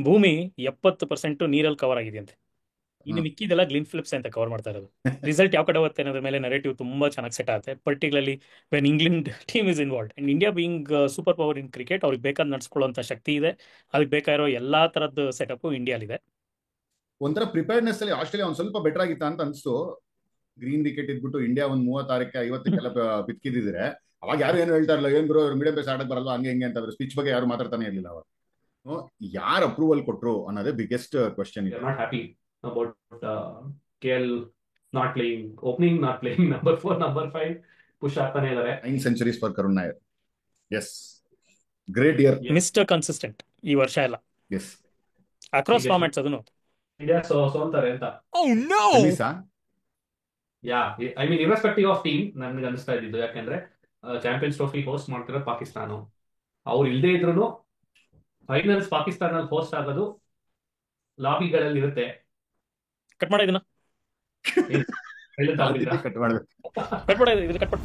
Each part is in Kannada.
ಭೂಮಿ 70% ನೀರಲ್ಲಿ ಕವರ್ ಆಗಿದೆಯಂತೆ. ಇನ್ನು ಮಿಕ್ಕಿದೆಲ್ಲ ಗ್ಲಿನ್ ಫಿಲಿಪ್ಸ್ ಅಂತ ಕವರ್ ಮಾಡ್ತಾ ಇರೋದು. ರಿಸಲ್ಟ್ ಯಾವ ಕಡೆ ಹೋಗುತ್ತೆ ಅನ್ನೋದ್ರ ಮೇಲೆ ನರೇಟಿವ್ ತುಂಬಾ ಚೆನ್ನಾಗಿ ಸೆಟ್ ಆಗುತ್ತೆ, particularly when England team is involve. And India being super power in cricket, ಅವ್ರಿಗೆ ಬೇಕಾದ ನಡ್ಸ್ಕೊಳ್ಳುವಂತ ಶಕ್ತಿ ಇದೆ. ಅದಕ್ಕೆ ಬೇಕಾಗಿರೋ ಎಲ್ಲಾ ತರದ್ದು ಸೆಟಪ್ ಇಂಡಿಯಾಲಿದೆ. ಒಂಥರ ಪ್ರಿಪೇರ್ನೆಸ್ ಅಲ್ಲಿ ಆಸ್ಟ್ರೇಲಿಯಾ ಒಂದ್ ಸ್ವಲ್ಪ ಬೆಟರ್ ಆಗಿತ್ತ ಅಂತ ಅನ್ಸ್ತು. ಗ್ರೀನ್ ವಿಕೆಟ್ ಇದ್ಬಿಟ್ಟು ಇಂಡಿಯಾ ಒಂದ್ 36ಕ್ಕೆ 50ಕ್ಕೆಲ್ಲ ಬಿತ್ಕಿದ್ರೆ ಅವಾಗ ಯಾರು ಏನು ಹೇಳ್ತಾ ಇರಲಿಲ್ಲ, ಏನ್ ಬ್ರೋ ಮೀಡಿಯಂ ಪೇಸ್ ಆಡಕ್ ಬರಲ್ಲ ಹಂಗೆ ಹಿಂಗೆ ಅಂತಂದ್ರೆ ಸ್ಪಿಚ್ ಬಗ್ಗೆ ಯಾರು ಮಾತಾಡ್ತಾನೆ ಇರಲಿಲ್ಲ ಅವಾಗ. ಯಾರು ಅಪ್ರೂವಲ್ ಕೊಟ್ರು ಅನ್ನೋದೇ ಬಿಗ್ಗೆಸ್ಟ್ ಕ್ವಶನ್ We ಇದೆ. are not happy about KL not playing opening, not playing number 4, number 5 push ಆಗ್ತಾನೆ ಇದಾರೆ. 9 centuries for Karun Nair. Yes, great year. Mister consistent ಈ ವರ್ಷ ಎಲ್ಲ ಎಸ್, ಅಕ್ರಾಸ್ ಈಗ ಫಾರ್ಮ್ಯಾಟ್ಸ್ ಅದನ್ನು. ಇಂಡಿಯಾ ಸೋಲ್ತಾರೆ ಅಂತ. ಸೆಮೀಸಾ yeah, I mean irrespective of team ನನ್ಗೆ ಅನಿಸ್ತಾ ಇದ್ದಿದ್ದು, ಯಾಕೆಂದ್ರೆ ಚಾಂಪಿಯನ್ಸ್ ಟ್ರೋಫಿ ಹೋಸ್ಟ್ ಮಾಡ್ತಿರೋ ಪಾಕಿಸ್ತಾನ, ಅವ್ರು ಇಲ್ಲದೆ ಇದ್ರು ಫೈನಲ್ಸ್ ಪಾಕಿಸ್ತಾನ ಹೋಸ್ಟ್ ಆಗೋದು ಲಾಬಿಗಳಲ್ಲಿ ಇರುತ್ತೆ. ಕಟ್ ಮಾಡ ಇದನ್ನ, ಕಟ್ ಮಾಡ್ಬೇಕು. ಕಟ್ ಮಾಡ ಇದನ್ನ, ಕಟ್ ಮಾಡ.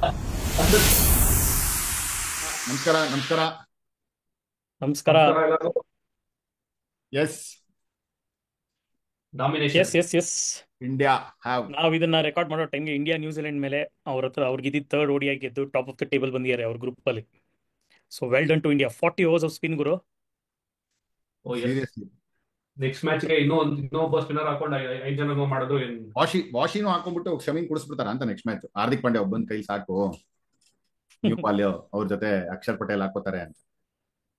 ನಮಸ್ಕಾರ ನಮಸ್ಕಾರ ನಮಸ್ಕಾರ. Yes, domination. Yes yes yes. India have. ನಾವು ಇದನ್ನ ರೆಕಾರ್ಡ್ ಮಾಡೋ ಟೈಮ್ಗೆ ಇಂಡಿಯಾ ನ್ಯೂಜಿಲೆಂಡ್ ಮೇಲೆ ಅವ್ರ ಹತ್ರ ಅವ್ರಿಗೆ ಇದ್ದಿದ್ದು ಥರ್ಡ್ ಓಡಿಯಾಗಿ ಗೆದ್ದು ಟಾಪ್ ಆಫ್ ದ ಟೇಬಲ್ ಬಂದಿದ್ದಾರೆ ಅವ್ರ ಗ್ರೂಪ್ ಅಲ್ಲಿ. So well done to India. 40 overs of spin ಗುರು. ಸೀರಿಯಸ್ಲಿ ನೆಕ್ಸ್ಟ್ ಮ್ಯಾಚ್ ಗೆ ಇನ್ನೊಬ್ಬ ಸ್ಪಿನ್ನರ್ ಹಾಕೊಂಡು 5 ಜನ ಮಾಡೋದು. ವಾಶಿನೂ ಹಾಕೊಂಡ್ಬಿಟ್ಟು ಕ್ಷಮಿಂಗ್ ಕುಡಿಸ್ಬಿಡ್ತಾರ ಅಂತ ನೆಕ್ಸ್ಟ್ ಮ್ಯಾಚ್. ಹಾರ್ದಿಕ್ ಪಾಂಡ್ಯ ಒಬ್ಬನ ಕೈ ಸಾಕು, ನ್ಯೂ ಪಾಲ್ಯ ಅವ್ರ ಜೊತೆ ಅಕ್ಷರ್ ಪಟೇಲ್ ಹಾಕೋತಾರೆ ಅಂತ.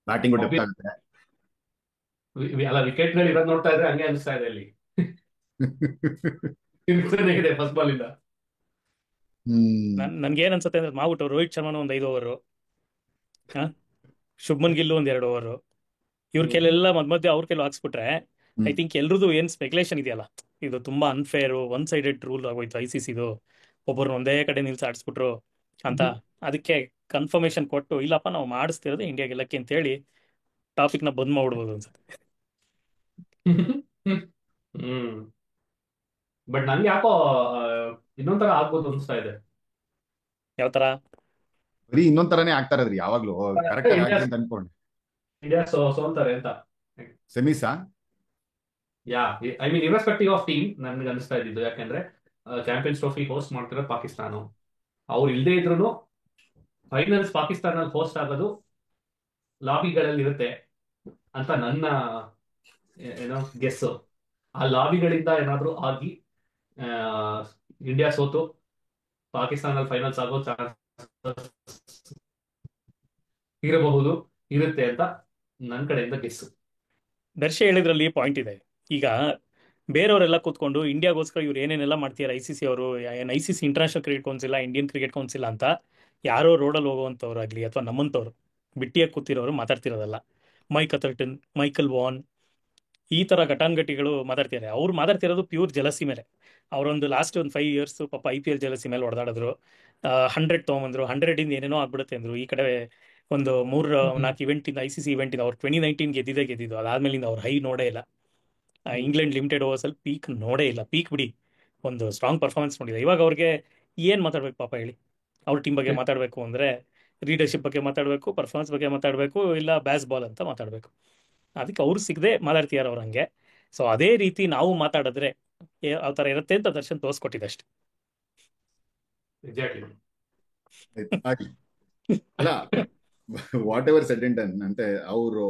ಬ್ಯಾಟಿಂಗ್ ಡೆಪ್ತ್ ಆಗುತ್ತೆ. ಅಲ್ಲ, ವಿಕೆಟ್ ಗಳು ಇರೋದು ನೋಡ್ತಾ ಇದ್ರೆ ಹಂಗೆ ಅನಿಸ್ತಾ ಇದೆ ಇಲ್ಲಿ. ಫಸ್ಟ್ ಬಾಲ್ ಇಂದ ನನ್ಗೆ ಏನ್ ಅನ್ಸುತ್ತೆ ಅಂದ್ರೆ ಮಾಡ್ಬಿಟ್ಟು ರೋಹಿತ್ ಶರ್ಮಾನು ಒಂದ್ 5 ಓವರ್, ಶುಭ್ಮನ್ ಗಿಲ್ಲು ಒಂದ್ 2 ಓವರ್, ಇವ್ರ ಕೆಲವೆಲ್ಲ ಮಧ್ಯ ಅವ್ರ ಕೆಲವು ಹಾಕ್ಸ್ಬಿಟ್ರೆ ಐ ಥಿಂಕ್ ಎಲ್ರದ್ದು ಏನ್ ಸ್ಪೆಕ್ಯುಲೇಷನ್ ಇದೆಯಲ್ಲ, ಇದು ತುಂಬಾ ಅನ್ಫೇರ್ ಒನ್ ಸೈಡೆಡ್ ರೂಲ್ ಆಗೋಯ್ತು ICCದು, ಒಬ್ಬರನ್ನ ಒಂದೇ ಕಡೆ ನಿಲ್ಸಿ ಆಡಿಸ್ಬಿಟ್ರು ಅಂತ. ಅದಕ್ಕೆ ಕನ್ಫರ್ಮೇಶನ್ ಕೊಟ್ಟು ಇಲ್ಲಪ್ಪ ನಾವು ಮಾಡಿಸ್ತಿರೋದು ಇಂಡಿಯಾ ಗೆಲ್ಲಕ್ಕೆ ಅಂತ ಹೇಳಿ ಟಾಪಿಕ್ ನ ಬಂದ್ ಮಾಡ್ಬಿಡ್ಬೋದು ಅನ್ಸುತ್ತೆ. ಬಟ್ ನನ್ಗೆ ಯಾಕೋ ಇನ್ನೊಂಥರ ಆಗ್ಬೋದು ಅನ್ಸ್ತಾ ಇದೆ. ಯಾವ ತರ? ಬರೀ ಇನ್ನೊಂದ್ ತರಾನೇ ಆಗ್ತಾ ಇರೋದ್ರಿ ಯಾವಾಗ್ಲೂ. ಕರೆಕ್ಟ್ ಆಗಿ ಆಗ್ಲಿ ಅಂತ ಅನ್ಕೊಂಡು ಇಂಡಿಯಾ ಸೋಲ್ತಾರೆ ಅಂತ. ಸೆಮೀಸಾ yeah, I mean irrespective of team ನನ್ಗೆ ಅನಿಸ್ತಾ ಇದ್ದಿದ್ದು, ಯಾಕೆಂದ್ರೆ ಚಾಂಪಿಯನ್ಸ್ ಟ್ರೋಫಿ ಹೋಸ್ಟ್ ಮಾಡ್ತಿರೋ ಪಾಕಿಸ್ತಾನ, ಅವ್ರು ಇಲ್ಲದೆ ಇದ್ರು ಫೈನಲ್ಸ್ ಪಾಕಿಸ್ತಾನ ಹೋಸ್ಟ್ ಆಗೋದು ಲಾಬಿಗಳಲ್ಲಿ ಇರುತ್ತೆ ಅಂತ ನನ್ನ ಏನೋ ಗೆಸ್. ಆ ಲಾಬಿಗಳಿಂದ ಏನಾದ್ರು ಆಗಿ ಇಂಡಿಯಾ ಸೋತು ಪಾಕಿಸ್ತಾನ ಫೈನಲ್ಸ್ ಆಗೋ ಚಾನ್ಸ್ ಇರಬಹುದು, ಇರುತ್ತೆ ಅಂತ ನನ್ನ ಕಡೆಯಿಂದ ಗೆಸ್. ದರ್ಶಿ ಹೇಳಿದ್ರಲ್ಲಿ ಪಾಯಿಂಟ್ ಇದೆ. ಈಗ ಬೇರೆಯವರೆಲ್ಲ ಕೂತ್ಕೊಂಡು ಇಂಡಿಯಾಗೋಸ್ಕರ ಇವ್ರು ಏನೇನೆಲ್ಲ ಮಾಡ್ತಿದ್ದಾರೆ ICC ಅವರು, ICC international cricket council, Indian cricket council ಅಂತ ಯಾರೋ ರೋಡಲ್ಲಿ ಹೋಗುವಂಥವ್ರಾಗ್ಲಿ ಅಥವಾ ನಮ್ಮಂಥವ್ರು ಬಿಟ್ಟಿಯಾಗಿ ಕೂತಿರೋರು ಮಾತಾಡ್ತಿರೋದಲ್ಲ. ಮೈಕ್ ಅಥರ್ಟನ್, ಮೈಕಲ್ ವಾನ್, ಈ ತರ ಘಟಾನ್ಘಟಿಗಳು ಮಾತಾಡ್ತಿದ್ದಾರೆ. ಅವ್ರು ಮಾತಾಡ್ತಿರೋದು ಪ್ಯೂರ್ ಜಲಸಿ ಮೇಲೆ. ಅವರೊಂದು ಲಾಸ್ಟ್ ಒಂದು 5 years ಪಾಪ IPL ಜಲಸಿ ಮೇಲೆ ಹೊಡೆದಾಡಿದ್ರು. 100 ತೊಗೊಂಬಂದ್ರು, 100 ಏನೇನೋ ಆಗ್ಬಿಡುತ್ತೆ ಅಂದ್ರು. ಈ ಕಡೆ ಒಂದು 3-4 ಇವೆಂಟ್ ಇಂದ ICC ಇವೆಂಟ್ ಇಂದ ಅವ್ರು 2019 ಗೆದ್ದಿದ್ದು. ಅದಾದ್ಮೇಲಿಂದ ಅವ್ರು ಹೈ ನೋಡೇ ಇಲ್ಲ. ಇಂಗ್ಲೆಂಡ್ ಲಿಮಿಟೆಡ್ ಓವರ್ಸ್ ಅಲ್ಲಿ ಪೀಕ್ ನೋಡೇ ಇಲ್ಲ. ಪೀಕ್ ಬಿಡಿ, ಒಂದು ಸ್ಟ್ರಾಂಗ್ ಪರ್ಫಾರ್ಮೆನ್ಸ್ ನೋಡಿದೆ. ಇವಾಗ ಅವ್ರಿಗೆ ಏನ್ ಮಾತಾಡ್ಬೇಕು ಪಾಪ ಹೇಳಿ? ಅವ್ರ ಟೀಮ್ ಬಗ್ಗೆ ಮಾತಾಡ್ಬೇಕು ಅಂದ್ರೆ ಲೀಡರ್ಶಿಪ್ ಬಗ್ಗೆ ಮಾತಾಡ್ಬೇಕು, ಪರ್ಫಾರ್ಮೆನ್ಸ್ ಬಗ್ಗೆ ಮಾತಾಡ್ಬೇಕು, ಇಲ್ಲ ಬ್ಯಾಸ್ ಬಾಲ್ ಅಂತ ಮಾತಾಡ್ಬೇಕು. ಅದಕ್ಕೆ ಅವ್ರು ಸಿಗದೆ ಮಾತಾಡ್ತೀಯಾರ ಅವ್ರ ಹಂಗೆ. ಸೊ ಅದೇ ರೀತಿ ನಾವು ಮಾತಾಡಿದ್ರೆ ಯಾವ ತರ ಇರುತ್ತೆ ಅಂತ ದರ್ಶನ್ ತೋರಿಸ್ಕೊಟ್ಟಿದೆ ಅಷ್ಟೇ. ಅಲ್ಲ, what ever said and done ಅಂತೆ ಅವರು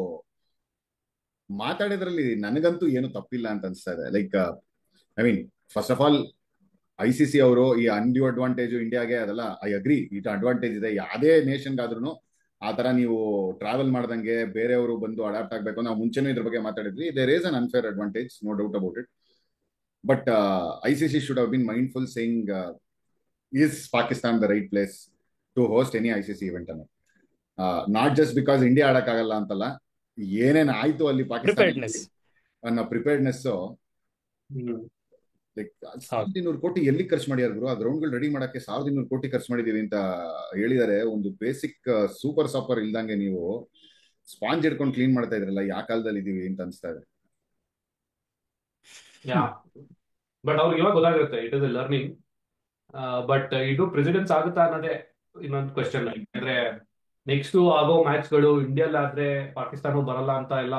ಮಾತಾಡಿದ್ರಲ್ಲಿ ನನಗಂತೂ ಏನು ತಪ್ಪಿಲ್ಲ ಅಂತ ಅನ್ಸ್ತಾ ಇದೆ. Like I mean first of all ICC ಅವರು ಈ ಅನ್ಡ್ಯೂ ಅಡ್ವಾಂಟೇಜ್ ಇಂಡಿಯಾಗೆ, ಅದೆಲ್ಲ ಐ ಅಗ್ರಿ, ಇಟ್ ಅಡ್ವಾಂಟೇಜ್ ಇದೆ. ಯಾವುದೇ ನೇಷನ್ಗಾದ್ರೂ ಆ ತರ ನೀವು ಟ್ರಾವೆಲ್ ಮಾಡ್ದಂಗೆ ಬೇರೆಯವರು ಬಂದು ಅಡಾಪ್ಟ್ ಆಗ್ಬೇಕು. ನಾವು ಮುಂಚೆನೂ ಇದ್ರ ಬಗ್ಗೆ ಮಾತಾಡಿದ್ವಿ. There is an unfair advantage, no doubt about it. But ICC should have been mindful saying is Pakistan the right place to host any ICC event ಅನ್ನು. ನಾಟ್ ಜಸ್ಟ್ ಬಿಕಾಸ್ ಇಂಡಿಯಾ ಆಡಕ್ಕಾಗಲ್ಲ ಅಂತಲ್ಲ, ಏನೇನ್ ಆಯ್ತು ಅಲ್ಲಿ ಪಾಕಿಸ್ತಾನ ಅನ್ನೋ ಪ್ರಿಪೇರ್ಡ್ನೆಸ್. ಲೈಕ್ 1200 ಕೋಟಿ ಎಲ್ಲಿ ಖರ್ಚು ಮಾಡ್ಯಾರ ಗುರು? ಆ ಗ್ರೌಂಡ್ ಗಳು ರೆಡಿ ಮಾಡಕ್ಕೆ 1200 ಕೋಟಿ ಖರ್ಚು ಮಾಡಿದೀವಿ ಅಂತ ಹೇಳಿದಾರೆ. ಒಂದು ಬೇಸಿಕ್ ಸೂಪರ್ ಸಾಪರ್ ಇಲ್ದಂಗೆ ನೀವು ಸ್ಪಾಂಜ್ ಹಿಡ್ಕೊಂಡು ಕ್ಲೀನ್ ಮಾಡ್ತಾ ಇದ್ರಲ್ಲ, ಯಾವ ಕಾಲದಲ್ಲಿ ಇದೀವಿ ಅಂತ ಅನ್ಸ್ತಾ ಇದೆ. ಬಟ್ ಅವ್ರಿಗೆ ಇವಾಗ ಗೊತ್ತಾಗುತ್ತೆ, it is A learning. But ಇದು ಪ್ರೆಸಿಡೆನ್ಸ್ ಆಗುತ್ತಾ ಅನ್ನೋದೇ ಇನ್ನೊಂದು ಕ್ವೆಶ್ಚನ್. ಯಾಕಂದ್ರೆ ನೆಕ್ಸ್ಟ್ ಆಗೋ ಮ್ಯಾಚ್ ಗಳು ಇಂಡಿಯಾಲ್ ಆದ್ರೆ ಪಾಕಿಸ್ತಾನ ಬರಲ್ಲ ಅಂತ ಎಲ್ಲ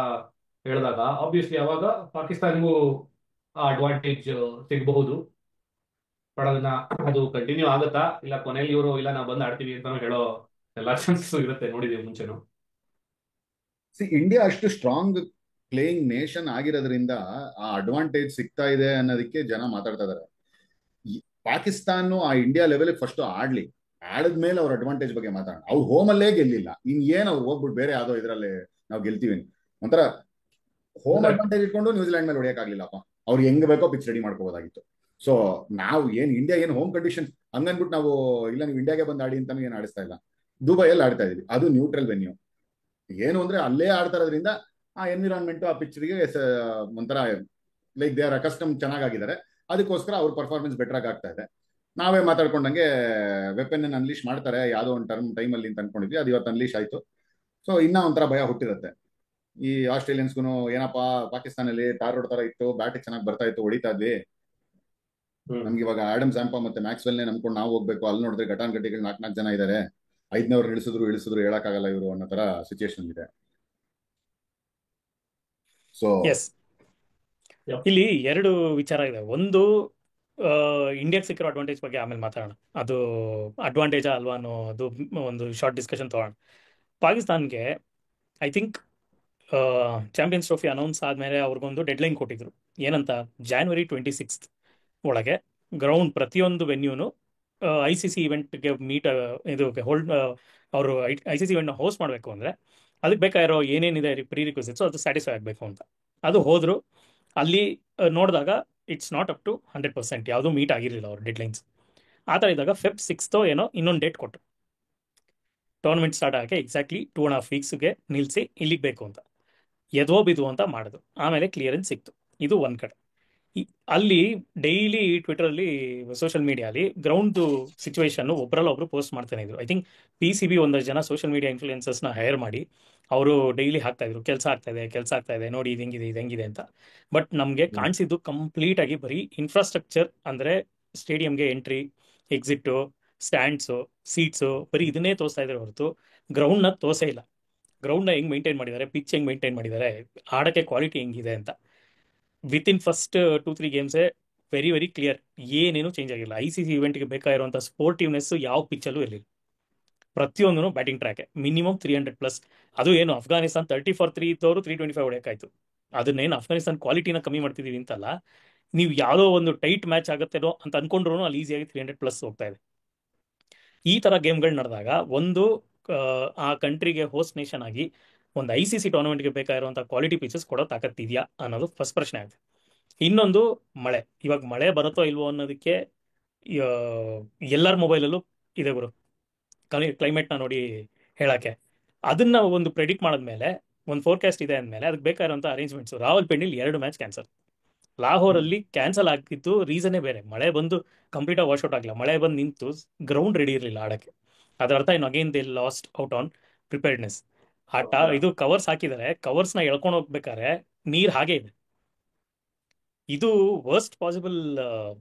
ಹೇಳಿದಾಗ ಆಬ್ವಿಯಸ್ಲಿ ಅವಾಗ ಪಾಕಿಸ್ತಾನಿಗೂ ಆ ಅಡ್ವಾಂಟೇಜ್ ಸಿಗಬಹುದು. ಬಟ್ ಅದನ್ನ ಅದು ಕಂಟಿನ್ಯೂ ಆಗುತ್ತಾ ಇಲ್ಲ ಕೊನೆಯಲ್ಲಿ ಇವರು ಇಲ್ಲ ನಾವು ಬಂದು ಆಡ್ತೀವಿ ಅಂತ ಹೇಳೋ ಎಲ್ಲಾ ಚಾನ್ಸಸ್ ಇರುತ್ತೆ, ನೋಡಿದೀವಿ ಮುಂಚೆನು. ಇಂಡಿಯಾ ಅಷ್ಟು ಸ್ಟ್ರಾಂಗ್ ಪ್ಲೇಯಿಂಗ್ ನೇಷನ್ ಆಗಿರೋದ್ರಿಂದ ಆ ಅಡ್ವಾಂಟೇಜ್ ಸಿಗ್ತಾ ಇದೆ ಅನ್ನೋದಕ್ಕೆ ಜನ ಮಾತಾಡ್ತಾ ಇದಾರೆ. ಪಾಕಿಸ್ತಾನ ಆ ಇಂಡಿಯಾ ಲೆವೆಲ್ ಫಸ್ಟ್ ಆಡ್ಲಿ, ಆಡದ್ಮೇಲೆ ಅವ್ರ ಅಡ್ವಾಂಟೇಜ್ ಬಗ್ಗೆ ಮಾತಾಡೋಣ. ಅವ್ರು ಹೋಮಲ್ಲೇ ಗೆಲ್ಲಿಲ್ಲ, ಇನ್ ಏನ್ ಅವ್ರು ಹೋಗ್ಬಿಟ್ಟು ಬೇರೆ ಯಾವ್ದೋ ಇದ್ರಲ್ಲಿ ನಾವು ಗೆಲ್ತೀವಿ ಒಂಥರ ಹೋಮ್ ಅಡ್ವಾಂಟೇಜ್ ಇಟ್ಕೊಂಡು ನ್ಯೂಜಿಲೆಂಡ್ ಮೇಲೆ ಹೊಡೆಯಕ್ಕಾಗ್ಲಿಲ್ಲಪ್ಪ. ಅವ್ರು ಹೆಂಗ್ ಬೇಕೋ ಪಿಚ್ ರೆಡಿ ಮಾಡ್ಕೋಬೋದಾಗಿತ್ತು. ಸೊ ನಾವು ಇಂಡಿಯಾ ಏನು ಹೋಮ್ ಕಂಡೀಷನ್ ಹಂಗನ್ಬಿಟ್ಟು ನಾವು ಇಲ್ಲ ನೀವು ಇಂಡಿಯಾಗೆ ಬಂದು ಆಡಿ ಅಂತಾನು ಏನು ಆಡಿಸ್ತಾ ಇಲ್ಲ. ದುಬೈಯಲ್ಲಿ ಆಡ್ತಾ ಇದೀವಿ, ಅದು ನ್ಯೂಟ್ರಲ್ ವೆನ್ಯೂ. ಏನು ಅಂದ್ರೆ ಅಲ್ಲೇ ಆಡ್ತಾ ಇರೋದ್ರಿಂದ ಆ ಎನ್ವಿರಾನ್ಮೆಂಟ್ ಆ ಪಿಚ್ಗೆ ಒಂಥರ ಲೈಕ್ ದೇ ಆರ್ ಅಕಸ್ಟಮ್ ಚೆನ್ನಾಗಿದ್ದಾರೆ. ಅದಕ್ಕೋಸ್ಕರ ಅವ್ರ ಪರ್ಫಾರ್ಮೆನ್ಸ್ ಬೆಟರ್ ಆಗಿ ಆಗ್ತಾ ಇದೆ. ನಾವೇ ಮಾತಾಡ್ಕೊಂಡಂಗೆ ವೆಪನ್ ಅನ್ಲೀಶ್ ಮಾಡ್ತಾರೆ ಯಾವ್ದೋ ಒಂದು ಟೈಮಲ್ಲಿ ಅಂತ ಅನ್ಕೊಂಡಿದ್ವಿ, ಅದು ಇವತ್ತು ಅನ್ಲೀಶ್ ಆಯ್ತು. ಸೊ ಇನ್ನ ಒಂಥರ ಭಯ ಹುಟ್ಟಿರುತ್ತೆ ಈ ಆಸ್ಟ್ರೇಲಿಯನ್ಸ್ಗೂ. ಏನಪ್ಪಾ ಪಾಕಿಸ್ತಾನಲ್ಲಿ ಟಾರ್ ರೋಡ್ ತರ ಇತ್ತು, ಬ್ಯಾಟಿಂಗ್ ಚೆನ್ನಾಗಿ ಬರ್ತಾ ಇತ್ತು, ಹೊಡಿತಾ ಇದ್ವಿ. ನಮ್ಗೆ ಇವಾಗ ಆಡಮ್ ಜಾಂಪಾ ಮತ್ತೆ ಮ್ಯಾಕ್ಸ್ವೆಲ್ ನಂಬ್ಕೊಂಡು ನಾವು ಹೋಗ್ಬೇಕು. ಅಲ್ಲಿ ನೋಡಿದ್ರೆ ಘಟಾನ್ ಘಟಿಗಳು 4 ಜನ ಇದ್ದಾರೆ, 5ನವ್ರು ಇಳಿಸಿದ್ರು ಹೇಳಕ್ಕಾಗಲ್ಲ ಇವರು ಅನ್ನೋ ತರ ಸಿಚುಯೇಷನ್ ಇದೆ. ಸೊ ಎಸ್, ಇಲ್ಲಿ ಎರಡು ವಿಚಾರ ಇದೆ. ಒಂದು, ಇಂಡಿಯಾಗೆ ಸಿಕ್ಕಿರೋ ಅಡ್ವಾಂಟೇಜ್ ಬಗ್ಗೆ ಆಮೇಲೆ ಮಾತಾಡೋಣ, ಅದು ಅಡ್ವಾಂಟೇಜಾ ಅಲ್ವಾ ಅನ್ನೋದು ಒಂದು ಶಾರ್ಟ್ ಡಿಸ್ಕಷನ್ ತಗೋಣ. ಪಾಕಿಸ್ತಾನ್ಗೆ I think champions trophy announce ಆದಮೇಲೆ ಅವ್ರಿಗೊಂದು ಡೆಡ್ಲೈನ್ ಕೊಟ್ಟಿದ್ರು. ಏನಂತ, January 26 ಒಳಗೆ ಗ್ರೌಂಡ್ ಪ್ರತಿಯೊಂದು ವೆನ್ಯೂನು ICC ಇವೆಂಟ್ಗೆ ಇದು ಹೋಲ್ಡ್, ಅವರು ICC ಇವೆಂಟ್ನ ಹೋಸ್ಟ್ ಮಾಡಬೇಕು ಅಂದರೆ ಅದಕ್ಕೆ ಬೇಕಾಗಿರೋ ಏನೇನಿದೆ ಪ್ರೀ ರಿಕ್ವೆಸಿಟ್ಸು ಅದು ಸ್ಯಾಟಿಸ್ಫೈ ಆಗಬೇಕು ಅಂತ. ಅದು ಹೋದ್ರು. ಅಲ್ಲಿ ನೋಡಿದಾಗ ಇಟ್ಸ್ ನಾಟ್ ಅಪ್ ಟು 100%, ಯಾವುದೂ ಮೀಟ್ ಆಗಿರಲಿಲ್ಲ ಅವ್ರ ಡೆಡ್ಲೈನ್ಸ್. ಆ ಥರ ಇದ್ದಾಗ Feb 6 ಏನೋ ಇನ್ನೊಂದು ಡೇಟ್ ಕೊಟ್ಟರು ಟೂರ್ನಮೆಂಟ್ ಸ್ಟಾರ್ಟ್ ಆಗೋಕ್ಕೆ. ಎಕ್ಸಾಕ್ಟ್ಲಿ 2.5 ವೀಕ್ಸ್ಗೆ ನಿಲ್ಲಿಸಿ ಇಲ್ಲಿಗೆ ಬೇಕು ಅಂತ ಎದೋ ಬಿದು ಅಂತ ಮಾಡಿದ್ರು. ಆಮೇಲೆ ಕ್ಲಿಯರೆನ್ಸ್ ಸಿಕ್ತು. ಇದು ಒಂದು ಕಡೆ. ಅಲ್ಲಿ ಡೈಲಿ ಟ್ವಿಟರಲ್ಲಿ ಸೋಷಿಯಲ್ ಮೀಡಿಯಾಲಿ ಗ್ರೌಂಡ್ದು ಸಿಚುವೇಶನ್ ಒಬ್ಬರಲ್ಲ ಒಬ್ರು ಪೋಸ್ಟ್ ಮಾಡ್ತಾನೆ ಇದ್ರು. ಐ ಥಿಂಕ್ PCB ಒಂದಷ್ಟು ಜನ ಸೋಷಿಯಲ್ ಮೀಡಿಯಾ ಇನ್ಫ್ಲೂಯೆನ್ಸರ್ಸ್ನ ಹೈರ್ ಮಾಡಿ ಅವರು ಡೈಲಿ ಹಾಕ್ತಾ ಇದ್ರು, ಕೆಲಸ ಆಗ್ತಾ ಇದೆ ನೋಡಿ, ಇದು ಹೆಂಗಿದೆ ಅಂತ. ಬಟ್ ನಮಗೆ ಕಾಣಿಸಿದ್ದು ಕಂಪ್ಲೀಟ್ ಆಗಿ ಬರೀ ಇನ್ಫ್ರಾಸ್ಟ್ರಕ್ಚರ್, ಅಂದರೆ ಸ್ಟೇಡಿಯಂಗೆ ಎಂಟ್ರಿ, ಎಕ್ಸಿಟ್ಟು, ಸ್ಟ್ಯಾಂಡ್ಸು, ಸೀಟ್ಸು, ಬರೀ ಇದನ್ನೇ ತೋರಿಸ್ತಾ ಇದ್ದಾರೆ ಹೊರತು ಗ್ರೌಂಡ್ನ ತೋರಿಸೇ ಇಲ್ಲ. ಗ್ರೌಂಡ್ನ ಹೆಂಗೆ ಮೇಂಟೈನ್ ಮಾಡಿದ್ದಾರೆ, ಪಿಚ್ ಹೆಂಗೆ ಮೇಂಟೈನ್ ಮಾಡಿದ್ದಾರೆ, ಆಡೋಕ್ಕೆ ಕ್ವಾಲಿಟಿ ಹೆಂಗಿದೆ ಅಂತ. ವಿತಿನ್ ಫಸ್ಟ್ 2-3 ಗೇಮ್ಸೇ ವೆರಿ ವೆರಿ ಕ್ಲಿಯರ್, ಏನೇನು ಚೇಂಜ್ ಆಗಿಲ್ಲ. ICC ಇವೆಂಟ್ಗೆ ಬೇಕಾಗಿರುವಂಥ ಸ್ಪೋರ್ಟಿವ್ನೆಸ್ ಯಾವ ಪಿಚ್ಚಲ್ಲೂ ಇರಲಿಲ್ಲ. ಪ್ರತಿಯೊಂದೂ ಬ್ಯಾಟಿಂಗ್ ಟ್ರ್ಯಾಕ್ ಮಿನಿಮಮ್ 300+. ಅದು ಏನು ಅಫ್ಘಾನಿಸ್ತಾನ್ 30 for 3 ಇದ್ದವರು 325 ಹೊಡೆಯೋಕ್ಕಾಯ್ತು. ಅದನ್ನೇನು ಅಫ್ಘಾನಿಸ್ತಾನ್ ಕ್ವಾಲಿಟಿನ ಕಮ್ಮಿ ಮಾಡ್ತಿದ್ದೀವಿ ಅಂತಲ್ಲ, ನೀವು ಯಾವುದೋ ಒಂದು ಟೈಟ್ ಮ್ಯಾಚ್ ಆಗುತ್ತೇನೋ ಅಂತ ಅನ್ಕೊಂಡ್ರು ಅಲ್ಲಿ ಈಸಿಯಾಗಿ 300+ ಹೋಗ್ತಾ ಇದೆ. ಈ ಥರ ಗೇಮ್ಗಳು ನಡೆದಾಗ ಒಂದು ಆ ಕಂಟ್ರಿಗೆ ಹೋಸ್ಟ್ ನೇಷನ್ ಆಗಿ ಒಂದು ICC ಟೂರ್ನಮೆಂಟ್ಗೆ ಬೇಕಾಗಿರುವಂಥ ಕ್ವಾಲಿಟಿ ಪಿಚಸ್ ಕೊಡೋ ತಾಕತ್ತಿದೆಯಾ ಅನ್ನೋದು ಫಸ್ಟ್ ಪ್ರಶ್ನೆ ಆಗುತ್ತೆ. ಇನ್ನೊಂದು, ಮಳೆ. ಇವಾಗ ಮಳೆ ಬರುತ್ತೋ ಇಲ್ವೋ ಅನ್ನೋದಕ್ಕೆ ಎಲ್ಲರ ಮೊಬೈಲಲ್ಲೂ ಇದೆ ಗುರು ಕ್ಲೈಮೇಟ್ನ ನೋಡಿ ಹೇಳಕ್ಕೆ. ಅದನ್ನ ಒಂದು ಪ್ರೆಡಿಕ್ಟ್ ಮಾಡಿದ್ಮೇಲೆ, ಒಂದು ಫೋರ್ಕಾಸ್ಟ್ ಇದೆ ಅಂದಮೇಲೆ ಅದಕ್ಕೆ ಬೇಕಾಗಿರುವಂಥ ಅರೇಂಜ್ಮೆಂಟ್ಸು. ರಾವಲ್ಪಿಂಡಿಲಿ 2 ಮ್ಯಾಚ್ ಕ್ಯಾನ್ಸಲ್, ಲಾಹೋರಲ್ಲಿ ಕ್ಯಾನ್ಸಲ್ ಆಗಿದ್ದು ರೀಸನ್ನೇ ಬೇರೆ. ಮಳೆ ಬಂದು ಕಂಪ್ಲೀಟಾಗಿ ವಾಶ್ಔಟ್ ಆಗಲಿಲ್ಲ, ಮಳೆ ಬಂದು ನಿಂತು ಗ್ರೌಂಡ್ ರೆಡಿ ಇರಲಿಲ್ಲ ಆಡೋಕ್ಕೆ. ಅದರ ಅರ್ಥ ಏನು, again they lost out on preparedness. ಇದು ಕವರ್ಸ್ ಹಾಕಿದರೆ, ಕವರ್ಸ್ನ ಎಳ್ಕೊಂಡು ಹೋಗ್ಬೇಕಾದ್ರೆ ನೀರು ಹಾಗೆ ಇದೆ. ಇದು worst possible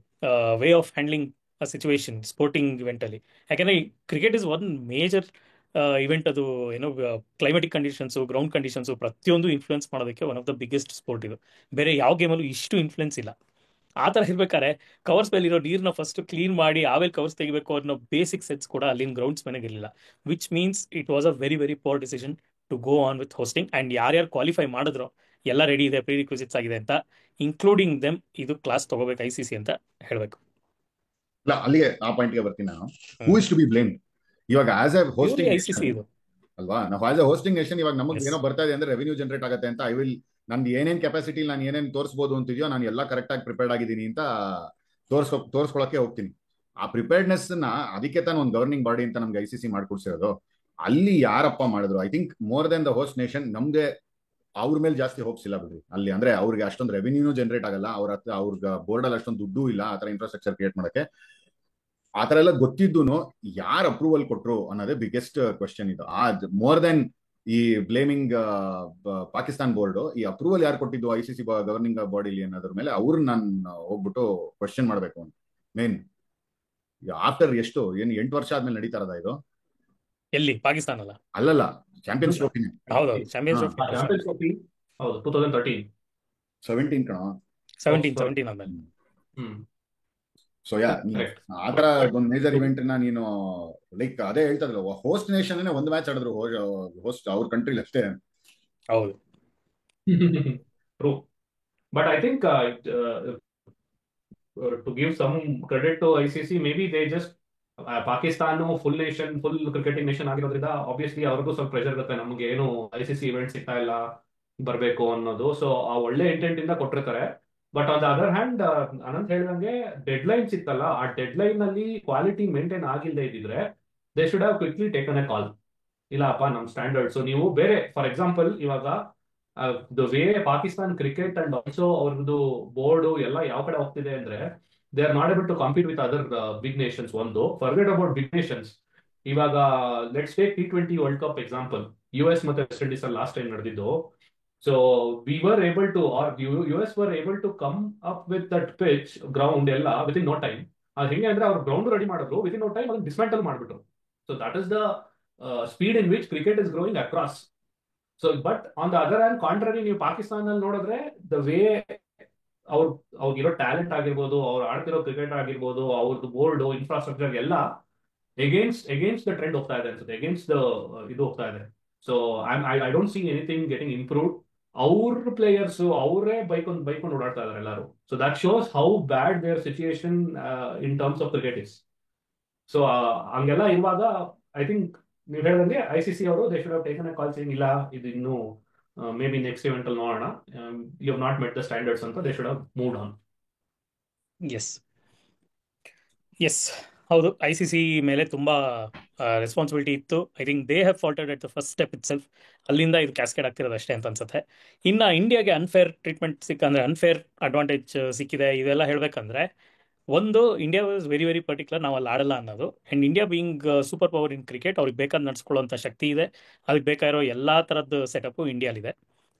way of handling a situation sporting ಇವೆಂಟಲ್ಲಿ. ಯಾಕೆಂದರೆ cricket is one major event. ಅದು ಏನೋ ಕ್ಲೈಮೆಟಿಕ್ ಕಂಡೀಷನ್ಸು, ಗ್ರೌಂಡ್ ಕಂಡೀಷನ್ಸು ಪ್ರತಿಯೊಂದು ಇನ್ಫ್ಲುಯೆನ್ಸ್ ಮಾಡೋದಕ್ಕೆ one of the biggest sport ಇದು. ಬೇರೆ ಯಾವ ಗೇಮಲ್ಲೂ ಇಷ್ಟು ಇನ್ಫ್ಲುಯೆನ್ಸ್ ಇಲ್ಲ. ಆ ಥರ ಇರ್ಬೇಕಾದ್ರೆ ಕವರ್ಸ್ ಮೇಲಿರೋ ನೀರನ್ನ ಫಸ್ಟ್ ಕ್ಲೀನ್ ಮಾಡಿ ಆಮೇಲೆ ಕವರ್ಸ್ ತೆಗಿಬೇಕು ಅನ್ನೋ ಬೇಸಿಕ್ ಸೆನ್ಸ್ ಕೂಡ ಅಲ್ಲಿನ ಗ್ರೌಂಡ್ಸ್ ಮನೆಗೆ ಇರಲಿಲ್ಲ. Which means it was a very very poor decision to go on with hosting. And ಯಾರ್ಯಾರು ಕ್ವಾಲಿಫೈ ಮಾಡಿದ್ರು ಎಲ್ಲ ರೆಡಿ ಇದೆ, ಪ್ರೀ ರಿಕ್ವಿಸಿಟ್ಸ್ ಆಗಿದೆ ಅಂತ, ಇನ್ಕ್ಲೂಡಿಂಗ್ ದೆಮ್. ಇದು ಕ್ಲಾಸ್ ತಗೋಬೇಕು ICC ಅಂತ ಹೇಳಬೇಕು. ಇಲ್ಲ, ಅಲ್ಲಿಗೆ ಆ ಪಾಯಿಂಟ್ಗೆ ಬರ್ತೀನಿ ನಾನು. Who is to be blamed ಇವಾಗ ಆಸ್ ಎ ಹೋಸ್ಟಿಂಗ್ ICC ಇದು ಅಲ್ವಾ? ನಾವು ಆಸ್ ಎ ಹೋಸ್ಟಿಂಗ್ ನೇಷನ್ ಇವಾಗ ನಮಗೆ ಏನೋ ಬರ್ತಾ ಇದೆ ಅಂದ್ರೆ ರೆವಿನ್ಯೂ ಜನರೇಟ್ ಆಗುತ್ತೆ ಅಂತ ನಂದು ಏನೇನ್ ಕೆಪಾಸಿಟಿ, ನಾನು ಏನೇನು ತೋರಿಸಬಹುದು ಅಂತಿದೆಯೋ ನಾನು ಎಲ್ಲ ಕರೆಕ್ಟ್ ಆಗಿ ಪ್ರಿಪೇರ್ಡ್ ಆಗಿದ್ದೀನಿ ಅಂತ ತೋರಿಸ್ಕೊಳಕ್ಕೆ ಹೋಗ್ತೀನಿ. ಆ ಪ್ರಿಪೇರ್ಡ್ನೆಸ್ ನ ಅದಕ್ಕೆ ತಾನು ಒಂದು ಗವರ್ನಿಂಗ್ ಬಾಡಿ ಅಂತ ನಮ್ಗೆ ICC ಮಾಡ್ಕೊಡ್ಸಿರೋದು. ಅಲ್ಲಿ ಯಾರಪ್ಪ ಮಾಡಿದ್ರು, I think more than the host nation ನಮ್ಗೆ ಅವ್ರ ಮೇಲೆ ಜಾಸ್ತಿ ಹೋಪ್ಸ್ ಇಲ್ಲ ಬಿಡ್ರಿ ಅಲ್ಲಿ. ಅಂದ್ರೆ ಅವ್ರಿಗೆ ಅಷ್ಟೊಂದು ರೆವಿನ್ಯೂನು ಜನರೇಟ್ ಆಗಲ್ಲ, ಅವ್ರಿಗೆ ಬೋರ್ಡ್ ಅಲ್ಲಿ ಅಷ್ಟೊಂದು ದುಡ್ಡು ಇಲ್ಲ ಆ ತರ ಇನ್ಫ್ರಾಸ್ಟ್ರಕ್ಚರ್ ಕ್ರಿಯೇಟ್ ಮಾಡಕ್ಕೆ. ಆ ತರ ಎಲ್ಲ ಗೊತ್ತಿದ್ದು ಯಾರು ಅಪ್ರೂವಲ್ ಕೊಟ್ರು ಅನ್ನೋದೇ ಬಿಗ್ಗೆಸ್ಟ್ ಕ್ವಶನ್ ಇದು. ಮೋರ್ ದೆನ್ ಈ ಬ್ಲೇಮಿಂಗ್ ಪಾಕಿಸ್ತಾನ್ ಬೋರ್ಡ್, ಈ ಅಪ್ರೂವಲ್ ಯಾರು ಕೊಟ್ಟಿದ್ದು ICC ಗವರ್ನಿಂಗ್ ಬಾಡಿಲಿ ಅನ್ನೋದ್ರ ಮೇಲೆ ಅವ್ರನ್ನ ನಾನು ಹೋಗ್ಬಿಟ್ಟು ಕ್ವಶನ್ ಮಾಡ್ಬೇಕು ಅಂತ. ಮೇನ್ ಆಫ್ಟರ್ ಎಷ್ಟು 8 ವರ್ಷ ಆದ್ಮೇಲೆ ನಡೀತಾ ಇರೋದ ಇದು? ಎಲ್ಲಿ ಪಾಕಿಸ್ತಾನ ಅಲ್ಲ, ಅಲ್ಲಲ್ಲ ಚಾಂಪಿಯನ್ಸ್ ಟ್ರೋಫಿನೇ. ಹೌದೌದು ಚಾಂಪಿಯನ್ಸ್ ಟ್ರೋಫಿ. ಹೌದು 2013 17 ಕಣ. ಸೆವೆಂಟೀನ್ ಸಾರಿ. ಆದ್ಮೇಲೆ. ಹ್ಮ್ ಸೊ ಯಾ ಕರೆಕ್ಟ್. ಆತರ ಒಂದು ಮೇಜರ್ ಇವೆಂಟ್ ನ ನೀನು ಲೈಕ್ ಅದೇ ಹೇಳ್ತದಲ್ಲ, ಹೋಸ್ಟ್ ನೇಷನ್ ಒಂದು ಮ್ಯಾಚ್ ಆಡಿದ್ರು, ಹೋಸ್ಟ್ ಅವ್ರ ಕಂಟ್ರಿಲಿ ಅಷ್ಟೇ. ಹೌದು. True. But I think to give some credit to ICC, maybe they just Pakistan full cricketing nation ಆಗಿರೋದ್ರಿಂದ ಆಬ್ವಿಯಸ್ಲಿ ಅವ್ರಿಗೂ ಸ್ವಲ್ಪ ಪ್ರೆಷರ್ ಇರುತ್ತೆ, ನಮ್ಗೆ ಏನು ICC ಇವೆಂಟ್ ಸಿಗ್ತಾ ಇಲ್ಲ ಬರಬೇಕು ಅನ್ನೋದು. ಸೊ ಆ ಒಳ್ಳೆ ಇಂಟೆಂಟ್ ಇಂದ ಕೊಟ್ಟಿರ್ತಾರೆ. But on the other hand Anant ಹೇಳಿದಂಗೆ ಡೆಡ್ ಲೈನ್ಸ್ ಇತ್ತಲ್ಲ, ಆ ಡೆಡ್ ಲೈನ್ ಅಲ್ಲಿ ಕ್ವಾಲಿಟಿ ಮೇಂಟೈನ್ ಆಗಿಲ್ಲದೆ ಇದ್ದಿದ್ರೆ they should have quickly taken a call. ಇಲ್ಲಪ್ಪ ನಮ್ ಸ್ಟ್ಯಾಂಡರ್ಡ್ಸ್ ನೀವು ಬೇರೆ, ಫಾರ್ ಎಕ್ಸಾಂಪಲ್ ಇವಾಗ the way Pakistan cricket and also ಅವ್ರದ್ದು ಬೋರ್ಡು ಎಲ್ಲ ಯಾವ ಕಡೆ ಹೋಗ್ತಿದೆ ಅಂದ್ರೆ they are not able to compete with other big nations. ಒಂದು ಫರ್ಗೆಟ್ ಅಬೌಟ್ ಬಿಗ್ ನೇಷನ್ಸ್. ಇವಾಗ let's take T20 world cup example. US ಮತ್ತೆ ವೆಸ್ಟ್ ಇಂಡೀಸ್ ಅಲ್ಲಿ ಲಾಸ್ಟ್ ಟೈಮ್ ನಡೆದಿದ್ದು. So we were able to are US were able to come up with that pitch ground ಎಲ್ಲ ವಿತ್ ಇನ್ ನೋ ಟೈಮ್. ಅದು ಹೆಂಗೆ ಅಂದ್ರೆ ಅವ್ರು ಗ್ರೌಂಡ್ ರೆಡಿ ಮಾಡಿದ್ರು, ವಿತ್ ಇನ್ ನೋ ಟೈಮ್ ಅದನ್ನ ಡಿಸ್ಮ್ಯಾಂಟಲ್ ಮಾಡ್ಬಿಟ್ರು. So that is the speed in which cricket is growing across. So but on the other hand contrary ನೀವು ಪಾಕಿಸ್ತಾನಲ್ಲಿ ನೋಡಿದ್ರೆ ದ ವೇ ಅವ್ರಿಗಿರೋ ಟ್ಯಾಲೆಂಟ್ ಆಗಿರ್ಬೋದು, ಅವ್ರು ಆಡ್ತಿರೋ ಕ್ರಿಕೆಟ್ ಆಗಿರ್ಬೋದು, ಅವ್ರದ್ದು ಬೋರ್ಡ್ ಇನ್ಫ್ರಾಸ್ಟ್ರಕ್ಚರ್ ಎಲ್ಲ ಎಗೇನ್ಸ್ಟ್ ದ ಟ್ರೆಂಡ್ ಹೋಗ್ತಾ ಇದೆ ಅನ್ಸುತ್ತೆ, ಎಗೇನ್ಸ್ಟ್ ದ ಇದು ಹೋಗ್ತಾ ಇದೆ. So I don't see anything getting improved. ಅವ್ರ ಪ್ಲೇಯರ್ಸ್ ಅವರೇ ಬೈಕೊಂಡು ಓಡಾಡ್ತಾ ಇದಾರೆ ಎಲ್ಲರೂ. So that shows how bad their situation in terms of cricket is. So ಹಂಗೆಲ್ಲ ಇರುವಾಗ ಐ ಥಿಂಕ್ ನೀವು ಹೇಳಿದಂಗೆ ICC ಅವರು they should have taken a call saying ಇಲ್ಲ ಇದು ಇನ್ನು ಮೇ ಬಿ ನೆಕ್ಸ್ಟ್ ಇವೆಂಟ್ ಅಲ್ಲಿ ನೋಡೋಣ, you have not met the standards ಅಂತ they should have moved on. Yes yes ಹೌದು, ICC ಮೇಲೆ ತುಂಬ ರೆಸ್ಪಾನ್ಸಿಬಿಲಿಟಿ ಇತ್ತು. I think they have faulted at the first step itself. ಅಲ್ಲಿಂದ ಇದು ಕ್ಯಾಸ್ಕೇಡ್ ಆಗ್ತಿರೋದು ಅಷ್ಟೇ ಅಂತ ಅನ್ಸುತ್ತೆ. ಇನ್ನು ಇಂಡಿಯಾಗೆ ಅನ್ಫೇರ್ ಟ್ರೀಟ್ಮೆಂಟ್ ಅಂದರೆ ಅನ್ಫೇರ್ ಅಡ್ವಾಂಟೇಜ್ ಸಿಕ್ಕಿದೆ ಇದೆಲ್ಲ ಹೇಳಬೇಕಂದ್ರೆ, ಒಂದು India was very very particular, ನಾವು ಅಲ್ಲಿ ಆಡಲ್ಲ ಅನ್ನೋದು. And India being super power in cricket, ಅವ್ರಿಗೆ ಬೇಕಾದ ನಡ್ಸ್ಕೊಳ್ಳೋಂಥ ಶಕ್ತಿ ಇದೆ. ಅದಕ್ಕೆ ಬೇಕಾಗಿರೋ ಎಲ್ಲ ಥರದ್ದು ಸೆಟಪ್ಪು ಇಂಡಿಯಾಲಿದೆ.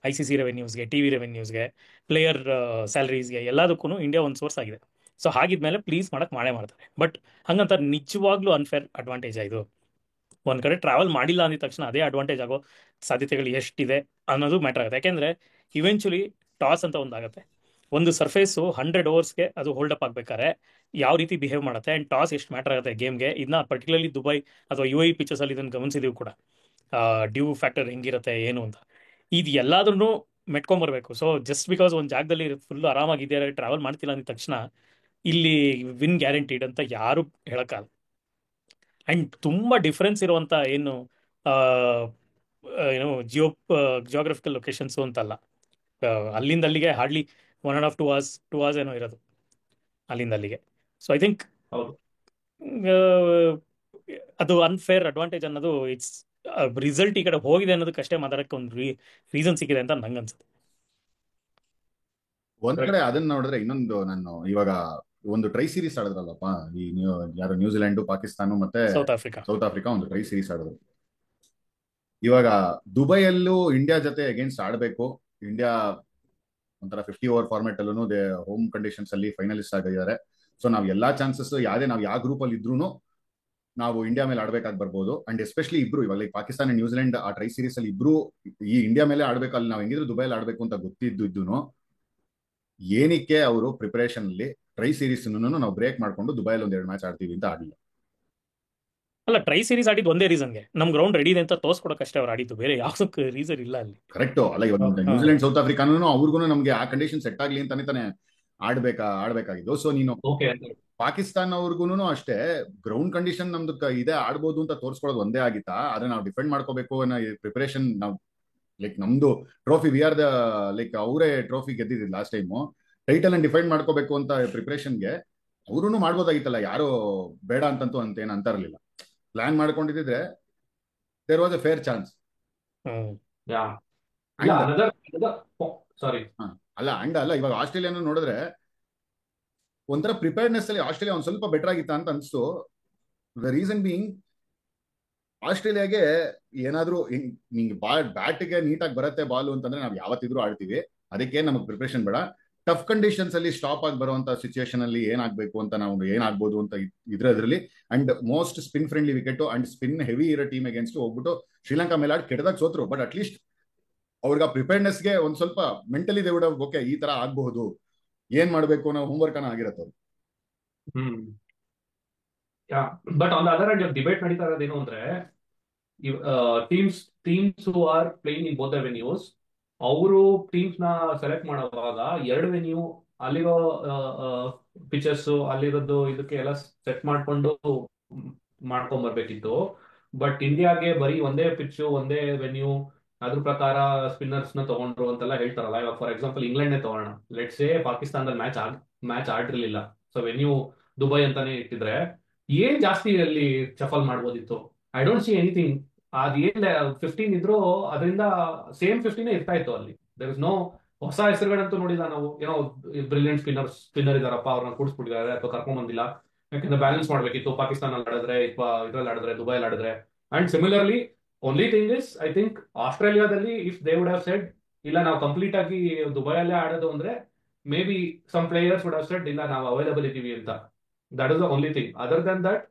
ICC ರೆವೆನ್ಯೂಸ್ಗೆ, TV ರೆವೆನ್ಯೂಸ್ಗೆ, ಪ್ಲೇಯರ್ ಸ್ಯಾಲರೀಸ್ಗೆ, ಎಲ್ಲದಕ್ಕೂ ಇಂಡಿಯಾ ಒಂದು ಸೋರ್ಸ್ ಆಗಿದೆ. ಸೊ ಹಾಗಿದ್ಮೇಲೆ ಪ್ಲೀಸ್ ಮಾಡಕ್ಕೆ ಮಾಡೇ ಮಾಡ್ತಾರೆ. ಬಟ್ ಹಂಗಂತ ನಿಜವಾಗ್ಲೂ ಅನ್ಫೇರ್ ಅಡ್ವಾಂಟೇಜ್ ಇದು. ಒಂದು ಕಡೆ ಟ್ರಾವೆಲ್ ಮಾಡಿಲ್ಲ ಅಂದಿದ ತಕ್ಷಣ ಅದೇ ಅಡ್ವಾಂಟೇಜ್ ಆಗೋ ಸಾಧ್ಯತೆಗಳು ಎಷ್ಟಿದೆ ಅನ್ನೋದು ಮ್ಯಾಟರ್ ಆಗುತ್ತೆ. ಯಾಕೆಂದರೆ ಇವೆಂಚುಲಿ ಟಾಸ್ ಅಂತ ಒಂದಾಗುತ್ತೆ. ಒಂದು ಸರ್ಫೇಸು 100 ಓವರ್ಸ್ಗೆ ಅದು ಹೋಲ್ಡ್ ಅಪ್ ಆಗ್ಬೇಕಾದ್ರೆ ಯಾವ ರೀತಿ ಬಿಹೇವ್ ಮಾಡುತ್ತೆ ಆ್ಯಂಡ್ ಟಾಸ್ ಎಷ್ಟು ಮ್ಯಾಟರ್ ಆಗುತ್ತೆ ಗೇಮ್ಗೆ, ಇದನ್ನ ಪರ್ಟಿಕ್ಯುಲರ್ಲಿ ದುಬೈ ಅಥವಾ UAE ಪಿಚಸಲ್ಲಿ ಇದನ್ನು ಗಮನಿಸಿದೀವಿ ಕೂಡ. ಡ್ಯೂ ಫ್ಯಾಕ್ಟರ್ ಹೆಂಗಿರುತ್ತೆ ಏನು ಅಂತ, ಇದು ಎಲ್ಲಾದ್ರೂ ಮೆಟ್ಕೊಂಬರ್ಬೇಕು. ಸೊ ಜಸ್ಟ್ ಬಿಕಾಸ್ ಒಂದು ಜಾಗದಲ್ಲಿ ಫುಲ್ ಆರಾಮಾಗಿದ್ದಾರೆ, ಟ್ರಾವೆಲ್ ಮಾಡ್ತಿಲ್ಲ ಅಂದಿದ ತಕ್ಷಣ ಇಲ್ಲಿ ವಿನ್ ಗ್ಯಾರಂಟಿಡ್ ಅಂತ ಯಾರು ಹೇಳೋಕ್ಕಾಗಲ್ಲ. ಆ್ಯಂಡ್ ತುಂಬ ಡಿಫ್ರೆನ್ಸ್ ಇರುವಂಥ ಏನು ಏನು ಜಿಯೋಗ್ರಫಿಕಲ್ ಲೊಕೇಶನ್ಸು ಅಂತಲ್ಲ. ಅಲ್ಲಿಂದ ಅಲ್ಲಿಗೆ ಹಾರ್ಡ್ಲಿ 1.5 2 hours ಏನೋ ಇರೋದು ಅಲ್ಲಿಂದ ಅಲ್ಲಿಗೆ. ಸೊ ಐ ಥಿಂಕ್ ಹೌದು. ಅದು ಅನ್ಫೇರ್ ಅಡ್ವಾಂಟೇಜ್ ಅನ್ನೋದು ಇಟ್ಸ್ ರಿಸಲ್ಟ್ ಈ ಕಡೆ ಹೋಗಿದೆ ಅನ್ನೋದಕ್ಕಷ್ಟೇ ಮಾತಾಡೋಕ್ಕೆ ಒಂದು ರೀಸನ್ ಸಿಕ್ಕಿದೆ ಅಂತ ನಂಗೆ ಅನ್ಸುತ್ತೆ. ಒಂದ್ ಕಡೆ ಅದನ್ನ ನೋಡಿದ್ರೆ ಇನ್ನೊಂದು, ನಾನು ಇವಾಗ ಒಂದು ಟ್ರೈ ಸೀರೀಸ್ ಆಡಿದ್ರಲ್ಲಪ್ಪ ಈ ಯಾರು ನ್ಯೂಜಿಲೆಂಡ್, ಪಾಕಿಸ್ತಾನ ಮತ್ತೆ ಸೌತ್ ಆಫ್ರಿಕಾ ಒಂದು ಟ್ರೈ ಸೀರೀಸ್ ಆಡಿದ್ರು. ಇವಾಗ ದುಬೈಯಲ್ಲೂ ಇಂಡಿಯಾ ಜೊತೆ ಅಗೇನ್ಸ್ಟ್ ಆಡಬೇಕು. ಇಂಡಿಯಾ ಒಂಥರ 50 ಓವರ್ ಫಾರ್ಮೆಟ್ ಅಲ್ಲೂ ಹೋಮ್ ಕಂಡೀಷನ್ಸ್ ಅಲ್ಲಿ ಫೈನಲಿಸ್ಟ್ ಆಗಿದ್ದಾರೆ. ಸೊ ನಾವು ಎಲ್ಲಾ ಚಾನ್ಸಸ್ ನಾವು ಯಾವ ಗ್ರೂಪ್ ಅಲ್ಲಿ ಇದ್ರೂ ನಾವು ಇಂಡಿಯಾ ಮೇಲೆ ಆಡ್ಬೇಕಾಗಿ ಬರ್ಬೋದು. ಅಂಡ್ ಎಸ್ಪೆಷಲಿ ಇಬ್ರು ಇವಾಗ ಪಾಕಿಸ್ತಾನ ನ್ಯೂಜಿಲೆಂಡ್ ಆ ಟ್ರೈ ಸೀರೀಸ್ ಅಲ್ಲಿ ಇಬ್ರು ಈ ಇಂಡಿಯಾ ಮೇಲೆ ಆಡ್ಬೇಕು, ಅಲ್ಲಿ ನಾವು ಹೆಂಗಿದ್ರು ದುಬೈಲಿ ಆಡ್ಬೇಕು ಅಂತ ಗೊತ್ತಿದ್ದು ಏನಕ್ಕೆ ಅವರು ಪ್ರಿಪರೇಷನ್ ಅಲ್ಲಿ ಟ್ರೈ ಸೀರೀಸ್ ನಾವು ಬ್ರೇಕ್ ಮಾಡ್ಕೊಂಡು ದುಬೈಲಿ ಒಂದೆರಡು ಮ್ಯಾಚ್ ಆಡ್ತೀವಿ ಅಂತ ಆಡಿಲ್ಲ. ಅಲ್ಲ, ಟ್ರೈ ಸೀರೀಸ್ ಆಡಿದ್ದು ಒಂದೇ ರೀಸನ್ಗೆ, ನಮ್ ಗ್ರೌಂಡ್ ರೆಡಿ ಇದೆ ಅಂತ ತೋರ್ಸ್ಕೊಡಕ್ಕಷ್ಟೇ ಅವ್ರು ಆಡಿದ್ದು, ಬೇರೆ ಯಾವ್ದಕ್ಕೆ ರೀಸನ್ ಇಲ್ಲ ಅಲ್ಲಿ. ಕರೆಕ್ಟ್ ಅಲ್ಲ, ಇವಾಗ ನ್ಯೂಜಿಲೆಂಡ್ ಸೌತ್ ಆಫ್ರಿಕಾನು ಅವ್ರಿಗೂ ನಮ್ಗೆ ಆ ಕಂಡೀಷನ್ ಸೆಟ್ ಆಗ್ಲಿ ಅಂತಾನೆ ಆಡ್ಬೇಕಾಗಿದ್ದು. ಸೊ ನೀನು ಪಾಕಿಸ್ತಾನ ಅವ್ರಿಗೂ ಅಷ್ಟೇ ಗ್ರೌಂಡ್ ಕಂಡೀಷನ್ ನಮ್ದು ಇದೆ, ಆಡ್ಬೋದು ಅಂತ ತೋರ್ಸ್ಕೊಳ್ಳೋದು ಒಂದೇ ಆಗಿತ್ತಾ. ಆದ್ರೆ ನಾವು ಡಿಫೆಂಡ್ ಮಾಡ್ಕೋಬೇಕು ಅನ್ನೋ ಪ್ರಿಪರೇಷನ್ ನಾವು ಲೈಕ್ ನಮ್ದು trophy we are the like ಅವರೇ ಟ್ರೋಫಿ ಗೆದ್ದಿದ್ದು ಲಾಸ್ಟ್ ಟೈಮು, ಟೈಟಲ್ ಅನ್ನು ಡಿಫೈನ್ ಮಾಡ್ಕೋಬೇಕು ಅಂತ ಪ್ರಿಪರೇಷನ್ಗೆ ಅವ್ರೂ ಮಾಡ್ಬೋದಾಗಿತ್ತಲ್ಲ. ಯಾರು ಬೇಡ ಅಂತಂತೂ ಅಂತ ಏನ್ ಅಂತ ಇರಲಿಲ್ಲ. ಪ್ಲಾನ್ ಮಾಡ್ಕೊಂಡಿದ್ರೆ there was a fair chance. ಅಲ್ಲ ಇವಾಗ ಆಸ್ಟ್ರೇಲಿಯಾನು ನೋಡಿದ್ರೆ ಒಂಥರ ಪ್ರಿಪೇರ್ನೆಸ್ ಅಲ್ಲಿ ಆಸ್ಟ್ರೇಲಿಯಾ ಒಂದ್ ಸ್ವಲ್ಪ ಬೆಟರ್ ಆಗಿತ್ತ ಅಂತ ಅನ್ಸ್ತು. ದ ರೀಸನ್ ಬೀಯಿಂಗ್ ಆಸ್ಟ್ರೇಲಿಯಾಗೆ ಏನಾದ್ರೂ ನಿಂಗೆ ಬ್ಯಾಟ್ಗೆ ನೀಟಾಗಿ ಬರುತ್ತೆ ಬಾಲು ಅಂತಂದ್ರೆ ನಾವು ಯಾವತ್ತಿದ್ರು ಆಡ್ತೀವಿ, ಅದಕ್ಕೆ ನಮಗೆ ಪ್ರಿಪರೇಷನ್ ಬೇಡ. ಟಫ್ ಕಂಡೀಷನ್ಸ್ ಅಲ್ಲಿ ಸ್ಟಾಪ್ ಆಗಿ ಬರುವಂತ ಸಿಚುಯೇಷನ್ ಅಲ್ಲಿ ಏನಾಗಬೇಕು ಅಂತ ನಾವು ಏನಾಗ್ಬೋದು ಅಂತ ಇದ್ರಲ್ಲಿ and most spin friendly wicket and spin heavy ಇರೋ ಟೀಮ್ ಅಗೇನ್ಸ್ಟ್ ಹೋಗ್ಬಿಟ್ಟು ಶ್ರೀಲಂಕಾ ಮೇಲೆ ಆಡಿ ಕೆಟ್ಟದಾಗ ಸೋತ್ರು. ಬಟ್ ಅಟ್ಲೀಸ್ಟ್ ಅವ್ರಿಗೆ ಆ ಪ್ರಿಪೇರ್ನೆಸ್ಗೆ ಒಂದ್ ಸ್ವಲ್ಪ ಮೆಂಟಲಿ ದೇ ವುಡ್ ಓಕೆ ಈ ತರ ಆಗಬಹುದು, ಏನ್ ಮಾಡ್ಬೇಕು ಅನ್ನೋ ಹೋಮ್ವರ್ಕ್ ಅನ್ನ ಆಗಿರತ್ತೆ ಅವ್ರು. Hmm yeah but on the other hand debate ನಡೀತಾ ಇರೋದೇನು ಅಂದ್ರೆ teams teams who are playing in both the venues, ಅವರು ಟೀಮ್ಸ್ ನ ಸೆಲೆಕ್ಟ್ ಮಾಡುವಾಗ ಎರಡು ವೆನ್ಯೂ ಅಲ್ಲಿರೋ ಪಿಚರ್ಸ್ ಅಲ್ಲಿರೋದು ಇದಕ್ಕೆ ಎಲ್ಲ ಸೆಟ್ ಮಾಡ್ಕೊಂಡು ಮಾಡ್ಕೊಂಡ್ ಬರ್ಬೇಕಿತ್ತು. ಬಟ್ ಇಂಡಿಯಾಗೆ ಬರೀ ಒಂದೇ ಪಿಚ್ ಒಂದೇ ವೆನ್ಯೂ ಅದ್ರ ಪ್ರಕಾರ ಸ್ಪಿನ್ನರ್ಸ್ ನ ತಗೊಂಡ್ರು ಅಂತೆಲ್ಲ ಹೇಳ್ತಾರಲ್ಲ. ಇವಾಗ ಫಾರ್ ಎಕ್ಸಾಂಪಲ್ ಇಂಗ್ಲೆಂಡ್ ನೇ ತಗೋಣ, ಲೆಟ್ಸ್ ಸೇ ಪಾಕಿಸ್ತಾನದಲ್ಲಿ ಮ್ಯಾಚ್ ಆಡಿರ್ಲಿಲ್ಲ, ಸೊ ವೆನ್ಯೂ ದುಬೈ ಅಂತಾನೆ ಇಟ್ಟಿದ್ರೆ ಏನ್ ಜಾಸ್ತಿ ಅಲ್ಲಿ ಶಫಲ್ ಮಾಡ್ಬೋದಿತ್ತು? I don't see anything. ಅದೇನ್ 15 ಇದ್ರು ಅದರಿಂದ ಸೇಮ್ 15 ಇರ್ತಾ ಇತ್ತು ಅಲ್ಲಿ. ದೇರ್ ಇಸ್ ನೋ ಹೊಸ ಹೆಸರುಗಳಂತೂ ನೋಡಿಲ್ಲ ನಾವು. ಏನೋ ಬ್ರಿಲಿಯಂಟ್ ಸ್ಪಿನ್ನರ್ ಇದಾರಪ್ಪ, ಅವ್ರನ್ನ ಕೂಡಿಸ್ಬಿಟ್ಟಿದ್ದಾರೆ ಅಥವಾ ಕರ್ಕೊಂಡ್ ಬಂದಿಲ್ಲ. ಯಾಕಂದ್ರೆ ಬ್ಯಾಲೆನ್ಸ್ ಮಾಡ್ಬೇಕಿತ್ತು, ಪಾಕಿಸ್ತಾನ ಆಡಿದ್ರೆ ಅಥವಾ ಇದ್ರಲ್ಲಿ ಆಡಿದ್ರೆ ದುಬೈಲ್ ಆಡಿದ್ರೆ. And similarly only thing is I think ಆಸ್ಟ್ರೇಲಿಯಾದಲ್ಲಿ if they would have said ಇಲ್ಲ ನಾವು ಕಂಪ್ಲೀಟ್ ಆಗಿ ದುಬೈಯಲ್ಲೇ ಆಡೋದು ಅಂದ್ರೆ maybe some players would have said ಇಲ್ಲ ನಾವು ಅವೈಲಬಲ್ ಇದೀವಿ ಅಂತ. That is the only thing. Other than that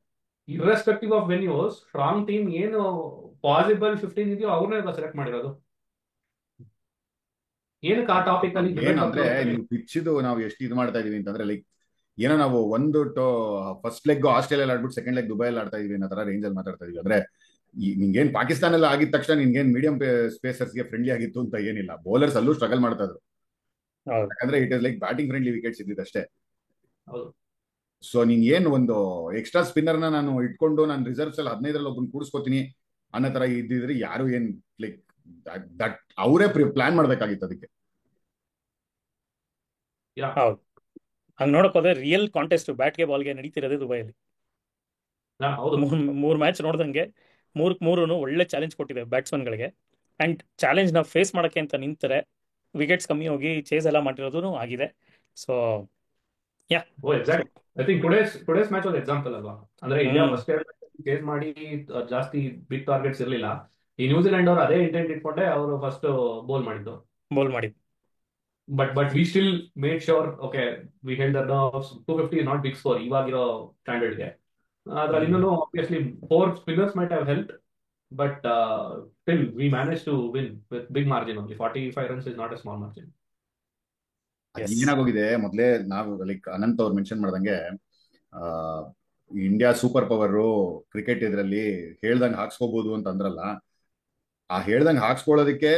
irrespective of venues strong team ಏನು ಪಾಸಿಬಲ್ 15 ಇದೆಯೋ ಅವ್ರನ್ನೇ ಸೆಲೆಕ್ಟ್ ಮಾಡಿರೋದು. ಏನಕ್ಕೆ ಆ ಟಾಪಿಕ್ ಅಲ್ಲಿ ಡಿಬೇಟ್ ಏನಂದ್ರೆ ಮಾಡ್ತಾರೆ? ನೀವು ಪಿಚ್ಚಿದು ನಾವು ಎಷ್ಟು ಇದು ಮಾಡ್ತಾ ಇದೀವಿ ಅಂತಂದ್ರೆ ಲೈಕ್ ಏನೋ ನಾವು ಒಂದು ಫಸ್ಟ್ ಲೆಗ್ ಆಸ್ಟ್ರೇಲಿಯಾ ಆಡ್ಬಿಟ್ಟು ಸೆಕೆಂಡ್ ಲೆಗ್ ದುಬೈಲ್ ಆಡ್ತಾ ಇದೀವಿ ಅನ್ನೋ ತರ ರೇಂಜ್ ಅಲ್ಲಿ ಮಾತಾಡ್ತಾ ಇದೀವಿ. ಅಂದ್ರೆ ನಿಂಗೇನ್ ಪಾಕಿಸ್ತಾನ ಆಗಿದ ತಕ್ಷಣ ನಿನ್ಗೇನ್ ಮೀಡಿಯಂ ಸ್ಪೇಸರ್ಸ್ಗೆ ಫ್ರೆಂಡ್ಲಿ ಆಗಿತ್ತು ಅಂತ ಏನಿಲ್ಲ, ಬೌಲರ್ಸ್ ಅಲ್ಲೂ ಸ್ಟ್ರಗಲ್ ಮಾಡ್ತಾ ಇದ್ರು. ಹೌದು ಯಾಕಂದ್ರೆ it is like batting friendly wickets ಇದ್ದಿದ್ದಷ್ಟೇ. ಹೌದು. ಸೊ ನೀನ್ ಏನ್ ಒಂದು ಎಕ್ಸ್ಟ್ರಾ ಸ್ಪಿನ್ನರ್ ನಾನು ಇಟ್ಕೊಂಡು ನಾನು ರಿಸರ್ವ್ಸ್ ಅಲ್ಲಿ 15ರಲ್ಲಿ ಒಬ್ಬನ್ ಕೂಡಿಸ್ಕೋತೀನಿ ಅನ್ನೋ ತರ ಇದ್ದಿದ್ರೆ ಯಾರು ಏನ್ ಲೈಕ್ ದಟ್ ಅವರೇ ಪ್ಲಾನ್ ಮಾಡ್ಬೇಕಾಗಿತ್ತು ಅದಕ್ಕೆ. ಯಾ ಹೌದು. ಹಂಗ್ ನೋಡಕ್ ಹೋದ್ರೆ ರಿಯಲ್ ಕಾಂಟೆಸ್ಟ್ ಬ್ಯಾಟ್ಗೆ ಬಾಲ್ಗೆ ನಡೀತಿರೋದೇ ದುಬೈಯಲ್ಲಿ. ಹೌದು. ಮೂರ್ ಮ್ಯಾಚ್ ನೋಡ್ದಂಗೆ ಮೂರನ್ನು ಒಳ್ಳೆ ಚಾಲೆಂಜ್ ಕೊಟ್ಟಿದೆ ಬ್ಯಾಟ್ಸ್ಮನ್ಗಳಿಗೆ. ಅಂಡ್ ಚಾಲೆಂಜ್ ನ ಫೇಸ್ ಮಾಡಕ್ಕೆ ಅಂತ ನಿಂತರೆ ವಿಕೆಟ್ಸ್ ಕಮ್ಮಿ ಹೋಗಿ ಚೇಸ್ ಎಲ್ಲ ಮಾಡಿರೋದು ಆಗಿದೆ. So yeah oh exact. I think today's match ಒಂದು ಎಕ್ಸಾಂಪಲ್ ಅಲ್ವಾ. ಅಂದ್ರೆ ಇಂಡಿಯಾ ಫಸ್ಟ್ ಚೇಸ್ ಮಾಡಿ ಜಾಸ್ತಿ ಬಿಗ್ ಟಾರ್ಗೆಟ್ಸ್ ಇರಲಿಲ್ಲ. ಈ ನ್ಯೂಜಿಲೆಂಡ್ ಅವರು ಅದೇ ಇಂಟೆಂಟ್ ಇಟ್ಕೊಂಡೆ ಅವರು ಫಸ್ಟ್ ಬೋಲ್ ಮಾಡಿದ್ದು. ಬೋಲ್ ಮಾಡಿದ್ದು. But we still made sure okay we held the nerves. 250 is not big score ಇವಾಗಿರೋ ಸ್ಟ್ಯಾಂಡರ್ಡ್ಗೆ. ಅದ್ರಲ್ಲಿ ಇನ್ನೂ obviously 4 spinners might have help, but still we manage to win with big margin. Only 45 runs is not a small margin. ಏನಾಗೋಗಿದೆ ಮೊದ್ಲೇ ನಾವು ಲೈಕ್ ಅನಂತ್ ಅವ್ರು ಮೆನ್ಷನ್ ಮಾಡ್ದಂಗೆ ಇಂಡಿಯಾ ಸೂಪರ್ ಪವರ್ ಕ್ರಿಕೆಟ್ ಇದ್ರಲ್ಲಿ ಹೇಳ್ದಂಗೆ ಹಾಕ್ಸ್ಕೋಬಹುದು ಅಂತ ಅಂದ್ರಲ್ಲ, ಆ ಹೇಳ್ದಂಗೆ ಹಾಕ್ಸ್ಕೊಳ್ಳೋದಕ್ಕೆ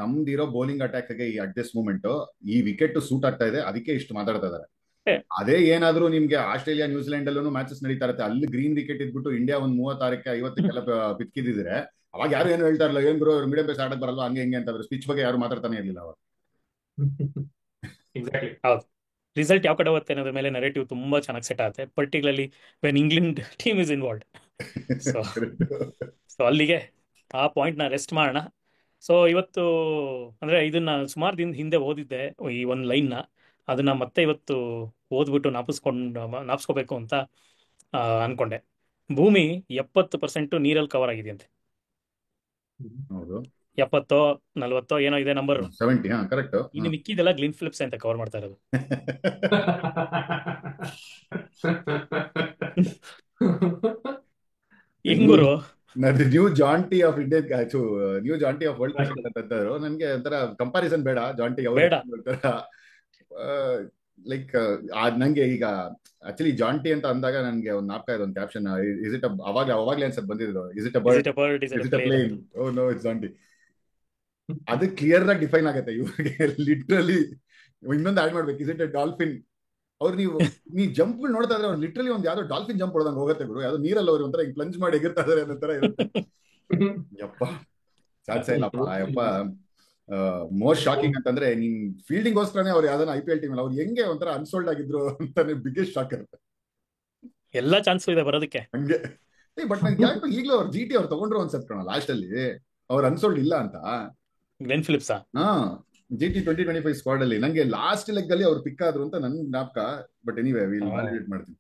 ನಮ್ದಿರೋ ಬೌಲಿಂಗ್ ಅಟ್ಯಾಕ್ಗೆ ಈ ಅಟ್ ದಿಸ್ ಮೂಮೆಂಟ್ ಈ ವಿಕೆಟ್ ಸೂಟ್ ಆಗ್ತಾ ಇದೆ, ಅದಕ್ಕೆ ಇಷ್ಟು ಮಾತಾಡ್ತಾ ಇದಾರೆ. ಅದೇ ಏನಾದ್ರೂ ನಿಮ್ಗೆ ಆಸ್ಟ್ರೇಲಿಯಾ ನ್ಯೂಜಿಲೆಂಡ್ ಅಲ್ಲೂ ಮ್ಯಾಚಸ್ ನಡೀತಾ ಇರುತ್ತೆ, ಅಲ್ಲಿ ಗ್ರೀನ್ ವಿಕೆಟ್ ಇದ್ಬಿಟ್ಟು ಇಂಡಿಯಾ ಒಂದ್ 36ಕ್ಕೆ 50ಕ್ಕೆಲ್ಲ ಪಿಚ್ಕಿದ್ರೆ ಅವಾಗ ಯಾರು ಏನು ಹೇಳ್ತಾ ಇರಲ್ಲ, ಏನ್ ಗುರು ಮೀಡಿಯಂ ಪೇಸ್ ಆಡಕ್ ಬರಲ್ಲ ಹಂಗೆ ಹಿಂಗೆ ಅಂತಂದ್ರೆ ಸ್ಪಿಚ್ ಬಗ್ಗೆ ಯಾರು ಮಾತಾಡ್ತಾನೆ ಇರ್ಲಿಲ್ಲ ಅವಾಗ. ಎಕ್ಸಾಕ್ಟ್ಲಿ. ಹೌದು. ರಿಸಲ್ಟ್ ಯಾವ ಕಡೆ ಹೋಗುತ್ತೆ ಅನ್ನೋದ್ರ ಮೇಲೆ ನೆರೇಟಿವ್ ತುಂಬಾ ಚೆನ್ನಾಗಿ ಸೆಟ್ ಆಗುತ್ತೆ, particularly when England team is involved. So ಅಲ್ಲಿಗೆ ಆ ಪಾಯಿಂಟ್ನ ರೆಸ್ಟ್ ಮಾಡೋಣ. ಸೊ ಇವತ್ತು ಅಂದರೆ ಇದನ್ನ ಸುಮಾರು ದಿನದ ಹಿಂದೆ ಓದಿದ್ದೆ ಈ ಒಂದು ಲೈನ್ನ, ಅದನ್ನ ಮತ್ತೆ ಇವತ್ತು ಓದ್ಬಿಟ್ಟು ನಾಪಿಸ್ಕೋಬೇಕು ಅಂತ ಅನ್ಕೊಂಡೆ. ಭೂಮಿ 70% ನೀರಲ್ಲಿ ಕವರ್ ಆಗಿದೆಯಂತೆ. ಹೌದು 70-40 ಏನೋ ಇದೆ ನಂಬರ್. 70 ಕರೆಕ್ಟ್. ಇನ್ನು ಮಿಕ್ಕಿದೆಲ್ಲ ಗ್ಲಿನ್ ಫಿಲಿಪ್ಸ್ ಅಂತ ಕವರ್ ಮಾಡ್ತಾ ಇರೋದು. ಹೆಂಗುರು new Jonty of Indian new Jonty of world cricket ಅಂತಂದ್ರು. ನನ್ಗೆ ಒಂಥರ ಕಂಪಾರಿಸನ್ ಬೇಡ, ಜಾಂಟಿ ಬೇಡ. ಲೈಕ್ ನಂಗೆ ಈಗ ಆಕ್ಚುಲಿ ಜಾಂಟಿ ಅಂತ ಅಂದಾಗ ನನ್ಗೆ ಒಂದು ನಾಪ್ಕ ಇದೆ ಒಂದು ಕ್ಯಾಪ್ಷನ್, ಇಸ್ ಇಟ್ ಅವಾಗ್ಲೇ ಅನ್ಸತ್ ಬಂದಿದ್ದು, is it a bird is it a plane, oh no it's Jonty. ಅದು ಕ್ಲಿಯರ್ ಆಗಿ ಡಿಫೈನ್ ಆಗುತ್ತೆ ಇವ್ರಿಗೆ ಲಿಟ್ರಲಿ. ಇನ್ನೊಂದು ಆಡ್ ಮಾಡ್ಬೇಕು, ಇಸ್ ಇಟ್ ಅ ಡಾಲ್ಫಿನ್. ಅವ್ರು ನೀವು ಜಂಪ್ಗಳು ನೋಡ್ತಾ ಇದ್ರೆ ಅವ್ರು ಲಿಟ್ರಲಿ ಒಂದು ಯಾವ್ದೋ ಡಾಲ್ಫಿನ್ ಜಂಪ್ ಹೊಡೆದಂಗೆ ಹೋಗುತ್ತೆ ಗುರು, ಯಾವ್ದೋ ನೀರಲ್ಲಿ ಅವ್ರು ಒಂಥರ ಪ್ಲಂಜ್ ಮಾಡಿ ಎಗಿರ್ತಾ ಇದಾರೆ ಅನ್ನೋ ತರ ಇರುತ್ತೆ. ಯಪ್ಪ ಸಾಧ್ಯ ಇಲ್ಲಪ್ಪ ಯಪ್ಪ. ಮೋಸ್ಟ್ ಶಾಕಿಂಗ್ ಅಂತಂದ್ರೆ ನೀನ್ ಫೀಲ್ಡಿಂಗ್ ಗೋಸ್ಕರನೇ ಅವ್ರು ಯಾವ್ದಾನ IPL ಟೀಮ್ ಅವ್ರು ಹೆಂಗೆ ಒಂಥರ ಅನ್ಸೋಲ್ಡ್ ಆಗಿದ್ರು ಅಂತಾನೆ ಬಿಗ್ಗೆಸ್ಟ್ ಶಾಕ್ ಇರುತ್ತೆ. ಎಲ್ಲ ಚಾನ್ಸ್ ಇದೆ ಬರೋದಕ್ಕೆ ಹಂಗೆ. ಬಟ್ ನಂಗೆ ಯಾಕೆ ಈಗಲೂ ಅವ್ರು GT ಅವ್ರು ತಗೊಂಡ್ರು ಅನ್ಸತ್ ಕಣ ಲಾಸ್ಟ್ ಅಲ್ಲಿ, ಅವ್ರು ಅನ್ಸೋಲ್ಡ್ ಇಲ್ಲ ಅಂತ. ಗ್ಲೆನ್ ಫಿಲಿಪ್ಸಾ? GT 2025 ಸ್ಕ್ವಾಡ್ ಅಲ್ಲಿ ನಂಗೆ ಲಾಸ್ಟ್ ಲೆಗ್ ಅಲ್ಲಿ ಅವ್ರು ಪಿಕ್ ಆದ್ರು ಅಂತ ನನ್ ಜ್ಞಾಪಕ. ಬಟ್ ಎನಿವೇ ವಿಲ್ ವ್ಯಾಲಿಡೇಟ್ ಮಾಡ್ತೀನಿ.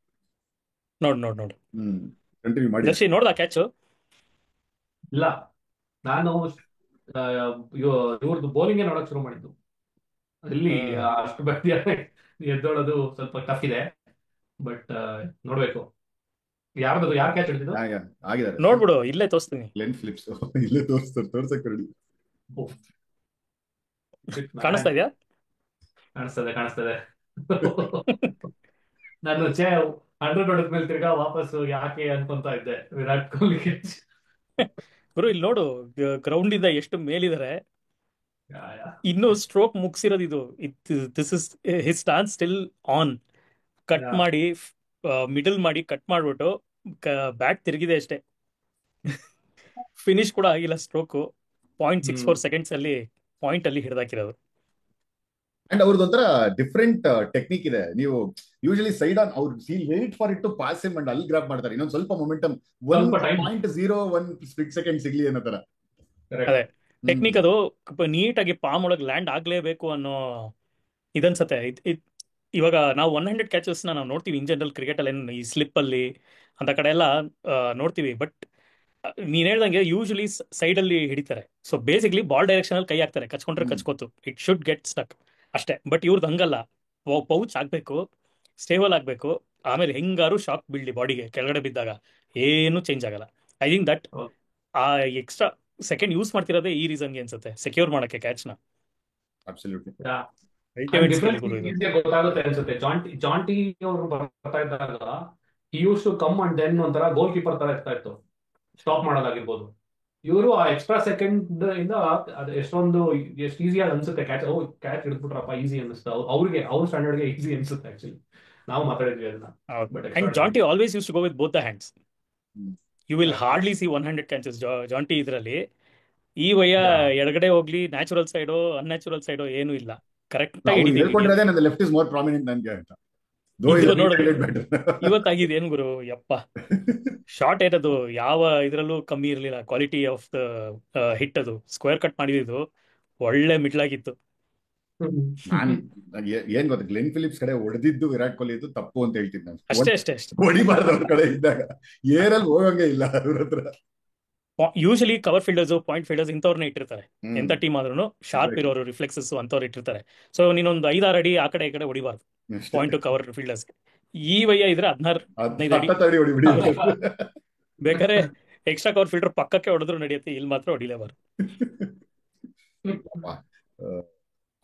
ನೋಡು ಕಂಟಿನ್ಯೂ ಮಾಡಿ. ದರ್ಶಿ ನೋಡ್ದಾ ಕ್ಯಾಚು? ಇಲ್ಲ, ನಾನು ಇವ್ರದ್ದು ಬೌಲಿಂಗ್ ನೋಡಕ್ ಶುರು ಮಾಡಿದ್ದು. ಅಲ್ಲಿ ಅಷ್ಟು ಬಡ್ಡಿ ಎದ್ದೋಳೋದು ಸ್ವಲ್ಪ ಟಫ್ ಇದೆ, ಬಟ್ ನೋಡ್ಬೇಕು. ಯಾರು ಕ್ಯಾಚ್ ಹಿಡಿದಿದ್ದು ಆಗಿದ್ದಾರೆ ನೋಡ್ಬಿಡು, ಇಲ್ಲೇ ತೋರಿಸ್ತೀನಿ. ಗ್ಲೆನ್ ಫಿಲಿಪ್ಸ್ ಇಲ್ಲೇ ತೋರ್ಸಕ್ ರೆಡಿ. ಕಾಣಿಸ್ತಾ ಇದೆಯಾ? ಕಾಣಿಸ್ತದೆ ಕಾಣಿಸ್ತದೆ. ನಾನು 100 ಹೊಡೆದ್ಮೇಲೆ ತಿರ್ಗಾ ವಾಪಸ್ ಯಾಕೆ ಅನ್ಕೊಂತ ಇದ್ದೆ ವಿರಾಟ್ ಕೊಹ್ಲಿ. ಗುರು ಇಲ್ಲಿ ನೋಡು, ಗ್ರೌಂಡ್ ಇಂದ ಎಷ್ಟು ಮೇಲಿದ್ದಾರೆ. ಯಾ, ಯಾ. ಇನ್ನು ಸ್ಟ್ರೋಕ್ ಮುಗಿಸಿರೋದು ಇದು. This is his stance still on. Cut yeah. ಮಾಡಿ, ಮಿಡಲ್ ಮಾಡಿ ಕಟ್ ಮಾಡ್ಬಿಟ್ಟು ಬ್ಯಾಟ್ ತಿರುಗಿದೆ ಅಷ್ಟೇ. ಫಿನಿಶ್ ಕೂಡ ಆಗಿಲ್ಲ ಸ್ಟ್ರೋಕು. 0.64 ಸೆಕೆಂಡ್ಸ್ ಅಲ್ಲಿ ಪಾಯಿಂಟ್ ಅಲ್ಲಿ ಹಿಡಿದಾಕಿರೋದು. ಅಂಡ್ ಅವ್ರದ್ದು ಒಂಥರ ಡಿಫ್ರೆಂಟ್ ಟೆಕ್ನಿಕ್ ಇದೆ. ನೀವು ಯೂಶಲಿ ಸೈಡ್ ಆನ್ ಅವ್ರು wait for it to pass him and ಅಲ್ಲಿ ಗ್ರಾಪ್ ಮಾಡ್ತಾರೆ. ಇನ್ನೊಂದು ಸ್ವಲ್ಪ ಮೊಮೆಂಟಮ್, ಸ್ವಲ್ಪ ಟೈಮ್ 1.01 ಸ್ಪ್ಲಿಟ್ ಸೆಕೆಂಡ್ ಸಿಗ್ಲಿ ಅನ್ನೋ ತರ. ಅದೇ ಟೆಕ್ನಿಕ್ ಅದು. ನೀಟಾಗಿ ಪಾಮ್ ಒಳಗೆ ಲ್ಯಾಂಡ್ ಆಗ್ಲೇಬೇಕು ಅನ್ನೋ ಇದನ್ಸತ್ತೆ. ಇವಾಗ ನಾವು 100 ಕ್ಯಾಚಸ್ ನಾವು ನೋಡ್ತೀವಿ ಇನ್ ಜನರಲ್ ಕ್ರಿಕೆಟ್ ಅಲ್ಲಿ, ಈ ಸ್ಲಿಪ್ ಅಲ್ಲಿ ಅಂತ ಕಡೆ ಎಲ್ಲ ನೋಡ್ತೀವಿ. ಬಟ್ ನೀನ್ ಹೇಳ್ದಂಗೆ ಯೂಶಲಿ ಸೈಡ್ ಅಲ್ಲಿ ಹಿಡಿತಾರೆ. ಸೊ ಬೇಸಿಕ್ಲಿ ಬಾಲ್ ಡೈರೆಕ್ಷನ್ ಅಲ್ಲಿ ಕೈ ಹಾಕ್ತಾರೆ, ಕಚ್ಕೊಂಡ್ರೆ ಕಚ್ಕೋತು, ಇಟ್ ಶುಡ್ ಗೆಟ್ ಸ್ಟಕ್ ಅಷ್ಟೇ. ಬಟ್ ಇವ್ರದ್ದು ಹಂಗಲ್ಲ. ಪೌಚ್ ಆಗ್ಬೇಕು, ಸ್ಟೇಬಲ್ ಆಗ್ಬೇಕು, ಆಮೇಲೆ ಹೆಂಗಾರು ಶಾಕ್ ಬೀಳ್ಲಿ ಬಾಡಿಗೆ ಕೆಳಗಡೆ ಬಿದ್ದಾಗ ಏನು ಚೇಂಜ್ ಆಗಲ್ಲ. ಐ ಥಿಂಕ್ ದಟ್ ಆ ಎಕ್ಸ್ಟ್ರಾ ಸೆಕೆಂಡ್ ಯೂಸ್ ಮಾಡ್ತಿರೋದೇ ಈ ರೀಸನ್ಗೆ ಅನ್ಸುತ್ತೆ, ಸೆಕ್ಯೂರ್ ಮಾಡಕ್ಕೆ ಕ್ಯಾಚ್ನ. ಅಬ್ಸಲ್ಯೂಟ್ಲಿ. ಅಲ್ಟಿಮೇಟ್ ಸ್ಕಿಲ್ ಡಿಫ್ರೆನ್ಸ್ ಗುರು ಇದು. ಈಸಿಯಾಗಿ ಗೊತ್ತಾಗುತ್ತೆ ಅನ್ಸುತ್ತೆ. ಜಾಂಟಿ ಅವರು ಬರ್ತಾ ಇದ್ದಾಗ used to come and then ಒಂಥರ ಗೋಲ್ ಕೀಪರ್ ತರ ಇರ್ತಾ ಇತ್ತು, ಸ್ಟಾಪ್ ಮಾಡೋದಾಗಿರ್ಬೋದು. ಇವರು ಆ ಎಕ್ಸ್ಟ್ರಾ ಸೆಕೆಂಡ್ ಇಂದ ಅದು ಎಷ್ಟು ಈಸಿಯಾಗಿ ಅನ್ಸುತ್ತೆ ಕ್ಯಾಚ್. ಕ್ಯಾಚ್ ಹಿಡಿದ್ಬಿಟ್ರಪ್ಪ ಈಸಿ ಅನಿಸ್ತಾ ಅವ್ರಿಗೆ, ಅವ್ರ ಸ್ಟ್ಯಾಂಡರ್ಡ್ಗೆ ಈಸಿ ಅನ್ಸುತ್ತೆ ಆಕ್ಚುಲಿ. ನಾವು ಮಾತಾಡಿದ್ವಿ ಅದನ್ನ. But and Jonty always used to go with both the hands. You will hardly see 100 catches Jonty ಇದರಲ್ಲಿ. ಈ ವಯ್ಯ ಎಡಗಡೆ ಹೋಗ್ಲಿ, ನ್ಯಾಚುರಲ್ ಸೈಡೋ ಅನ್ಯಾಚುರಲ್ ಸೈಡೋ ಏನು ಇಲ್ಲ, ಕರೆಕ್ಟ್ ಆಗಿ ಹೇಳ್ಕೊಂಡಿರೋದೇ ನನ್ನ ಲೆಫ್ಟ್ ಇಸ್ ಮೋರ್ ಪ್ರಾಮಿನೆಂಟ್ ನನಗೆ ಅಂತ. ಇವತ್ತಾಗಿದೆ ಏನ್ ಗುರು ಯಪ್ಪ. ಶಾರ್ಟ್ ಏನದು ಯಾವ ಇದ್ರಲ್ಲೂ ಕಮ್ಮಿ ಇರಲಿಲ್ಲ. ಕ್ವಾಲಿಟಿ ಆಫ್ ದ ಹಿಟ್ ಅದು ಸ್ಕ್ವೇರ್ ಕಟ್ ಮಾಡಿದ್ದು ಒಳ್ಳೆ ಮಿಡ್ಲಾಗಿತ್ತು. ನಾನ್ ಏನ್ ಗೊತ್ತ, ಗ್ಲೆನ್ ಫಿಲಿಪ್ಸ್ ಕಡೆ ಹೊಡೆದಿದ್ದು ವಿರಾಟ್ ಕೊಹ್ಲಿ ಇದು ತಪ್ಪು ಅಂತ ಹೇಳ್ತೀನಿ ನಾನು. ಅಷ್ಟೇ ಅಷ್ಟೇ ಅಷ್ಟೇ. ಹೊಡಿಬಾರ್ದು ಅವ್ರ ಕಡೆ ಇದ್ದಾಗ, ಏರಲ್ಲಿ ಹೋಗಂಗೆ ಇಲ್ಲ ಅವ್ರ ಹತ್ರ. Usually cover fielders, point fielders ಇಂಥವ್ರನ್ನ ಇಟ್ಟಿರ್ತಾರೆ. ಎಂತ ಟೀಮ್ ಆದ್ರೂ ಶಾರ್ಪ್ ಇರೋರು, ರಿಫ್ಲೆಕ್ಸಸ್ ಅಂತವ್ರು ಇಟ್ಟಿರ್ತಾರೆ. ಸೊ ನೀನೊಂದು 5-6 ಅಡಿ ಆ ಕಡೆ ಈ ಕಡೆ ಹೊಡಿಬಾರ್ದು ಪಾಯಿಂಟ್ ಕವರ್ ಫೀಲ್ಡರ್ಸ್. ಈ ವಯ್ಯ ಇದ್ರೆ 16-15 ಅಡಿ ಬೇಕಾದ್ರೆ ಎಕ್ಸ್ಟ್ರಾ ಕವರ್ ಫೀಲ್ಡರ್ ಪಕ್ಕಕ್ಕೆ ಹೊಡೆದ್ರು ನಡೆಯುತ್ತೆ, ಇಲ್ಲಿ ಮಾತ್ರ ಹೊಡಿಲೇಬಾರ್ದು.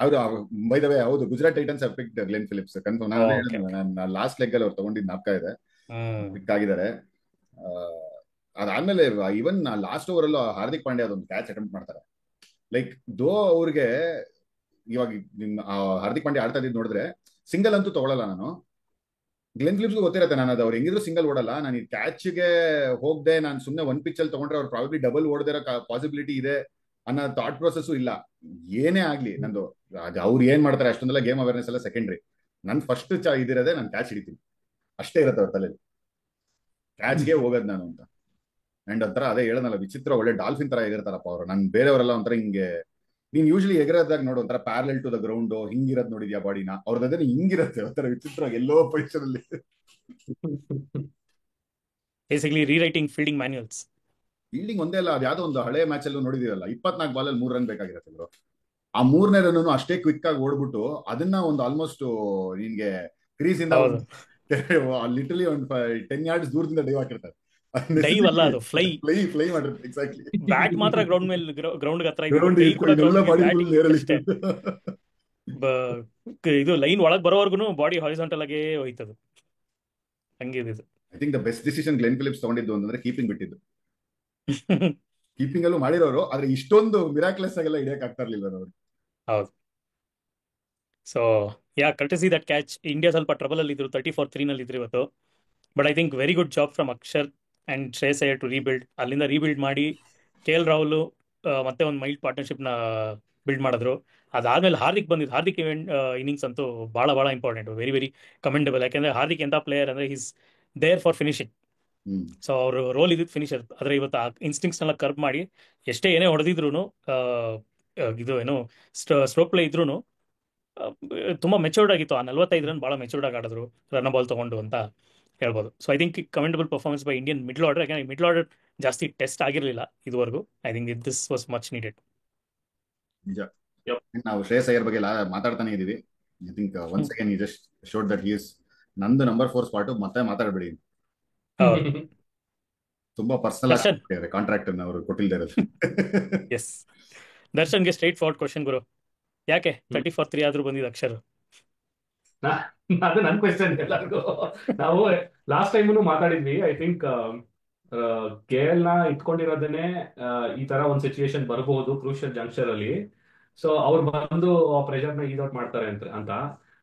ಅವ್ರು ಬೈ ದ ವೇ ಹೌದು, Gujarat Titans have picked Glenn Phillips confirm. ನಾನು ಲಾಸ್ಟ್ ಲೆಗ್ ಅಲ್ಲಿ ಅವ್ರು ತಗೊಂಡಿದ್ದು ನಾಪ್ಕ ಇದೆ, ಪಿಕ್ ಆಗಿದ್ದಾರೆ. ಅದಾದ್ಮೇಲೆ ಇವನ್ ಲಾಸ್ಟ್ ಓವರ್ ಅಲ್ಲೂ ಹಾರ್ದಿಕ್ ಪಾಂಡ್ಯ ಅದೊಂದು ಕ್ಯಾಚ್ ಅಟೆಂಪ್ಟ್ ಮಾಡ್ತಾರೆ. ಲೈಕ್ ದೋ ಅವ್ರಿಗೆ ಇವಾಗ ಹಾರ್ದಿಕ್ ಪಾಂಡ್ಯ ಆಡ್ತಾ ಇದ್ದು ನೋಡಿದ್ರೆ ಸಿಂಗಲ್ ಅಂತೂ ತಗೊಳಲ್ಲ ನಾನು. ಗ್ಲೆನ್ ಫಿಲಿಪ್ಸ್ ಗೊತ್ತಿರತ್ತೆ ನಾನು ಅದು ಅವ್ರು ಹೆಂಗಿದ್ರು ಸಿಂಗಲ್ ಓಡಲ್ಲ, ನಾನು ಈ ಕ್ಯಾಚ್ಗೆ ಹೋಗದೆ ನಾನು ಸುಮ್ಮನೆ ಒಂದ್ ಪಿಚ್ ಅಲ್ಲಿ ತಗೊಂಡ್ರೆ ಅವ್ರು ಪ್ರಾಬಬ್ಲಿ ಡಬಲ್ ಓಡದಿರೋ ಪಾಸಿಬಿಲಿಟಿ ಇದೆ ಅನ್ನೋ ಥಾಟ್ ಪ್ರೊಸೆಸ್ ಇಲ್ಲ. ಏನೇ ಆಗ್ಲಿ ನಂದು, ಅವ್ರು ಏನ್ ಮಾಡ್ತಾರೆ ಅಷ್ಟೊಂದೆಲ್ಲ ಗೇಮ್ ಅವೇರ್ನೆಸ್ ಎಲ್ಲ ಸೆಕೆಂಡ್ರಿ. ನನ್ ಫಸ್ಟ್ ಇದಿರೋದೇ ನಾನು ಕ್ಯಾಚ್ ಹಿಡಿತೀನಿ ಅಷ್ಟೇ ಇರತ್ತೆ ಅವ್ರ ತಲೆಯಲ್ಲಿ, ಕ್ಯಾಚ್ಗೆ ಹೋಗೋದು ನಾನು ಅಂತ. ಅಂಡ್ ಒಂಥರ ಅದೇ ಹೇಳೋದಲ್ಲ, ವಿಚಿತ್ರ ಒಳ್ಳೆ ಡಾಲ್ಫಿನ್ ತರ ಎಗಿರ್ತಾರಪ್ಪ ಅವರು. ನನ್ ಬೇರೆಯವರೆಲ್ಲ ಒಂಥರ ಹಿಂಗೆ, ನೀನ್ ಯೂಶಲಿ ಎಗರದಾಗ ನೋಡು ಒಂಥರ ಪ್ಯಾರಲಲ್ ಟು ದ ಗ್ರೌಂಡ್ ಹಿಂಗಿರೋದ್ ನೋಡಿದ್ಯಾ ಬಾಡಿನ, ಅವ್ರದ್ದು ಹಿಂಗಿರತ್ತೆ ಒಂಥರ ವಿಚಿತ್ರ ಎಲ್ಲೋ ಪೊಸಿಷನ್ ಅಲ್ಲಿ. Basically rewriting fielding manuals. Fielding ಒಂದೇ ಅಲ್ಲ, ಅದು ಯಾವ್ದೋ ಒಂದು ಹಳೆ ಮ್ಯಾಚ್ ಅಲ್ಲೂ ನೋಡಿದಿರಲ್ಲ, 24 ಬಾಲಲ್ಲಿ 3 ರನ್ ಬೇಕಾಗಿರತ್ತೆ ಬ್ರೋ. ಆ 3ನೇ ರನ್ ಅಷ್ಟೇ ಕ್ವಿಕ್ ಆಗಿ ಓಡ್ಬಿಟ್ಟು ಅದನ್ನ ಒಂದು ಆಲ್ಮೋಸ್ಟ್ ನಿನ್ಗೆ ಕ್ರೀಸ್ ಇಂದ ಲಿಟರಲಿ ಒಂದು 10 yards ದೂರದಿಂದ ಡೈವ್ ಹಾಕಿರ್ತಾರೆ. ಡೈವ್ ಅಲ್ಲ ಅದು, ಫ್ಲೈ ಮಾಡಿರ್ತಾರೆ. ಎಕ್ಸಾಕ್ಟ್ಲಿ. ಬ್ಯಾಟ್ ಮಾತ್ರ ಗ್ರೌಂಡ್ ಮೇಲೆ, ಗ್ರೌಂಡ್ ಹತ್ರ ಇದು ಲೈನ್ ಒಳಗ್ ಬರೋವರ್ಗು ಬಾಡಿ ಹಾರಿಜಾಂಟಲ್ ಆಗೇ ಹೋಯ್ತದು, ಹಂಗಿದ್ದು. I think the best decision Glenn Phillips ತಗೊಂಡಿದ್ದು ಅಂತಂದ್ರೆ ಕೀಪಿಂಗ್ ಬಿಟ್ಟಿದ್ದು. ಕೀಪಿಂಗ್ ಅಲ್ಲೂ ಮಾಡಿರೋರು, ಆದ್ರೆ ಇಷ್ಟೊಂದು ಮಿರಾಕ್ಲೆಸ್ ಆಗೆಲ್ಲ ಹಿಡಿಯಕ್ ಆಗ್ತಾ ಇರ್ಲಿಲ್ಲ ಅವ್ರು. ಹೌದು. So courtesy that catch. India ಸ್ವಲ್ಪ ಟ್ರಬಲ್ ಅಲ್ಲಿ ಇದ್ರು, 34-3 ನಲ್ಲಿ ಇದ್ರು ಇವತ್ತು. But I think very good job from Akshar and Shreyas Iyer to rebuild. ಅಲ್ಲಿಂದ ರೀಬಿಲ್ಡ್ ಮಾಡಿ KL ರಾಹುಲ್ ಮತ್ತೆ ಒಂದು ಮೈಲ್ಡ್ ಪಾರ್ಟ್ನರ್ಶಿಪ್ನ ಬಿಲ್ಡ್ ಮಾಡಿದ್ರು. ಅದಾದ್ಮೇಲೆ ಹಾರ್ದಿಕ್ ಬಂದಿದ್ದು, ಹಾರ್ದಿಕ್ ಇನ್ನಿಂಗ್ಸ್ ಅಂತೂ ಭಾಳ ಭಾಳ ಇಂಪಾರ್ಟೆಂಟ್, ವೆರಿ ವೆರಿ ಕಮೆಂಡಬಲ್. ಯಾಕೆಂದ್ರೆ ಹಾರ್ದಿಕ್ ಎಂಥ ಪ್ಲೇಯರ್ ಅಂದ್ರೆ is there for finishing. So ಅವ್ರ ರೋಲ್ ಇದ್ದಿದ್ದು ಫಿನಿಶರ್. ಆದ್ರೆ ಇವತ್ತು ಆ ಇನ್ಸ್ಟಿಂಕ್ಟ್ಸ್ನೆಲ್ಲ ಕರ್ವ್ ಮಾಡಿ ಎಷ್ಟೇ ಏನೇ ಹೊಡೆದಿದ್ರು, ಇದು ಏನು ಸ್ಟ್ರೋಕ್ ಪ್ಲೇ ಇದ್ರೂ ತುಂಬಾ ಮೆಚೂರ್ಡ್ ಆಗಿತ್ತು. ಆ 45 ರನ್ ಭಾಳ ಮೆಚೂರ್ಡ್ ಆಗಿ ಆಡಿದ್ರು ರನ್ ಬಾಲ್ ತಗೊಂಡು ಅಂತ ಹೇಳ್ಬೋದು. So I think commendable performance by Indian middle order. ಯಾಕಂದ್ರೆ ಮಿಡ್ಲ್ ಆರ್ಡರ್ ಜಾಸ್ತಿ ಟೆಸ್ಟ್ ಆಗಿರಲಿಲ್ಲ ಇದುವರೆಗೂ. I think this was much needed. ನಿಜ. ನಾವು ಶ್ರೇಯಸ್ ಅಯ್ಯರ್ ಬಗ್ಗೆ ಮಾತಾಡ್ತಾನೆ ಇದೀವಿ. I think once again he just showed that he is ನಂದು ನಂಬರ್ 4 ಸ್ಪಾಟ್. ಮತ್ತೆ ಮಾತಾಡಬೇಡಿ, ತುಂಬಾ ಪರ್ಸನಲ್ ಕಾಂಟ್ರಾಕ್ಟ್ ಅವರು ಕೊಟ್ಟಿಲ್ದೇ ಇರೋದು. ಎಸ್. ದರ್ಶನ್ಗೆ ಸ್ಟ್ರೈಟ್ ಫಾರ್ವರ್ಡ್ ಕ್ವಶನ್ ಗುರು. ಯಾಕೆ ಹ್ಮ್ 34-3 ಆದ್ರೂ ಬಂದಿದ್ದು ಅಕ್ಷರ್? ನಾ- ಅದು ನನ್ ಕ್ವೆಶ್ಚನ್ ಎಲ್ಲರಿಗೂ. ನಾವು ಲಾಸ್ಟ್ ಟೈಮು ಮಾತಾಡಿದ್ವಿ. ಐ ಥಿಂಕ್ ಕೆ ಎಲ್ ನ ಇಟ್ಕೊಂಡಿರೋದೇನೆ ಈ ತರ ಒಂದ್ ಸಿಚುವೇಶನ್ ಬರಬಹುದು ಕ್ರೂಷಿಯಲ್ ಜಂಕ್ಷನ್ ಅಲ್ಲಿ. ಸೊ ಅವ್ರು ಬಂದು ಆ ಪ್ರೆಷರ್ ನ ಈಸ್ ಔಟ್ ಮಾಡ್ತಾರೆ ಅಂತ.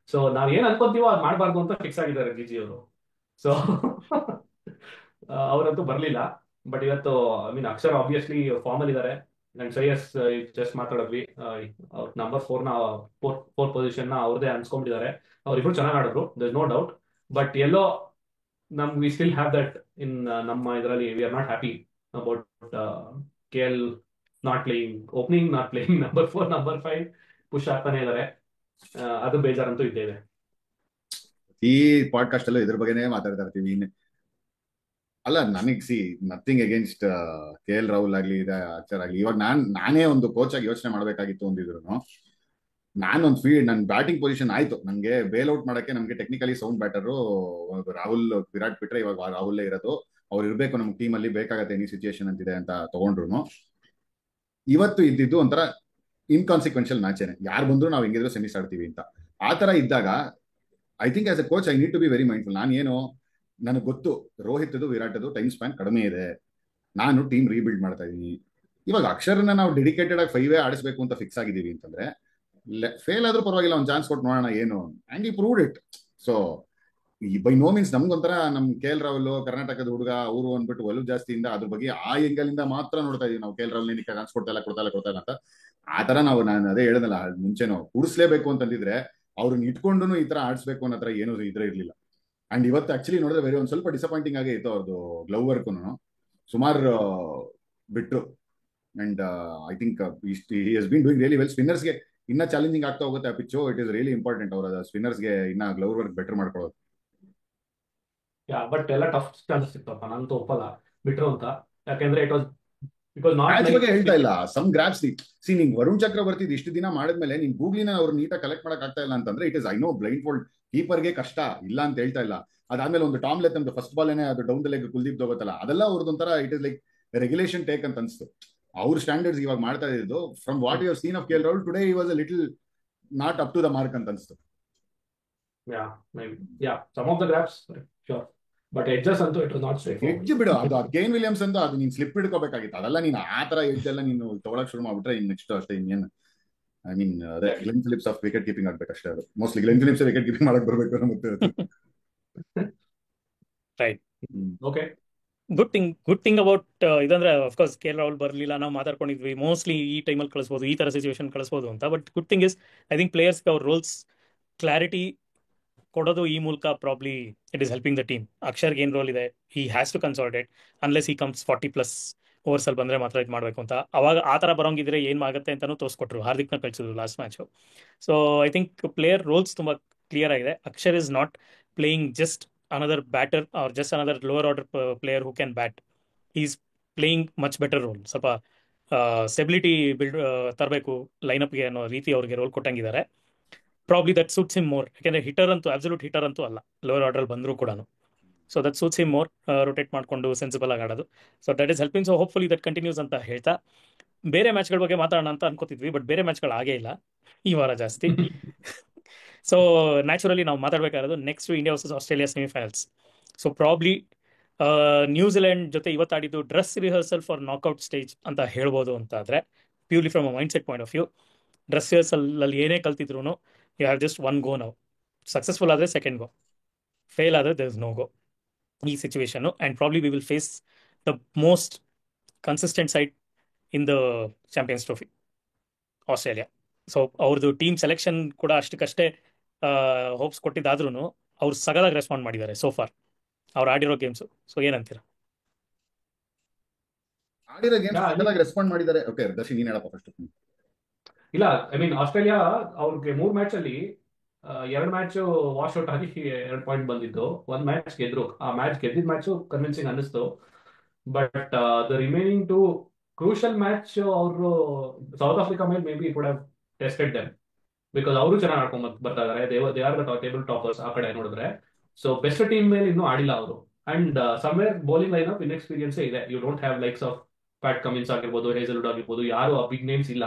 ಸೊ ನಾವ್ ಏನ್ ಅನ್ಕೊಂತೀವೋ ಅದ್ ಮಾಡ್ಬಾರ್ದು ಅಂತ ಫಿಕ್ಸ್ ಆಗಿದ್ದಾರೆ ಜಿಜಿ ಅವರು. ಸೊ ಅವರಂತೂ ಬರ್ಲಿಲ್ಲ. ಬಟ್ ಇವತ್ತು I mean Akshar obviously form ಅಲ್ಲಿ ಇದ್ದಾರೆ. ಅಂಡ್ ಶ್ರೇಯಸ್ ಜಸ್ಟ್ ಮಾತಾಡಿದ್ವಿ, ನಂಬರ್ 4 ನ ಫೋರ್ ಪೊಸಿಷನ್ ನ ಅವ್ರದೇ ಅನ್ಸ್ಕೊಂಡಿದ್ದಾರೆ. ಅವ್ರಿಬ್ರು ಚೆನ್ನಾಗಿ ಆಡಿದ್ರು, ದರ್ ನೋ ಡೌಟ್. ಬಟ್ ಎಲ್ಲೋ we still have that in ನಮ್ಮ ಇದರಲ್ಲಿ we are not happy about K L not playing opening, not playing number 4 number 5 push ಆಗ್ತಾನೆ ಇದ್ದಾರೆ. ಅದು ಬೇಜಾರಂತೂ ಇದ್ದೇವೆ. ಈ ಪಾಡ್ಕಾಸ್ಟ್ ಅಲ್ಲೂ ಇದ್ರ ಬಗ್ಗೆನೇ ಮಾತಾಡ್ತಾ ಇರ್ತೀವಿ. ಅಲ್ಲ, ನನಗ್ nothing against K L Rahul ಆಗ್ಲಿ ಅಕ್ಷರ್ ಆಗ್ಲಿ. ಇವಾಗ ನಾನೇ ಒಂದು ಕೋಚ್ ಆಗಿ ಯೋಚನೆ ಮಾಡ್ಬೇಕಾಗಿತ್ತು ಅಂದಿದ್ರು. ನಾನೊಂದು ಫೀಲ್ಡ್ ನನ್ನ ಬ್ಯಾಟಿಂಗ್ ಪೊಸಿಷನ್ ಆಯ್ತು, ನನಗೆ ಬೇಲ್ ಔಟ್ ಮಾಡಕ್ಕೆ ನಮ್ಗೆ technically sound batter Rahul Virat ಬಿಟ್ರೆ ಇವಾಗ ರಾಹುಲ್ಲೇ ಇರೋದು. ಅವ್ರು ಇರ್ಬೇಕು ನಮ್ ಟೀಮ್ ಅಲ್ಲಿ, ಬೇಕಾಗತ್ತೆ ಎನಿ ಸಿಚುಯೇಷನ್ ಅಂತಿದೆ ಅಂತ ತಗೊಂಡ್ರು. ಇವತ್ತು ಇದ್ದಿದ್ದು ಒಂಥರ ಇನ್ಕಾನ್ಸಿಕ್ವೆನ್ಷಿಯಲ್ ಮ್ಯಾಚೇನೆ. ಯಾರು ಬಂದ್ರು ನಾವು ಹೆಂಗಿದ್ರು ಸೆಮಿಸ್ ಆಡ್ತೀವಿ ಅಂತ. ಆ ತರ ಇದ್ದಾಗ I think as a coach I need to be very mindful. ನಾನೇನು, ನನಗೆ ಗೊತ್ತು ರೋಹಿತ್ ವಿರಾಟ್ ಟೈಮ್ ಸ್ಪ್ಯಾನ್ ಕಡಿಮೆ ಇದೆ, ನಾನು ಟೀಮ್ ರೀಬಿಲ್ಡ್ ಮಾಡ್ತಾ ಇದೀನಿ. ಇವಾಗ ಅಕ್ಷರನ್ನ ನಾವು ಡೆಡಿಕೇಟೆಡ್ ಆಗಿ 5 ಆಡಿಸ್ಬೇಕು ಅಂತ ಫಿಕ್ಸ್ ಆಗಿದೀವಿ ಅಂತಂದ್ರೆ, ಫೇಲ್ ಆದ್ರೂ ಪರವಾಗಿಲ್ಲ, ಒಂದು ಚಾನ್ಸ್ ಕೊಟ್ಟು ನೋಡೋಣ ಏನು. ಅಂಡ್ ಈ proved it. So by no means ನಮ್ಗೊಂಥರ ನಮ್ ಕೆ ಎಲ್ ರಾಹುಲ್ ಕರ್ನಾಟಕದ ಹುಡುಗ ಅವರು ಅಂದ್ಬಿಟ್ಟು ಒಲವು ಜಾಸ್ತಿಯಿಂದ ಅದ್ರ ಬಗ್ಗೆ ಆ ಎಂಗಲ್ ಇಂದ ಮಾತ್ರ ನೋಡ್ತಾ ಇದೀವಿ ನಾವು. ಕೆ ಎಲ್ ರಾಹುಲ್ ಏನಕ್ಕೆ ಚಾನ್ಸ್ ಕೊಡ್ತಾ ಇಲ್ಲ ಅಂತ. ಆ ತರ ನಾನು ಅದೇ ಹೇಳಿದಲ್ಲ ಮುಂಚೆನೋ, ಕೂಡಿಸ್ಲೇಬೇಕು ಅಂತಂದಿದ್ರೆ ಅವ್ರನ್ನ ಇಟ್ಕೊಂಡು ಈ ತರ ಆಡಿಸ್ಬೇಕು ಅನ್ನೋ ತರ ಏನೂ ಇದ್ರೆ ಇರ್ಲಿಲ್ಲ. ಅಂಡ್ ಇವತ್ತು ಆಕ್ಚುಲಿ ನೋಡಿದ್ರೆ ಬೇರೆ ಒಂದ್ ಸ್ವಲ್ಪ ಡಿಸಪಾಯಿಂಟಿಂಗ್ ಆಗೇ ಇತ್ತು ಅವ್ರದ್ದು ಗ್ಲೌ ವರ್ಕ್. ಸುಮಾರು ಬಿಟ್ರು. And I think he has been doing really well. ಸ್ಪಿನ್ನರ್ಸ್ಗೆ ಇನ್ನ ಚಾಲೆಂಜಿಂಗ್ ಆಗ್ತಾ ಹೋಗುತ್ತೆ ಆ pitch. It is really important ಅವರ ಸ್ಪಿನ್ನರ್ಸ್ಗೆ ಇನ್ನ ಗ್ಲೌ ವರ್ಕ್ ಬೆಟರ್ ಮಾಡ್ಕೊಳ್ಳೋದು. ಬಟ್ ಎಲ್ಲ ಟಫ್ ಚಾನ್ಸಸ್ ಇತ್ತಪ್ಪ, ನಂತೂ ಒಪ್ಪಲ್ಲ ಬಿಟ್ರು ಅಂತ. ಯಾಕೆಂದ್ರೆ it was not match like ಬಗ್ಗೆ ಹೇಳ್ತಾ ಇಲ್ಲ, ಸಮ್ ಗ್ರಾಪ್ಸ್ ನಿಂಗ್ ವರುಣ್ ಚಕ್ರವರ್ತಿ ಇಷ್ಟು ದಿನ ಮಾಡಿದ್ಮೇಲೆ ನಿನ್ ಗೂಗ್ಲಿನ ಅವ್ರು ನೀಟಾಗಿ ಕಲೆಕ್ಟ್ ಮಾಡಕ್ ಆಗ್ತಾ ಇಲ್ಲ ಅಂತಂದ್ರೆ it is I know blindfold. ಕೀಪರ್ಗೆ ಕಷ್ಟ ಇಲ್ಲ ಅಂತ ಹೇಳ್ತಾ ಇಲ್ಲ. ಅದಾದ್ಮೇಲೆ ಒಂದು ಟಾಮ್ ಲೆತ್ ನಮ್ದು ಫಸ್ಟ್ ಬಾಲ್ ಏನೇ ಅದು ಡೌನ್ ದ ಲೆಗ್ ಕುಲ್ದೀಪ್ ತಗೋತಲ್ಲ, ಅದೆಲ್ಲ ಅವ್ರದ್ದೊಂಥರ it is like regulation take ಅಂತ ಅನ್ಸ್ತು. ಅವ್ರ ಸ್ಟ್ಯಾಂಡರ್ಡ್ಸ್ ಇವಾಗ ಮಾಡ್ತಾ ಇದ್ದು from what you have seen of K L Rahul today he was a little not up to the mark ಅಂತ ಅನ್ಸ್ತು. Some of the graphs sure, but edges ಅಂತೂ it was not straight. Edge ಬಿಡು, ಅದು ಕೇನ್ ವಿಲಿಯಮ್ಸ್ ಅಂತ ಅದು ನೀನ್ ಸ್ಲಿಪ್ ಹಿಡ್ಕೋಬೇಕಾಗಿತ್ತು. ಅದೆಲ್ಲ ನೀನ್ ಆ ತರ ಎಡ್ಜ್ ಎಲ್ಲ ನೀನು ತಗೊಳಕ್ ಶುರು ಮಾಡ್ಬಿಟ್ರೆ ಇನ್ ನೆಕ್ಸ್ಟ್ ಅಷ್ಟೇ ಇನ್ನೇನು. ಐ ಮೀನ್ ಅದೇ Glenn Phillips of wicket keeping ಆಗ್ಬೇಕಷ್ಟೇ. ಅದು mostly Glenn Phillips wicket keeping ಮಾಡಕ್ ಬರ್ಬೇಕು ಮತ್ತೆ. Right, okay. Good thing about ಇದಂದ್ರೆ ಅಫ್ಕೋರ್ಸ್ ಕೆ ಎಲ್ ರಾಹುಲ್ ಬರಲಿಲ್ಲ, ನಾವು ಮಾತಾಡ್ಕೊಂಡಿದ್ವಿ ಮೋಸ್ಟ್ಲಿ ಈ ಟೈಮಲ್ಲಿ ಕಳಿಸ್ಬೋದು, ಈ ತರ ಸಿಚುವೇಶನ್ ಕಳಿಸ್ಬೋದು ಅಂತ. But good thing is I think ಪ್ಲೇಯರ್ಸ್ಗೆ ಅವ್ರ ರೋಲ್ಸ್ ಕ್ಲಾರಿಟಿ ಕೊಡೋದು ಈ ಮೂಲಕ probably it is helping the team. ಅಕ್ಷರ್ಗೆ ಏನು ರೋಲ್ ಇದೆ, he has to consolidate unless he comes 40+ ಓವರ್ಸಲ್ಲಿ ಬಂದರೆ ಮಾತ್ರ ಇದು ಮಾಡಬೇಕು ಅಂತ. ಅವಾಗ ಆ ಥರ ಬರೋಂಗಿದ್ರೆ ಏನು ಆಗುತ್ತೆ ಅಂತಲೂ ತೋರಿಸ್ಕೊಟ್ರು. ಹಾರ್ದಿಕ್ನ ಕಳಿಸಿದ್ರು last match. So I think player roles ತುಂಬ ಕ್ಲಿಯರ್ ಆಗಿದೆ. Akshar is not playing just another batter or just another lower order player who can bat. He's playing much better role. ಸ್ವಲ್ಪ ಸ್ಟೆಬಿಲಿಟಿ ಬಿಲ್ಡ್ ತರಬೇಕು ಲೈನಪ್ಗೆ ಅನ್ನೋ ರೀತಿ ಅವ್ರಿಗೆ ರೋಲ್ ಕೊಟ್ಟಂಗಿದ್ದಾರೆ. Probably that suits him more. ಯಾಕೆಂದರೆ ಹಿಟರ್ ಅಂತೂ ಅಬ್ಸಲ್ಯೂಟ್ ಹಿಟರ್ ಅಂತೂ ಅಲ್ಲ ಲೋವರ್ ಆರ್ಡರ್ ಬಂದರೂ ಕೂಡ. So that suits him more, rotate ಮಾಡಿಕೊಂಡು ಸೆನ್ಸಿಬಲ್ ಆಗಿ ಆಡೋದು. So that is helping. So hopefully that continues ಅಂತ ಹೇಳ್ತಾ ಬೇರೆ ಮ್ಯಾಚ್ಗಳ ಬಗ್ಗೆ ಮಾತಾಡೋಣ ಅಂತ ಅನ್ಕೋತಿದ್ವಿ. ಬಟ್ ಬೇರೆ ಮ್ಯಾಚ್ಗಳು ಆಗೇ ಇಲ್ಲ ಈ ವಾರ ಜಾಸ್ತಿ. ಸೊ ನ್ಯಾಚುರಲಿ ನಾವು ಮಾತಾಡಬೇಕಾಗಿರೋದು next India versus Australia semifinals. So probably New Zealand ಜೊತೆ ಇವತ್ತಾಡಿದ್ದು dress rehearsal for knockout stage ಅಂತ ಹೇಳ್ಬೋದು. ಅಂತ ಆದರೆ purely from a mind set point of view, dress rehearsal ಏನೇ ಕಲ್ತಿದ್ರು ಯು ಹ್ಯಾವ್ ಜಸ್ಟ್ 1 ಗೋ. ನಾವು ಸಕ್ಸಸ್ಫುಲ್ ಆದರೆ 2nd ಗೋ, ಫೇಲ್ ಆದರೆ ದೇರ್ ಇಸ್ ನೋ ಗೋ ಈ ಸಿಚುವೇಶನ್ನು. And probably we will face the most consistent side in the Champions Trophy, Australia. So ಅವ್ರದ್ದು ಟೀಮ್ ಸೆಲೆಕ್ಷನ್ ಕೂಡ ಅಷ್ಟಕ್ಕಷ್ಟೇ ಹೋಪ್ಸ್ ಕೊಟ್ಟಿದ್ದಾದ್ರೂ ಅವ್ರು ಸಗದಾಗಿ ರೆಸ್ಪಾಂಡ್ ಮಾಡಿದ್ದಾರೆ ಸೋ ಫಾರ್ ಅವ್ರು ಆಡಿರೋ ಗೇಮ್ಸು. ಸೊ ಏನಂತೀರ? ಆಡಿರೋ ಗೇಮ್ಸ್ ರೆಸ್ಪಾಂಡ್ ಮಾಡಿದ್ದಾರೆ. ಓಕೆ ದರ್ಶನ್, ನೀನ್ ಹೇಳಪ್ಪ ಫಸ್ಟ್. ಇಲ್ಲ, ಐ ಮೀನ್ ಆಸ್ಟ್ರೇಲಿಯಾ ಅವ್ರಿಗೆ 3 ಮ್ಯಾಚ್ ಅಲ್ಲಿ 2 ಮ್ಯಾಚ್ ವಾಶ್ ಔಟ್ ಆಗಿ 2 ಪಾಯಿಂಟ್ ಬಂದಿದ್ದು, 1 ಮ್ಯಾಚ್ ಗೆದ್ರು. ಆ ಮ್ಯಾಚ್ ಗೆದ್ದಿದ್ ಮ್ಯಾಚು ಕನ್ವಿನ್ಸಿಂಗ್ ಅನ್ನಿಸ್ತು. But the remaining 2 crucial match ಅವರು ಸೌತ್ ಆಫ್ರಿಕಾ ಮೇಲೆ may be it would have tested them, because ಅವರು ಚೆನ್ನಾಗಿ ಆಡ್ಕೊಂಡ್ ಬರ್ತಾ ಇದಾರೆ. They are the table toppers ಆ ಕಡೆ ನೋಡಿದ್ರೆ. ಸೊ ಬೆಸ್ಟ್ ಟೀಮ್ ಮೇಲೆ ಇನ್ನೂ ಆಡಿಲ್ಲ ಅವರು. And somewhere bowling line of inexperience ಇದೆ. You don't have likes of Pat Cummins ಆಗಿರ್ಬೋದು, ಹೇಸಲ್ವುಡ್ ಆಗಿರ್ಬೋದು, ಯಾರು ಆ ಬಿಗ್ ನೇಮ್ಸ್ ಇಲ್ಲ.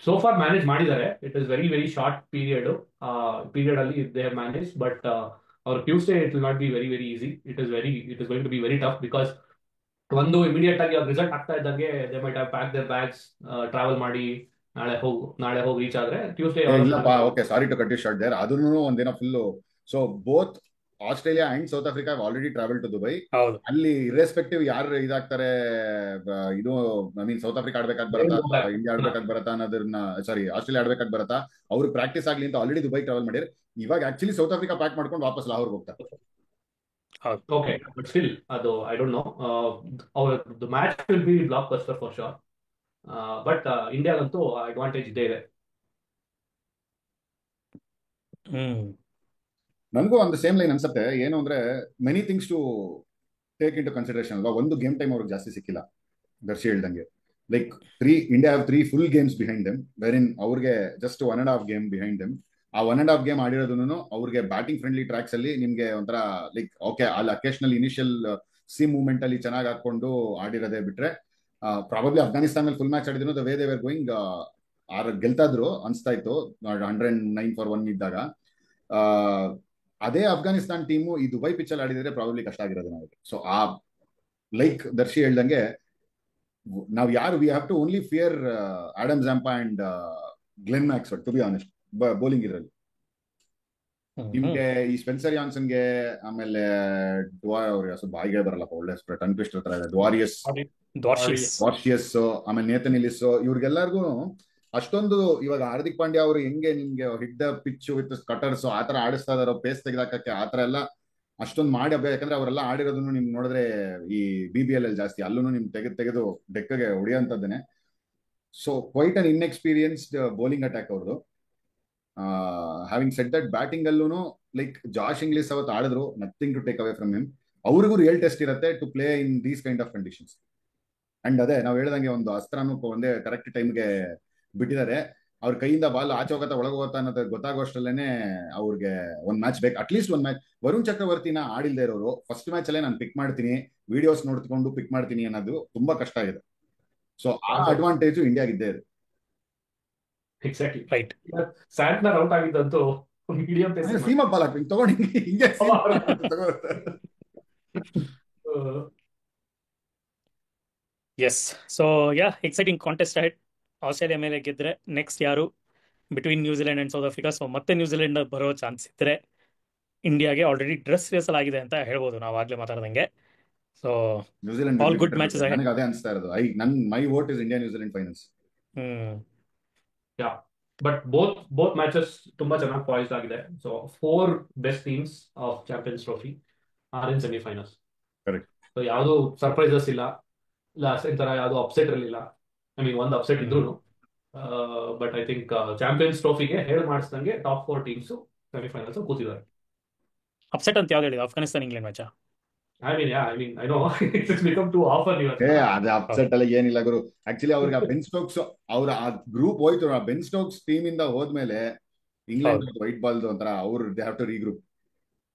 ಸೋ ಫಾರ್ ಮ್ಯಾನೇಜ್ ಮಾಡಿದ್ದಾರೆ. It is very very short period ಅಲ್ಲಿ ದೇ ಹ್ಯಾವ್ ಮ್ಯಾನೇಜ್, ಬಟ್ ಅವ್ರ Tuesday it will not be very very easy. It is going to be very tough, because ಒಂದು ಇಮಿಡಿಯೇಟ್ ಆಗಿ ಅವ್ರ ರಿಸಲ್ಟ್ ಆಗ್ತಾ ಇದ್ದಂಗೆ they might have pack there bags, travel ಮಾಡಿ ನಾಳೆ ಹೋಗಿ ರೀಚ್ ಆದ್ರೆ ಟ್ಯೂಸ್ಡೇ ಇಲ್ಲಪ್ಪ, okay, sorry to cut you short there. ಅದನ್ನು ಒಂದಿನ full. So both Australia and South Africa already travel to Dubai. ಹೌದು. ಅಲ್ಲಿ ಇರ್ರೆಸ್ಪೆಕ್ಟಿವ್ ಯಾರು ಇದಾಗ್ತಾರೆ, ಇದು ಐ ಮೀನ್ ಸೌತ್ ಆಫ್ರಿಕಾ ಆಡ್ಬೇಕಾಗ್ ಬರತ್ತಾ, ಇಂಡಿಯಾ ಆಡ್ಬೇಕಾಗ್ ಬರತ್ತಾ ಅನ್ನೋದನ್ನ, ಸಾರಿ ಆಸ್ಟ್ರೇಲಿಯಾ ಆಡ್ಬೇಕಾಗ್ ಬರತ್ತಾ, ಅವ್ರಿಗೆ ಪ್ರಾಕ್ಟೀಸ್ ಆಗ್ಲಿ ಅಂತ ಆಲ್ರೆಡಿ ದುಬೈ ಟ್ರಾವೆಲ್ ಮಾಡಿರ್. ಇವಾಗ ಆಕ್ಚುಲಿ ಸೌತ್ ಆಫ್ರಿಕಾ ಪ್ಯಾಕ್ ಮಾಡ್ಕೊಂಡು ವಾಪಸ್ ಲಾಹೋರ್ಗೆ ಹೋಗ್ತಾರೆ. ಹೌದು. ಓಕೆ, ಬಟ್ ಸ್ಟಿಲ್ ಅದು I don't know. The match will be blockbuster for sure, but ಇಂಡಿಯಾಗಂತೂ ಅಡ್ವಾಂಟೇಜ್ ಇದ್ದೇ ಇದೆ. ನನಗೂ ಒಂದು ಸೇಮ್ ಲೈನ್ ಅನ್ಸುತ್ತೆ. ಏನು ಅಂದ್ರೆ many things to take into consideration ಅಲ್ವಾ. ಒಂದು ಗೇಮ್ ಟೈಮ್ ಅವ್ರಿಗೆ ಜಾಸ್ತಿ ಸಿಕ್ಕಿಲ್ಲ, ದರ್ಶಿ ಹೇಳ್ದಂಗೆ. Like India have 3 full games behind them, where in ಅವ್ರಿಗೆ ಜಸ್ಟ್ 1.5 ಗೇಮ್ ಬಿಹೈಂಡ್ ದೆಮ್. ಆ 1.5 ಗೇಮ್ ಆಡಿರೋದನ್ನು ಅವ್ರಿಗೆ ಬ್ಯಾಟಿಂಗ್ ಫ್ರೆಂಡ್ಲಿ ಟ್ರ್ಯಾಕ್ಸ್ ಅಲ್ಲಿ ನಿಮ್ಗೆ ಒಂಥರ ಲೈಕ್ ಓಕೆ, ಅಲ್ಲಿ ಅಕೇಶನಲ್ ಇನಿಷಿಯಲ್ ಸಿ ಮೂವ್ಮೆಂಟ್ ಅಲ್ಲಿ ಚೆನ್ನಾಗಿ ಹಾಕೊಂಡು ಆಡಿರೋದೇ ಬಿಟ್ರೆ, ಪ್ರಾಬಬ್ಲಿ ಅಫ್ಘಾನಿಸ್ತಾನ ಮೇಲೆ ಫುಲ್ ಮ್ಯಾಚ್ ಆಡಿದ್ರು the way they were going, ಗೆಲ್ತಾ ಇದ್ರು ಅನ್ಸ್ತಾ ಇತ್ತು 109 for 1 ಇದ್ದಾಗ. ಆ, ಅದೇ ಅಫ್ಘಾನಿಸ್ತಾನ್ ಟೀಮು ಈ ದುಬೈ ಪಿಚ್ ಅಲ್ಲಿ ಆಡಿದ್ರೆ ಪ್ರಾಬಬ್ಲಿ ಕಷ್ಟ ಆಗಿರೋದು ನಾವು. ಸೊ ಆ ಲೈಕ್ ದರ್ಶಿ ಹೇಳ್ದಂಗೆ, ನಾವು ಯಾರು we have to only fear Adam Zampa and Glenn Maxwell, to be honest, bowling ಇದ್ರಲ್ಲಿ. ನಿಮ್ಗೆ ಈ ಸ್ಪೆನ್ಸರ್ ಯಾನ್ಸನ್ಗೆ, ಆಮೇಲೆ ಅವ್ರಿಗೆ ಸ್ವಲ್ಪ ಬಾಯಿಗೆ ಬರಲ್ಲಪ್ಪ, ಒಳ್ಳೆ ಟಂಗ್ ಟ್ವಿಸ್ಟರ್ ತರ ಇದೆ, ವಾರ್ಷಿಯಸ್, ಆಮೇಲೆ ನೇತನ್ ಇಲಿಸ್, ಇವ್ರಿಗೆಲ್ಲರಿಗೂ ಅಷ್ಟೊಂದು ಇವಾಗ ಹಾರ್ದಿಕ್ ಪಾಂಡ್ಯ ಅವರು ಹೆಂಗೆ ನಿಮ್ಗೆ hit the pitch with cutters ಆತರ ಆಡಿಸ್ತಾ ಇದಾರೋ, ಪೇಸ್ ತೆಗೆದಾಕಕ್ಕೆ ಆತರ ಎಲ್ಲ ಅಷ್ಟೊಂದು ಮಾಡಿ ಹಬ್ಬ. ಯಾಕಂದ್ರೆ ಅವರೆಲ್ಲ ಆಡಿರೋದನ್ನು ನಿಮ್ ನೋಡಿದ್ರೆ ಈ BBL ಅಲ್ಲಿ ಜಾಸ್ತಿ, ಅಲ್ಲೂ ನಿಮ್ ತೆಗೆದು ಡೆಕ್ಕಗೆ ಹೊಡಿಯೋಂಥದ್ದೇನೆ. So quite an inexperienced bowling attack ಅವ್ರದ್ದು. ಹ್ಯಾವಿಂಗ್ ಸೆಡ್ ದಟ್, ಬ್ಯಾಟಿಂಗ್ ಅಲ್ಲೂ ಲೈಕ್ ಜಾಶ್ ಇಂಗ್ಲಿಸ್ ಅವತ್ತು ಆಡಿದ್ರು, nothing to take away from him. ಅವ್ರಿಗೂ ರಿಯಲ್ ಟೆಸ್ಟ್ ಇರುತ್ತೆ to play in these kind of conditions. And ಅದೇ ನಾವು ಹೇಳ್ದಂಗೆ ಒಂದು ಅಸ್ತ್ರನೂ ಒಂದೇ ಕರೆಕ್ಟ್ ಟೈಮ್ಗೆ ಬಿಟ್ಟಿದ್ದಾರೆ. ಅವ್ರ ಕೈಯಿಂದ ಬಾಲ್ ಆಚೆ ಹೋಗತ್ತಾ ಒಳಗೋಗತ್ತಾ ಅನ್ನೋದು ಗೊತ್ತಾಗೋಷ್ಟಲ್ಲೇನೆ ಅವ್ರಿಗೆ ಒಂದ್ ಮ್ಯಾಚ್ ಬೇಕು, ಅಟ್ಲೀಸ್ಟ್ ಒಂದ್ ಮ್ಯಾಚ್. ವರುಣ್ ಚಕ್ರವರ್ತಿನ ಆಡಿಲ್ದೇ ಇರೋರು ಫಸ್ಟ್ ಮ್ಯಾಚ್ ಅಲ್ಲೇ ನಾನು ಪಿಕ್ ಮಾಡ್ತೀನಿ, ವಿಡಿಯೋಸ್ ನೋಡ್ಕೊಂಡು ಪಿಕ್ ಮಾಡ್ತೀನಿ ಅನ್ನೋದು ತುಂಬಾ ಕಷ್ಟ ಇದೆ. ಸೊ ಆ ಅಡ್ವಾಂಟೇಜ್ ಇಂಡಿಯಾಗಿದ್ದೇ ಇದೆ. Exactly right. ಸ್ಯಾಂಟ್ನರ್ ಔಟ್ ಆಗಿದ್ದಂತೂ ಮೀಡಿಯಂ ಪೇಸ್ ಸೀಮಾ ಬಾಲ್ ಹಾಕ್ತೀನಿ ತಗೊಂಡು ಹಿಂಗೆ yes. So yeah, exciting contest ಆಯ್ತು. ಆಸ್ಟ್ರೇಲಿಯಾ ಮೇಲೆ ಗೆದ್ರೆ ನೆಕ್ಸ್ಟ್ ಯಾರು between New Zealand and South Africa. So ಮತ್ತೆ ನ್ಯೂಜಿಲೆಂಡ್ ಬರೋ ಚಾನ್ಸ್ ಇದ್ರೆ ಇಂಡಿಯಾಗೆ ಆಲ್ರೆಡಿ ಡ್ರೆಸ್ ರಿಹರ್ಸಲ್ ಆಗಿದೆ ಅಂತ ಹೇಳ್ಬೋದು ನಾವು ಆಗ್ಲೇ ಮಾತಾಡ್ದಂಗೆ. So New Zealand all good matches ಆಗಿದೆ. ನನಗೆ ಅದೇ ಅನಿಸ್ತಾ ಇರೋದು. My vote is India New Zealand finals. Yeah, but both matches ತುಂಬಾ ಚೆನ್ನಾಗಿ ಪಾಯ್ಸ್ಡ್ ಆಗಿದೆ. So 4 best teams of Champions Trophy are in semifinals. Correct. So ಯಾವುದು ಸರ್ಪ್ರೈಸಸ್ ಇಲ್ಲ, ಲಾಸ್ಟ್ ತರ ಯಾವುದು ಅಪ್ಸೆಟ್ ಇರಲಿಲ್ಲ. ಐ ಮೀನ್ ಒಂದು ಅಪ್ಸೆಟ್ ಇದ್ರು, ಬಟ್ ಐ ಥಿಂಕ್ ಚಾಂಪಿಯನ್ಸ್ ಟ್ರೋಫಿಗೆ ಹೇಳಿ ಮಾಡಿಸ್ದಂಗೆ ಟಾಪ್ 4 ಟೀಮ್ಸ್ ಸೆಮಿಫೈನಲ್ಸ್ ಕೂತಿದ್ದಾರೆ. ಅಪ್ಸೆಟ್ ಅಂತ ಯಾವ್ದು ಹೇಳಿದ? Afghanistan England match. I know it's become too often ಇವತ್ತು. ಅದೇ ಅಪ್ಸೆಟ್ ಅಲ್ಲಿ ಏನಿಲ್ಲ ಗುರು. ಆಕ್ಚುಲಿ ಅವ್ರಿಗೆ ಬೆನ್ ಸ್ಟೋಕ್ಸ್ ಅವ್ರ ಆ ಗ್ರೂಪ್ ಹೋಯ್ತು, ಆ ಬೆನ್ ಸ್ಟೋಕ್ಸ್ ಟೀಮ್ ಇಂದ ಹೋದ್ಮೇಲೆ ಇಂಗ್ಲೆಂಡ್ ವೈಟ್ ಬಾಲ್ ಒಂಥರ ಅವ್ರು they have to regroup.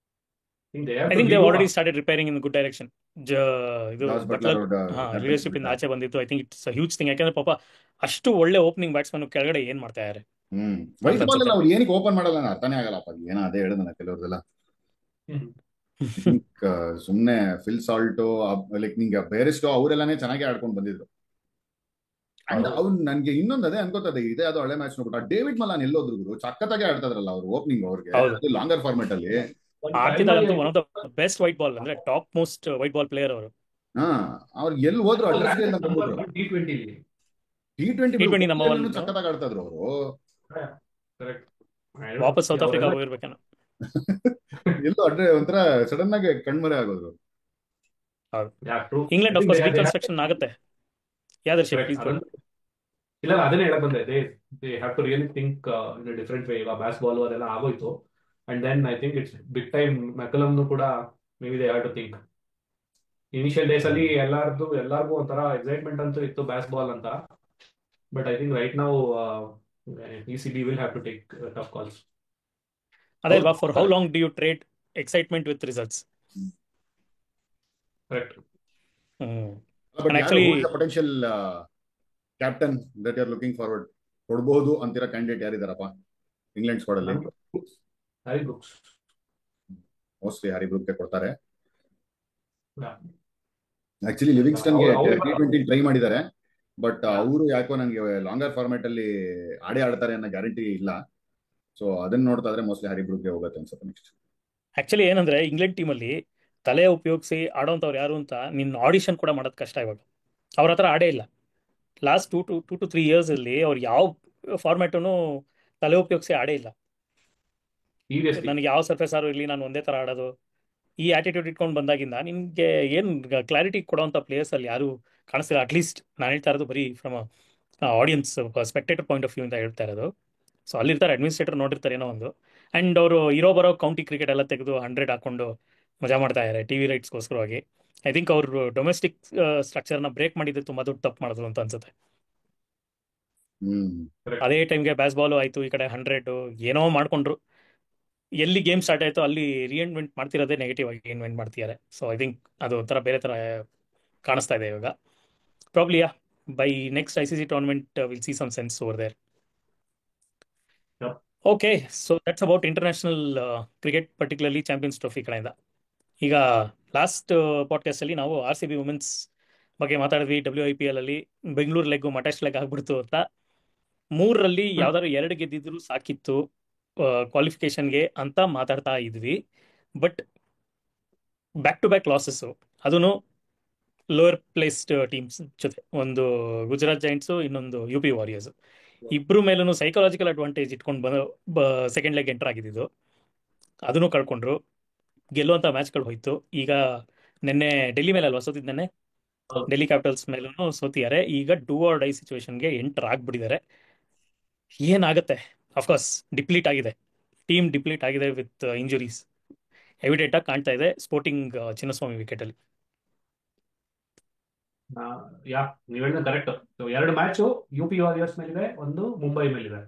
I think they already started repairing in a good direction. ಇದು ಲೀಡರ್ಶಿಪ್ ಇಂದ ಆಚೆ ಬಂದಿತ್ತು. I think it's a huge thing. ಯಾಕಂದ್ರೆ ಪಾಪ ಅಷ್ಟು ಒಳ್ಳೆ ಓಪನಿಂಗ್ ಬ್ಯಾಟ್ಸ್ಮನ್ ಕೆಳಗಡೆ ಏನ್ ಮಾಡ್ತಾ ಇದ್ದಾರೆ. ವೈಟ್ ಬಾಲ್ ಅವ್ರು ಏನಕ್ಕೆ ಓಪನ್ ಮಾಡಲ್ಲ ಅರ್ಥನೇ ಆಗಲ್ಲಪ್ಪ. ಏನೋ ಅದೇ ಹೇಳಿದ ಕೆಲವ್ರದೆಲ್ಲ ಸುಮ್ನೆ ಫಿಲ್ ಸಾಲ್ಟು ಲೈಕ್ ನಿಂಗೆ ಬೇರೆಸ್ಟು ಅವರೆಲ್ಲಾನೇ ಚೆನ್ನಾಗಿ ಆಡ್ಕೊಂಡು ಬಂದಿದ್ರು. ಅಂಡ್ ಅವ್ನು ನನ್ಗೆ ಇನ್ನೊಂದು ಅದೇ ಅನ್ಕೋತದೆ, ಇದೇ ಅದು ಹಳೆ ಮ್ಯಾಚ್ ನೋಡ್ಬಿಟ್ಟು ಡೇವಿಡ್ ಮಲಾನ್ ಎಲ್ಲೋದ್ರು ಗುರು, ಸಖತ್ತಾಗೆ ಆಡ್ತಾದ್ರಲ್ಲ ಅವ್ರು ಓಪನಿಂಗ್. ಅವ್ರಿಗೆ ಲಾಂಗರ್ ಫಾರ್ಮೆಟ್ ಅಲ್ಲಿ ಆಡ್ತಿದ್ದಾರಂತೂ one of the best white ball, ಅಂದ್ರೆ top most white ball player ಅವರು. ಅವ್ರಿಗೆ ಎಲ್ಲಿ ಹೋದ್ರು T20 ನಂಬರ್ 1 ಸಖತ್ತಾಗಿ ಆಡ್ತಾದ್ರು ಅವರು. ವಾಪಸ್ ಸೌತ್ ಆಫ್ರಿಕಾ ಹೋಗಿರ್ಬೇಕೇನೋ. ಎಲ್ಲೋ ಅಡ್ರೆ ಒಂಥರ ಸಡನ್ ಆಗಿ ಕಣ್ಮರೆ ಆಗೋದ್ರು. ಇಂಗ್ಲೆಂಡ್ ಆಫ್ ಕೋರ್ಸ್ ರೀಕನ್ಸ್ಟ್ರಕ್ಷನ್ ಆಗುತ್ತೆ. ಯಾವ್ದು ಇಲ್ಲ, ಅದನ್ನೇ ಹೇಳಕ್ ಬಂದೆ. They have to really think in a different way. ಈಗ ಬ್ಯಾಸ್ ಬಾಲ್ ಅದೆಲ್ಲ ಆಗೋಯ್ತು. And then I think it's big time ಮೆಕಲಮ್ನು ಕೂಡ maybe they have to think. Initial days ಅಲ್ಲಿ ಎಲ್ಲಾರ್ಗೂ ಒಂಥರ ಎಕ್ಸೈಟ್ಮೆಂಟ್ ಅಂತೂ ಇತ್ತು ಬ್ಯಾಸ್ ಬಾಲ್ ಅಂತ. ಬಟ್ ಐ ಥಿಂಕ್ ರೈಟ್ ನಾವು ECB will have to take tough calls. ಅದೇ ಅಲ್ವಾ, for how long do you trade excitement with results? Correct. But actually, who is the potential captain that you are looking forward? ಕೊಡ್ಬೋದು ಅಂತಿರೋ ಕ್ಯಾಂಡಿಡೇಟ್ ಯಾರಿದಾರಪ್ಪ ಇಂಗ್ಲೆಂಡ್ ಸ್ಕ್ವಾಡ್ ಅಲ್ಲಿ? ನನ್ಗೆ ಹ್ಯಾರಿ ಬ್ರೂಕ್ಸ್. ಮೋಸ್ಟ್ಲಿ ಹ್ಯಾರಿ ಬ್ರೂಕ್ಗೆ ಕೊಡ್ತಾರೆ. Yeah. ಆಕ್ಚುಲಿ ಲಿವಿಂಗ್ಸ್ಟನ್ಗೆ ಅವ್ರು T20 ಟ್ರೈ ಮಾಡಿದ್ದಾರೆ, ಬಟ್ Yeah. ಅವರು ಯಾಕೋ ನನಗೆ ಲಾಂಗರ್ ಫಾರ್ಮ್ಯಾಟ್ ಅಲ್ಲಿ ಆಡ್ತಾರೆ ಅನ್ನೋ ಗ್ಯಾರಂಟಿ ಇಲ್ಲ. ಸೊ ಅದನ್ನ ನೋಡ್ತಾ ಇದ್ರೆ ಮೋಸ್ಟ್ಲಿ ಹ್ಯಾರಿ ಬ್ರೂಕ್ಗೆ ಹೋಗುತ್ತೆ ಅನ್ಸುತ್ತೆ ನೆಕ್ಸ್ಟ್. ಆಕ್ಚುಲಿ ಏನಂದ್ರೆ ಇಂಗ್ಲೆಂಡ್ ಟೀಮಲ್ಲಿ ತಲೆ ಉಪಯೋಗಿಸಿ ಆಡೋಂಥವ್ರು ಯಾರು ಅಂತ ನಿನ್ನ ಆಡಿಷನ್ ಕೂಡ ಮಾಡೋದು ಕಷ್ಟ ಇವಾಗ. ಅವ್ರ ಹತ್ರ ಆಡೇ ಇಲ್ಲ. ಲಾಸ್ಟ್ 2 to 3 years ಅಲ್ಲಿ ಅವ್ರು ಯಾವ ಫಾರ್ಮ್ಯಾಟನ್ನು ತಲೆ ಉಪಯೋಗಿಸಿ ಆಡೇ ಇಲ್ಲ. ಸೀರಿಯಸ್ಲಿ ನನಗೆ ಯಾವ ಸರ್ಫೇಸ್ ಆದ್ರೂ ಇರಲಿ, ನಾನು ಒಂದೇ ಥರ ಆಡೋದು, ಈ ಆಟಿಟ್ಯೂಡ್ ಇಟ್ಕೊಂಡು ಬಂದಾಗಿಂದ ನಿಮಗೆ ಏನು ಕ್ಲಾರಿಟಿ ಕೊಡೋಂಥ ಪ್ಲೇಯರ್ಸ್ ಅಲ್ಲಿ ಯಾರು ಕಾಣಿಸ್ತಿಲ್ಲ. ಅಟ್ಲೀಸ್ಟ್ ನಾನು ಹೇಳ್ತಾ ಇರೋದು ಬರೀ from audience spectator point of view ಅಂತ ಹೇಳ್ತಾ ಇರೋದು. ಸೊ ಅಲ್ಲಿರ್ತಾರೆ, ಅಡ್ಮಿನಿಸ್ಟ್ರೇಟರ್ ನೋಡಿರ್ತಾರೆ ಏನೋ ಒಂದು, ಆ್ಯಂಡ್ ಅವರು ಇರೋ ಬರೋ ಕೌಂಟಿ ಕ್ರಿಕೆಟ್ ಎಲ್ಲ ತೆಗೆದು 100 ಹಾಕೊಂಡು ಮಜಾ ಮಾಡ್ತಾ ಇದ್ದಾರೆ ಟಿವಿ ರೈಟ್ಸ್ಗೋಸ್ಕರವಾಗಿ. ಐ ಥಿಂಕ್ ಅವರು ಡೊಮೆಸ್ಟಿಕ್ ಸ್ಟ್ರಕ್ಚರ್ನ ಬ್ರೇಕ್ ಮಾಡಿದ್ರೆ ತುಂಬ ದೊಡ್ಡ ತಪ್ಪು ಮಾಡಿದ್ರು ಅಂತ ಅನ್ಸುತ್ತೆ. ಅದೇ ಟೈಮ್ಗೆ ಬ್ಯಾಸ್ ಬಾಲು ಆಯಿತು, ಈ ಕಡೆ 100 ಏನೋ ಮಾಡ್ಕೊಂಡ್ರು. ಎಲ್ಲಿ ಗೇಮ್ ಸ್ಟಾರ್ಟ್ ಆಯಿತು ಅಲ್ಲಿ ರೀಇನ್ವೆಂಟ್ ಮಾಡ್ತಿರೋದೇ ನೆಗೆಟಿವ್ ಆಗಿ ಇನ್ವೆಂಟ್ ಮಾಡ್ತಿದ್ದಾರೆ. ಸೊ ಐ ಥಿಂಕ್ ಅದು ಒಂಥರ ಬೇರೆ ಥರ ಕಾಣಿಸ್ತಾ ಇದೆ ಇವಾಗ. Probably by next ICC tournament will see some sense over there. Okay, so that's about international cricket, particularly Champions Trophy ಕಡೆಯಿಂದ. ಈಗ ಲಾಸ್ಟ್ ಪಾಡ್ಕಾಸ್ಟಲ್ಲಿ ನಾವು RCB ವುಮೆನ್ಸ್ ಬಗ್ಗೆ ಮಾತಾಡಿದ್ವಿ. WIPL ಅಲ್ಲಿ ಬೆಂಗಳೂರು ಲೆಗ್ಗು ಮಟೇಶ್ ಲೆಗ್ ಆಗ್ಬಿಡ್ತು ಅಂತ. 3ರಲ್ಲಿ ಯಾವ್ದಾದ್ರು 2 ಗೆದ್ದಿದ್ರು ಸಾಕಿತ್ತು ಕ್ವಾಲಿಫಿಕೇಶನ್ಗೆ ಅಂತ ಮಾತಾಡ್ತಾ ಇದ್ವಿ. But back to back losses, ಅದೂ ಲೋವರ್ ಪ್ಲೇಸ್ಡ್ ಟೀಮ್ಸ್ ಜೊತೆ. ಒಂದು ಗುಜರಾತ್ ಜೈಂಟ್ಸು, ಇನ್ನೊಂದು UP ವಾರಿಯರ್ಸ್. ಇಬ್ಬರು ಮೇಲೂ ಸೈಕಾಲಜಿಕಲ್ ಅಡ್ವಾಂಟೇಜ್ ಇಟ್ಕೊಂಡು ಸೆಕೆಂಡ್ ಲೆಗ್ ಎಂಟರ್ ಆಗಿದ್ದು, ಅದನ್ನು ಕಳ್ಕೊಂಡ್ರು. ಗೆಲ್ಲುವಂಥ ಮ್ಯಾಚ್ಗಳು ಹೋಯ್ತು. ಈಗ ನಿನ್ನೆ ಡೆಲ್ಲಿ ಮೇಲೆ ಅಲ್ವಾ ಸೋತಿದ್ದು? ನೆನ್ನೆ ಡೆಲ್ಲಿ ಕ್ಯಾಪಿಟಲ್ಸ್ ಮೇಲೂ ಸೋತಿದ್ದಾರೆ. ಈಗ ಡೂ ಆರ್ ಡೈ ಸಿಚುವೇಶನ್ಗೆ ಎಂಟರ್ ಆಗ್ಬಿಟ್ಟಿದ್ದಾರೆ. ಏನಾಗುತ್ತೆ? ಅಫ್ಕೋರ್ಸ್ ಡಿಪ್ಲೀಟ್ ಆಗಿದೆ, ಟೀಮ್ ಡಿಪ್ಲೀಟ್ ಆಗಿದೆ ವಿತ್ ಇಂಜುರೀಸ್ ಎವಿಡೆಂಟ್ ಆಗಿ ಕಾಣ್ತಾ ಇದೆ ಸ್ಪೋರ್ಟಿಂಗ್ ಚಿನ್ನಸ್ವಾಮಿ ವಿಕೆಟಲ್ಲಿ. ಯಾ, ನೀವು ಹೇಳಿದ ಕರೆಕ್ಟ್. 2 ಮ್ಯಾಚು UP ವಾರಿಯರ್ಸ್ ಮೇಲಿದೆ, ಒಂದು ಮುಂಬೈ ಮೇಲಿದೆ.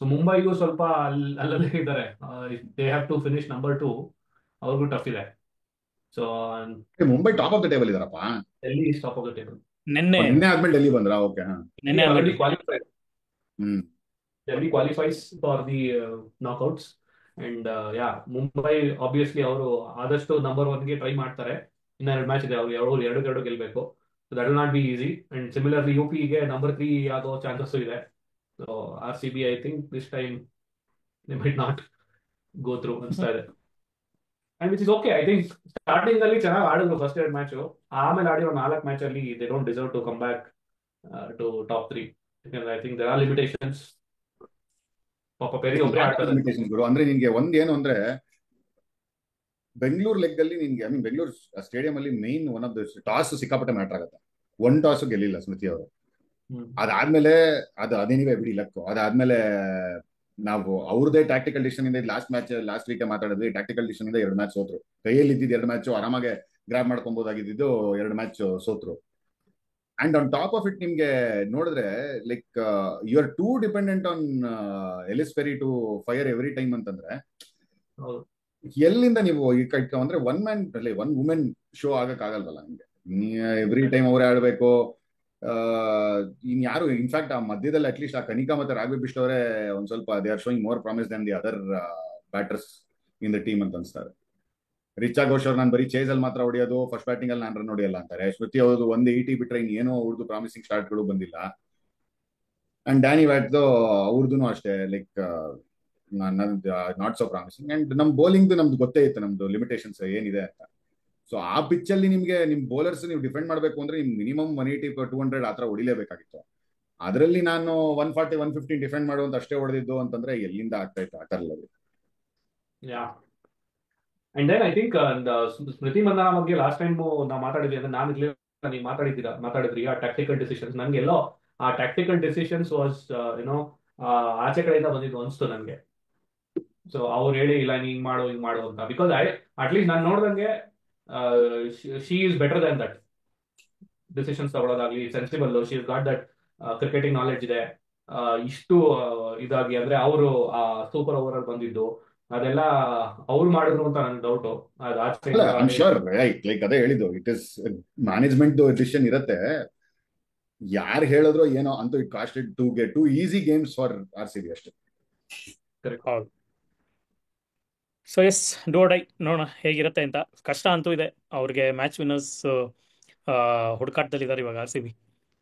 ಸೊ ಮುಂಬೈಗೂ ಸ್ವಲ್ಪ ಅಲ್ಲಲ್ಲೇ ಇದ್ದಾರೆ. They have to finish number 2, ಅವ್ರಿಗೂ ಟಫ್ ಇದೆ. So Mumbai top of the table ಇದಾರಪ್ಪ. Delhi is top of the table. ನಿನ್ನೆ ಆದ್ಮೇಲೆ ಡೆಲ್ಲಿ ಬಂದ್ರ? ಓಕೆ, ನಿನ್ನೆ already qualified. Hmm Delhi qualifies for the knockouts, and Mumbai obviously ಅವರು ಆದಷ್ಟು ನಂಬರ್ 1ಗೆ ಟ್ರೈ ಮಾಡ್ತಾರೆ. ಇನ್ನ 2 ಮ್ಯಾಚ್ ಇದೆ, ಅವ್ರು ಎರಡು ಗೆಲ್ಬೇಕು. So that will not be easy. And similarly UPಗೆ ನಂಬರ್ 3 ಆಗೋ ಚಾನ್ಸಸ್ ಇದೆ. So RCB I think this time they might not go through ಅನ್ಸ್ತಾ ಇದೆ. And which is okay. I think starting ಅಲ್ಲಿ ಚೆನ್ನಾಗಿ ಆಡಿದ್ರು ಫಸ್ಟ್ 2 ಮ್ಯಾಚು. ಆಮೇಲೆ ಆಡಿರೋ 4 ಮ್ಯಾಚ್ ಅಲ್ಲಿ they don't deserve to come back to top 3. ಯಾಕಂದ್ರೆ I think there are limitations. ಪಾಪ ಪೆರಿ ಒಬ್ಬರೇ ಆಡ್ತಾರೆ. ಅಂದ್ರೆ ನಿನ್ಗೆ ಒಂದೇನು ಅಂದ್ರೆ ಬೆಂಗಳೂರು ಲೆಗ್ ಅಲ್ಲಿ ನಿನ್ಗೆ, ಐ ಮೀನ್ ಬೆಂಗಳೂರು ಸ್ಟೇಡಿಯಂ ಅಲ್ಲಿ main one of the toss ಸಿಕ್ಕಾಪಟ್ಟೆ ಮ್ಯಾಟರ್ ಆಗುತ್ತೆ. 1 ಟಾಸ್ ಗೆಲ್ಲಿಲ್ಲ ಸ್ಮೃತಿ ಅವರು. ಅದಾದ್ಮೇಲೆ ಅದೇನಿವೆ ಬಿಡಿ ಲಕ್. ಅದಾದ್ಮೇಲೆ ನಾವು ಅವ್ರದೇ ಟ್ಯಾಕ್ಟಿಕಲ್ ಡಿಸಿಷನ್ ಇಂದ ಲಾಸ್ಟ್ ವೀಕ್ ಮಾತಾಡಿದ್ವಿ. ಟ್ಯಾಕ್ಟಿಕಲ್ ಡಿಸಿಷನ್ ಇಂದ 2 ಮ್ಯಾಚ್ ಸೋತ್ರು. ಕೈಯಲ್ಲಿ ಇದ್ದಿದ್ದು 2 ಮ್ಯಾಚ್ ಆರಾಮಾಗೆ ಗ್ರಾಬ್ ಮಾಡ್ಕೊಬಹುದಾಗಿದ್ದು 2 ಮ್ಯಾಚ್ ಸೋತ್ರು. And on top of it ನಿಮ್ಗೆ ನೋಡಿದ್ರೆ like you are too dependent on Ellyse Perry to fire every time ಅಂತಂದ್ರೆ ಎಲ್ಲಿಂದ ನೀವು ಅಂದ್ರೆ 1 ಮ್ಯಾನ್ ಅಲ್ಲಿ 1 ವುಮೆನ್ ಶೋ ಆಗಕ್ ಆಗಲ್ವಲ್ಲ ನಿಮ್ಗೆ. ಎವ್ರಿ ಟೈಮ್ ಅವರೇ ಆಡ್ಬೇಕು. ಇನ್ ಯಾರು ಇನ್ಫ್ಯಾಕ್ಟ್ ಆ ಮಧ್ಯದಲ್ಲಿ ಅಟ್ಲೀಸ್ಟ್ ಆ ಕನಿಕಾ ಮತ್ತೆ ರಾಘವಿ ಬಿಸ್ಟ್ ಅವರೇ ಒಂದ್ ಸ್ವಲ್ಪ they are showing more promise Dhan the other batters in the team ಅಂತ ಅನ್ಸ್ತಾರೆ. ರಿಚಾ ಘೋಷ್ ಅವ್ರು ನಾನು ಬರೀ ಚೇಸ್ ಅಲ್ಲಿ ಮಾತ್ರ ಹೊಡೆಯೋದು, ಫಸ್ಟ್ ಬ್ಯಾಟಿಂಗ್ ಅಲ್ಲಿ ನಾನು ರನ್ ಹೊಡೆಯಲ್ಲ ಅಂತಾರೆ. ಸ್ಮೃತಿ ಅವರು 180 ಬಿಟ್ರೆ ಇನ್ ಏನೋ ಅವ್ರದ್ದು ಪ್ರಾಮಿಸಿಂಗ್ ಸ್ಟಾರ್ಟ್ಗಳು ಬಂದಿಲ್ಲ. ಅಂಡ್ ಡ್ಯಾನಿ ವ್ಯಾಟ್ದು ಅವ್ರದ್ದು ಅಷ್ಟೇ like not so promising. And ನಮ್ ಬೌಲಿಂಗ್ ನಮ್ದು ಗೊತ್ತೇ ಇತ್ತು ನಮ್ದು ಲಿಮಿಟೇಷನ್ಸ್ ಏನಿದೆ ಅಂತ. ಸೊ ಆ ಪಿಚ್ ಅಲ್ಲಿ ನಿಮ್ಗೆ ನಿಮ್ ಬೌಲರ್ಸ್ ನೀವು ಡಿಫೆಂಡ್ ಮಾಡ್ಬೇಕು ಅಂದ್ರೆ ನಿಮ್ ಮಿನಿಮಮ್ 180 200 ಆತರ ಹೊಡಿಲೇಬೇಕಾಗಿತ್ತು. ಅದರಲ್ಲಿ ನಾನು 140 150 ಡಿಫೆಂಡ್ ಮಾಡುವಂತ ಅಷ್ಟೇ ಹೊಡೆದಿದ್ದು ಅಂತಂದ್ರೆ ಎಲ್ಲಿಂದ ಆಗ್ತಾ ಇತ್ತು ಆಟಲ್ಲ. ಅಂಡ್ ದೆನ್ ಐ ಥಿಂಕ್ ಸ್ಮೃತಿ ಮಂದನ ಬಗ್ಗೆ ಲಾಸ್ಟ್ ಟೈಮ್ ನಾವು ಮಾತಾಡಿದ್ವಿ. ಅಂದ್ರೆ ನಾನು ನೀವು ಮಾತಾಡಿದ್ರಿ ಆ ಟ್ಯಾಕ್ಟಿಕಲ್ ಡಿಸಿಷನ್ಸ್. ನಂಗೆಲ್ಲೋ ಆ ಟ್ಯಾಕ್ಟಿಕಲ್ ಡಿಸಿಷನ್ಸ್ ವಾಸ್ ಏನೋ ಆಚೆ ಕಡೆಯಿಂದ ಬಂದಿದ್ದು ಅನ್ಸ್ತು ನನಗೆ. ಸೊ ಅವ್ರು ಹೇಳಿ ಇಲ್ಲ ಹಿಂಗ್ ಮಾಡು ಅಂತ. ಬಿಕಾಸ್ ಅಟ್ಲೀಸ್ಟ್ ನಾನು ನೋಡ್ದಂಗೆ she is better than that. Decisions ತಗೊಳ್ಳೋದಾಗ್ಲಿ sensible. She is got that cricketing knowledge ಇದೆ. ಇಷ್ಟು ಇದಾಗಿ ಅಂದ್ರೆ ಅವರು ಆ ಸೂಪರ್ ಓವರ್ ಅಲ್ಲಿ ಬಂದಿದ್ದು ಅದೆಲ್ಲ ಅವ್ರು ಮಾಡಿದ್ರು ಅಂತ ನನ್ ಡೌಟ್. ಲೈಕ್ ಅದೇ ಹೇಳಿದ್ದು, ಇಟ್ ಇಸ್ ಮ್ಯಾನೇಜ್ಮೆಂಟ್ ಡಿಸಿಷನ್ ಇರುತ್ತೆ. ಯಾರು ಹೇಳಿದ್ರು ಏನೋ ಅಂತೂ it costed two easy games for RCB ಅಷ್ಟೇ. ಕರೆಕ್ಟ್. ಹೌದು. ಸೊ ಎಸ್, ಡೋಡೈ ನೋಡೋಣ ಹೇಗಿರುತ್ತೆ ಅಂತ. ಕಷ್ಟ ಅಂತೂ ಇದೆ ಅವ್ರಿಗೆ. ಮ್ಯಾಚ್ ವಿನ್ನರ್ಸ್ ಹುಡುಕಾಟದಲ್ಲಿದ್ದಾರೆ ಇವಾಗ RCB.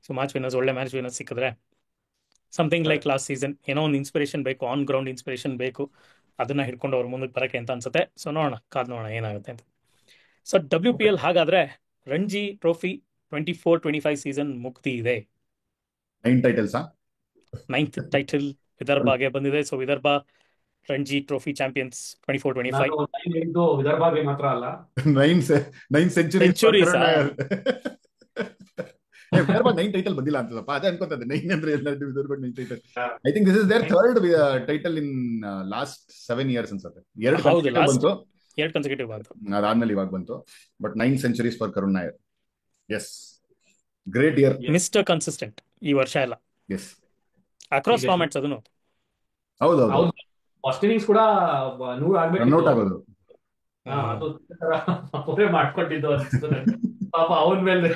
ಸೊ ಮ್ಯಾಚ್ ವಿನ್ನರ್ಸ್, ಒಳ್ಳೆ ಮ್ಯಾಚ್ ವಿನ್ನರ್ಸ್ ಸಿಕ್ಕಿದ್ರೆ ಸಮಥಿಂಗ್ ಲೈಕ್ ಲಾಸ್ಟ್ ಸೀಸನ್, ಏನೋ ಒಂದು ಇನ್ಸ್ಪಿರೇಷನ್ ಬೇಕು, ಆನ್ ಗ್ರೌಂಡ್ ಇನ್ಸ್ಪಿರೇಷನ್ ಬೇಕು, ಅದನ್ನ ಹಿಡ್ಕೊಂಡು ಅವ್ರ ಮುಂದಕ್ಕೆ ಬರಕ್ಕೆ ಅಂತ ಅನ್ಸುತ್ತೆ. ಸೊ ನೋಡೋಣ, ಕಾದ್ ನೋಡೋಣ ಏನಾಗುತ್ತೆ ಅಂತ. ಸೊ WPL ಹಾಗಾದ್ರೆ ರಣಜಿ ಟ್ರೋಫಿ 24-25 ಸೀಸನ್ ಮುಕ್ತಿ ಇದೆ. 9 ಟೈಟಲ್ಸಾ? 9th ಟೈಟಲ್ ವಿದರ್ಭಗೆ ಬಂದಿದೆ. So Vidarbha Ranji trophy champions 24-25. ನಾನು time ಹೇಳಿದ್ದು ವಿದರ್ಭಗೆ ಮಾತ್ರ ಅಲ್ಲ. 9 ಸೆಂಚುರಿ Centuries ಆ? ವಿದರ್ಭ 9 ಟೈಟಲ್ ಬಂದಿಲ್ಲ ಅಂತಲ್ಲಪ್ಪ, ಅದೇ ಅನ್ಕೋತದೆ 9 ಅಂದ್ರೆ ಎಲ್ಲ Vidarbha 9 title. I think this is their third title in last 7 years ಅನ್ಸುತ್ತೆ. ಎರಡು ಹೌದು, consecutive ಲಾಸ್ಟ್ ಬಂತು, 2 consecutive ಬಂತು. ಅದಾದ್ಮೇಲೆ ಇವಾಗ ಬಂತು. But 9 centuries for Karun Nair. Yes, great year. Mister consistent ಈ ವರ್ಷ ಎಲ್ಲ ಎಸ್, ಅಕ್ರಾಸ್ ಈಗ ಫಾರ್ಮ್ಯಾಟ್ಸ್. ಅದನ್ನು ಹೌದೌದು. ಹೌದು, ಫಸ್ಟ್ ಇನ್ನಿಂಗ್ಸ್ ಕೂಡ 100 ರನ್ಔಟ್ ಆಗ್ಬೇಕಿತ್ತು. ಆಗೋದು. ಅದು ಅವರೇ ಮಾಡ್ಕೊಂಡಿದ್ದು ಅನ್ಸುತ್ತೆ ನಂಗೆ. ಪಾಪ ಅವನ ಮೇಲೆ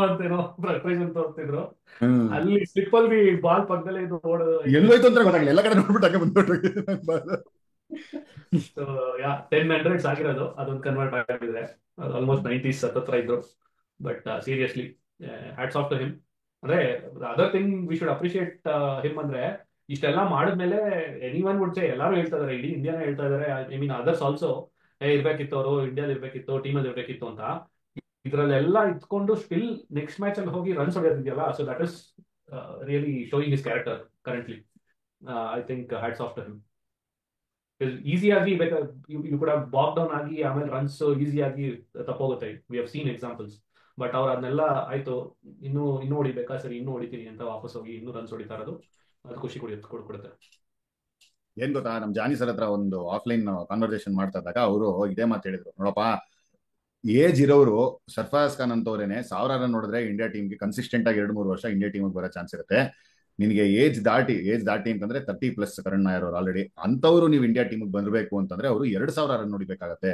ಅಂತೇನೋ ಪ್ರೆಷರ್ ತೋರ್ತಿದ್ರು. ಹ್ಮ್. ಅಲ್ಲಿ ಸ್ಲಿಪ್ ಅಲ್ಲಿ ಬಾಲ್ ಪಕ್ಕದಲ್ಲೇ ಇದು ಓಡೋದು. ಎಲ್ಲೋಯ್ತು ಅಂತ ಗೊತ್ತಾಗಲ್ಲ, ಎಲ್ಲ ಕಡೆ ನೋಡ್ಬಿಟ್ಟು ಹಂಗೆ ಬಂದ್ಬಿಟ್ಟು. ಸೊ 1000 ಆಗಿರೋದು, ಅದೊಂದು ಕನ್ವರ್ಟ್ ಆಗಿದ್ರೆ ಆಲ್ಮೋಸ್ಟ್ 90s ಹತ್ರ ಇದ್ರು. But seriously hats off to him. ಅಂದ್ರೆ other thing we should appreciate him ಅಂದ್ರೆ, ಇಷ್ಟೆಲ್ಲ ಮಾಡಿದ್ಮೇಲೆ ಎನಿವನ್ ವುಡ್ ಸೇ, ಎಲ್ಲರೂ ಹೇಳ್ತಾ ಇದಾರೆ, ಇಡೀ ಇಂಡಿಯಾನ ಹೇಳ್ತಾ ಇದಾರೆ, ಐ ಮೀನ್ ಅದರ್ಸ್ ಆಲ್ಸೋ, ಇರ್ಬೇಕಿತ್ತು ಅವರು, ಇಂಡಿಯಾದಲ್ಲಿ ಇರ್ಬೇಕಿತ್ತು, ಟೀಮಲ್ಲಿ ಇರ್ಬೇಕಿತ್ತು ಅಂತ. ಇದ್ರಲ್ಲೆಲ್ಲ ಇದ್ಕೊಂಡು ಸ್ಟಿಲ್ ನೆಕ್ಸ್ಟ್ ಮ್ಯಾಚ್ ಅಲ್ಲಿ ಹೋಗಿ ರನ್ಸ್ ಹೊಡೆಯೋದಿದೆಯಲ್ಲ, so that is really showing his character currently. I think hats off to him. ಈಸಿಯಾಗಿ ಬೇಕಾದ್ರೆ ಯು ಕೂಡ ಬಾಕ್ ಡೌನ್ ಆಗಿ ಆಮೇಲೆ ರನ್ಸ್ ಈಸಿಯಾಗಿ ತಪ್ಪೋಗುತ್ತೆ. We have seen examples. But ಅವ್ರು ಅದನ್ನೆಲ್ಲ ಆಯ್ತು, ಇನ್ನೂ ಹೊಡಿಬೇಕಾ, ಸರಿ ಇನ್ನೂ ಹೊಡಿತೀನಿ ಅಂತ ವಾಪಸ್ ಹೋಗಿ ಇನ್ನೂ ರನ್ಸ್ ಹೊಡಿತಾ ಇರೋದು, ಅದು ಖುಷಿ ಕೊಡುತ್ತೆ. ಏನ್ ಗೊತ್ತಾ, ನಮ್ ಜಾನಿ ಸರ್ ಹತ್ರ ಒಂದು ಆಫ್ಲೈನ್ ಕಾನ್ವರ್ಸೇಷನ್ ಮಾಡ್ತಾ ಇದ್ದಾಗ ಅವರು ಇದೇ ಮಾತು ಹೇಳಿದ್ರು. ನೋಡಪ್ಪ, ಏಜ್ ಇರೋರು ಸರ್ಫರಾಜ್ ಖಾನ್ ಅಂತವ್ರೇನೆ 1000 ರನ್ ನೋಡಿದ್ರೆ ಇಂಡಿಯಾ ಟೀಮ್ಗೆ ಕನ್ಸಿಸ್ಟೆಂಟ್ ಆಗಿ 2-3 ವರ್ಷ ಇಂಡಿಯಾ ಟೀಮ್ಗೆ ಬರೋ ಚಾನ್ಸ್ ಇರುತ್ತೆ. ನಿನಗೆ ಏಜ್ ದಾಟಿ ಅಂತಂದ್ರೆ 30+ ಕರುಣ್ ನಾಯರ್ ಅವರು ಆಲ್ರೆಡಿ ಅಂತವ್ರು ನೀವು ಇಂಡಿಯಾ ಟೀಮ್ಗೆ ಬಂದ್ಬೇಕು ಅಂತಂದ್ರೆ ಅವರು 2000 ರನ್ ನೋಡಿಬೇಕಾಗತ್ತೆ.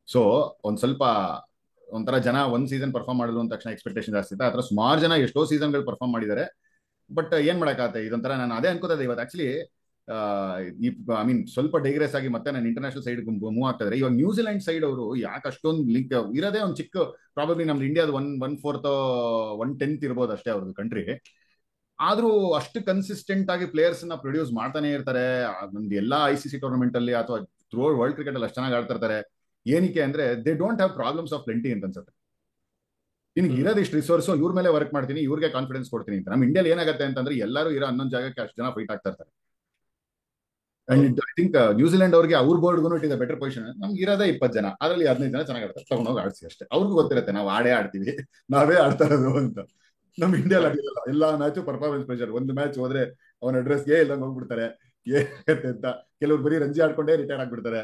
ಸೊ ಒಂದ್ ಸ್ವಲ್ಪ ಒಂಥರ ಜನ ಒಂದ್ ಸೀಸನ್ ಪರ್ಫಾರ್ಮ್ ಮಾಡಿದ್ರು ಅಂದ ತಕ್ಷಣ ಎಕ್ಸ್ಪೆಕ್ಟೇಷನ್ ಜಾಸ್ತಿ ಇತ್ತು. ಆತರ ಸುಮಾರು ಜನ ಎಷ್ಟೋ ಸೀಸನ್ಗಳು ಪರ್ಫಾರ್ಮ್ ಮಾಡಿದ್ದಾರೆ. ಬಟ್ ಏನ್ ಮಾಡಕ್ಕಾಗತ್ತೆ, ಇದೊಂಥರ ನಾನು ಅದೇ ಅನ್ಕೋತದೆ ಇವತ್ತು ಆಕ್ಚುಲಿ. ಐ ಮೀನ್ ಸ್ವಲ್ಪ ಡೈಗ್ರೆಸ್ ಆಗಿ ಮತ್ತೆ ನಾನು ಇಂಟರ್ನ್ಯಾಷನಲ್ ಸೈಡ್ ಮೂವ್ ಆಗ್ತಾ ಇದ್ದಾರೆ. ಇವಾಗ ನ್ಯೂಜಿಲೆಂಡ್ ಸೈಡ್ ಅವರು ಯಾಕೆ ಅಷ್ಟೊಂದು ಲಿಂಕ್ ಇರೋದೇ ಒಂದು ಚಿಕ್ಕ, ಪ್ರಾಬಬ್ಲಿ ನಮ್ದು ಇಂಡಿಯಾದ 1/4 1/10 ಇರ್ಬೋದು ಅಷ್ಟೇ ಅವ್ರದ್ದು ಕಂಟ್ರಿ. ಆದ್ರೂ ಅಷ್ಟು ಕನ್ಸಿಸ್ಟೆಂಟ್ ಆಗಿ ಪ್ಲೇಯರ್ಸ್ ನ ಪ್ರೊಡ್ಯೂಸ್ ಮಾಡ್ತಾನೆ ಇರ್ತಾರೆ. ಒಂದು ಎಲ್ಲಾ ICC ಟೂರ್ನಮೆಂಟ್ ಅಲ್ಲಿ ಅಥವಾ ಥ್ರೂ ವರ್ಲ್ಡ್ ಕ್ರಿಕೆಟ್ ಅಲ್ಲಿ ಅಷ್ಟು ಚೆನ್ನಾಗಿ ಆಡ್ತಿರ್ತಾರೆ. ಏನಕ್ಕೆ ಅಂದ್ರೆ they don't have problems of plenty ಅಂತ ಅನ್ಸುತ್ತೆ. ನಿನ್ಗೆ ಇರೋದು ಇಷ್ಟು ರಿಸೋರ್ಸ್, ಇವ್ರ ಮೇಲೆ ವರ್ಕ್ ಮಾಡ್ತೀನಿ, ಇವ್ರಿಗೆ ಕಾನ್ಫಿಡೆನ್ಸ್ ಕೊಡ್ತೀನಿ ಅಂತ. ನಮ್ಮ ಇಂಡಿಯಾಲಿ ಏನಾಗುತ್ತೆ ಅಂತಂದ್ರೆ ಎಲ್ಲರೂ ಇರೋ 11 ಜಾಗಕ್ಕೆ ಅಷ್ಟು ಜನ ಫೈಟ್ ಆಗ್ತಾ ಇರ್ತಾರೆ. ಅಂಡ್ ಐ ಥಿಂಕ್ ನ್ಯೂಜಿಲೆಂಡ್ ಅವ್ರಿಗೆ ಅವ್ರ ಬೋರ್ಡ್ಗೂ ಇಟ್ ಇದೆ ಬೆಟರ್ ಪೊಸಿಷನ್. ನಮ್ಗೆ ಇರೋದೇ 20 ಜನ, ಅದರಲ್ಲಿ 15 ಜನ ಚೆನ್ನಾಗಿ ಆಡ್ತಾರೆ, ತಗೊಂಡೋಗಿ ಆಡ್ಸಿ ಅಷ್ಟೇ. ಅವ್ರಿಗೂ ಗೊತ್ತಿರುತ್ತೆ ನಾವು ಆಡ್ತೀವಿ, ನಾವೇ ಆಡ್ತಾ ಇರೋದು ಅಂತ. ನಮ್ ಇಂಡಿಯಾಲಿ ಆಗಿರಲ್ಲ, ಎಲ್ಲಾ ಮ್ಯಾಚು ಪರ್ಫಾರ್ಮೆನ್ಸ್ ಪ್ರೆಷರ್. ಒಂದು ಮ್ಯಾಚ್ ಹೋದ್ರೆ ಅವನ ಅಡ್ರೆಸ್ಗೆ ಇಲ್ಲಂಗ್ ಹೋಗ್ಬಿಡ್ತಾರೆ, ಏನಾಗುತ್ತೆ ಅಂತ. ಕೆಲವ್ರು ಬರೀ ರಂಜಿ ಆಡ್ಕೊಂಡೇ ರಿಟೈರ್ ಆಗ್ಬಿಡ್ತಾರೆ.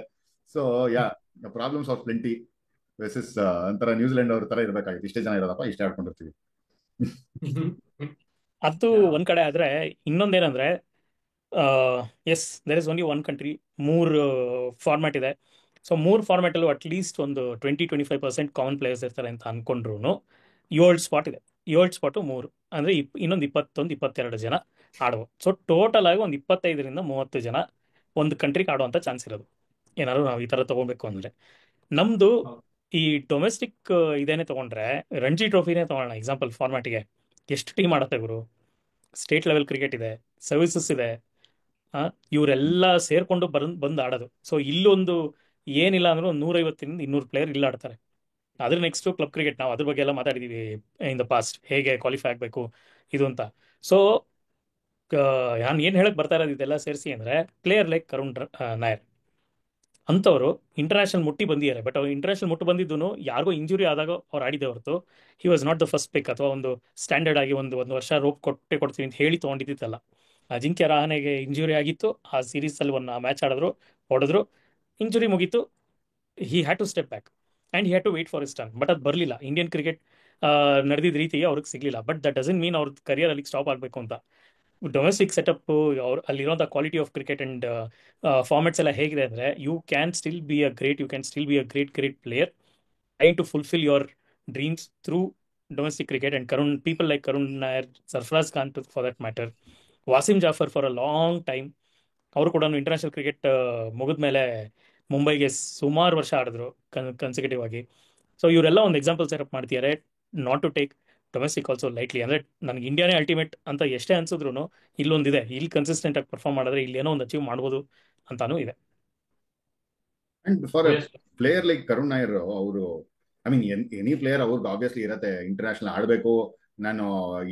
So problems of plenty versus ಒಂಥರ ನ್ಯೂಜಿಲೆಂಡ್ ಅವ್ರ ತರ ಇರ್ಬೇಕಾಗಿತ್ತು. ಇಷ್ಟೇ ಜನ ಇರೋದಪ್ಪ, ಇಷ್ಟೇ ಆಡ್ಕೊಂಡಿರ್ತೀವಿ. ಅದು ಒಂದ್ ಕಡೆ ಆದ್ರೆ, ಇನ್ನೊಂದೇನಂದ್ರೆ yes, there is only 1 country, 3 format ಇದೆ. ಸೊ 3 ಫಾರ್ಮ್ಯಾಟ್ ಅಲ್ಲೂ ಅಟ್ಲೀಸ್ಟ್ ಒಂದು 20-25% ಕಾಮನ್ ಪ್ಲೇಯರ್ಸ್ ಇರ್ತಾರೆ ಅಂತ ಅನ್ಕೊಂಡ್ರು 7 ಸ್ಪಾಟ್ ಇದೆ. 7 ಸ್ಪಾಟು 3 ಅಂದ್ರೆ ಇನ್ನೊಂದು 21-22 ಜನ ಆಡುವ. ಸೊ ಟೋಟಲ್ ಆಗಿ ಒಂದು 25-30 ಜನ ಒಂದು ಕಂಟ್ರಿಗೆ ಆಡುವಂತ ಚಾನ್ಸ್ ಇರೋದು, ಏನಾದ್ರು ನಾವು ಈ ತರ ತಗೋಬೇಕು ಅಂದ್ರೆ. ನಮ್ದು ಈ ಡೊಮೆಸ್ಟಿಕ್ ಇದೇನೆ ತಗೊಂಡ್ರೆ, ರಣಜಿ ಟ್ರೋಫಿನೇ ತಗೊಳ್ಳೋಣ ಎಕ್ಸಾಂಪಲ್ ಫಾರ್ಮ್ಯಾಟಿಗೆ. ಎಷ್ಟು ಟೀಮ್ ಆಡುತ್ತೆ ಗುರು? ಸ್ಟೇಟ್ ಲೆವೆಲ್ ಕ್ರಿಕೆಟ್ ಇದೆ, ಸರ್ವಿಸಸ್ ಇದೆ, ಇವರೆಲ್ಲ ಸೇರ್ಕೊಂಡು ಬಂದು ಆಡೋದು. ಸೊ ಇಲ್ಲೊಂದು ಏನಿಲ್ಲ ಅಂದ್ರೆ ಒಂದು 150-200 ಪ್ಲೇಯರ್ ಇಲ್ಲ ಆಡ್ತಾರೆ. ಅದ್ರ ನೆಕ್ಸ್ಟ್ ಕ್ಲಬ್ ಕ್ರಿಕೆಟ್, ನಾವು ಅದ್ರ ಬಗ್ಗೆ ಎಲ್ಲ ಮಾತಾಡಿದೀವಿ ಇನ್ ದ ಪಾಸ್ಟ್, ಹೇಗೆ ಕ್ವಾಲಿಫೈ ಆಗಬೇಕು ಇದು ಅಂತ. ಸೊ ನಾನು ಏನು ಹೇಳಕ್ ಬರ್ತಾ ಇರೋದು ಇದೆಲ್ಲ ಸೇರಿಸಿ ಅಂದ್ರೆ, ಪ್ಲೇಯರ್ ಲೈಕ್ ಕರುಣ್ ನಾಯರ್ ಅಂಥವ್ರು ಇಂಟರ್ನ್ಯಾಷನಲ್ ಮುಟ್ಟಿ ಬಂದಿದ್ದಾರೆ. ಬಟ್ ಅವ್ರು ಇಂಟರ್ನ್ಯಾಷನಲ್ ಮುಟ್ಟು ಬಂದಿದ್ದು ಯಾರಿಗೋ ಇಂಜುರಿ ಆದಾಗ ಅವ್ರು ಆಡಿದೆ ಹೊರತು, he was not the first pick, ಅಥವಾ ಒಂದು ಸ್ಟ್ಯಾಂಡರ್ಡ್ ಆಗಿ ಒಂದು ವರ್ಷ ರೋಪ್ ಕೊಡ್ತೀವಿ ಅಂತ ಹೇಳಿ ತೊಗೊಂಡಿದ್ದಿತ್ತಲ್ಲ. ಅಜಿಂಕ್ಯ ರಹಾನೆಗೆ ಇಂಜುರಿ ಆಗಿತ್ತು, ಆ ಸೀರೀಸಲ್ಲಿ ಒಂದು ಮ್ಯಾಚ್ ಹೊಡೆದ್ರು, ಇಂಜುರಿ ಮುಗೀತು, he had to step back and he had to wait for his turn. But ಅದು ಬರಲಿಲ್ಲ, ಇಂಡಿಯನ್ ಕ್ರಿಕೆಟ್ ನಡೆದಿದ್ದ ರೀತಿಗೆ ಅವ್ರಿಗೆ ಸಿಗಲಿಲ್ಲ. ಬಟ್ ದಟ್ ಡಸಂಟ್ ಮೀನ್ ಅವ್ರ ಕರಿಯರ್ ಅಲ್ಲಿ ಸ್ಟಾಪ್ ಆಗಬೇಕು ಅಂತ. ಡೊಮೆಸ್ಟಿಕ್ ಸೆಟಪ್ ಅವ್ರು ಅಲ್ಲಿರೋಂಥ quality of cricket and formats ಎಲ್ಲ ಹೇಗಿದೆ ಅಂದರೆ, you can still be a great player trying to fulfil your dreams through domestic cricket, and people like Karun Nair, Sarfraz Khan for that matter, Wasim Jafar for a long time. ಅವರು ಕೂಡ ಇಂಟರ್ನ್ಯಾಷನಲ್ ಕ್ರಿಕೆಟ್ ಮುಗಿದ ಮೇಲೆ ಮುಂಬೈಗೆ ಸುಮಾರು ವರ್ಷ ಆಡಿದ್ರು ಕನ್ಸಿಕ್ಯೂಟಿವ್ ಆಗಿ. ಸೊ ಇವರೆಲ್ಲ ಒಂದು ಎಕ್ಸಾಂಪಲ್ ಸೆಟಪ್ ಮಾಡ್ತಿದ್ದಾರೆ. Not to take domestic also lightly. ಅಂದ್ರೆ ನನಗೆ ಇಂಡಿಯಾನೇ ಅಲ್ಟಿಮೇಟ್ ಅಂತ ಎಷ್ಟೇ ಅನ್ಸಿದ್ರು ಇಲ್ಲೊಂದಿದೆ, ಇಲ್ಲಿ ಕನ್ಸಿಸ್ಟೆಂಟ್ ಆಗಿ ಪರ್ಫಾರ್ಮ್ ಮಾಡಿದ್ರೆ ಇಲ್ಲಿ ಏನೋ ಒಂದು ಅಚೀವ್ ಮಾಡ್ಬೋದು ಅಂತಾನೂ ಇದೆ. And for Yes. Player like Karun Nair ಅವರು, ಐ ಮೀನ್ ಎನಿ ಪ್ಲೇಯರ್ ಅವ್ರಿಗೆ ಆಬ್ವಿಯಸ್ಲಿ ಇರತ್ತೆ ಇಂಟರ್ನ್ಯಾಷನಲ್ ಆಡ್ಬೇಕು, ನಾನು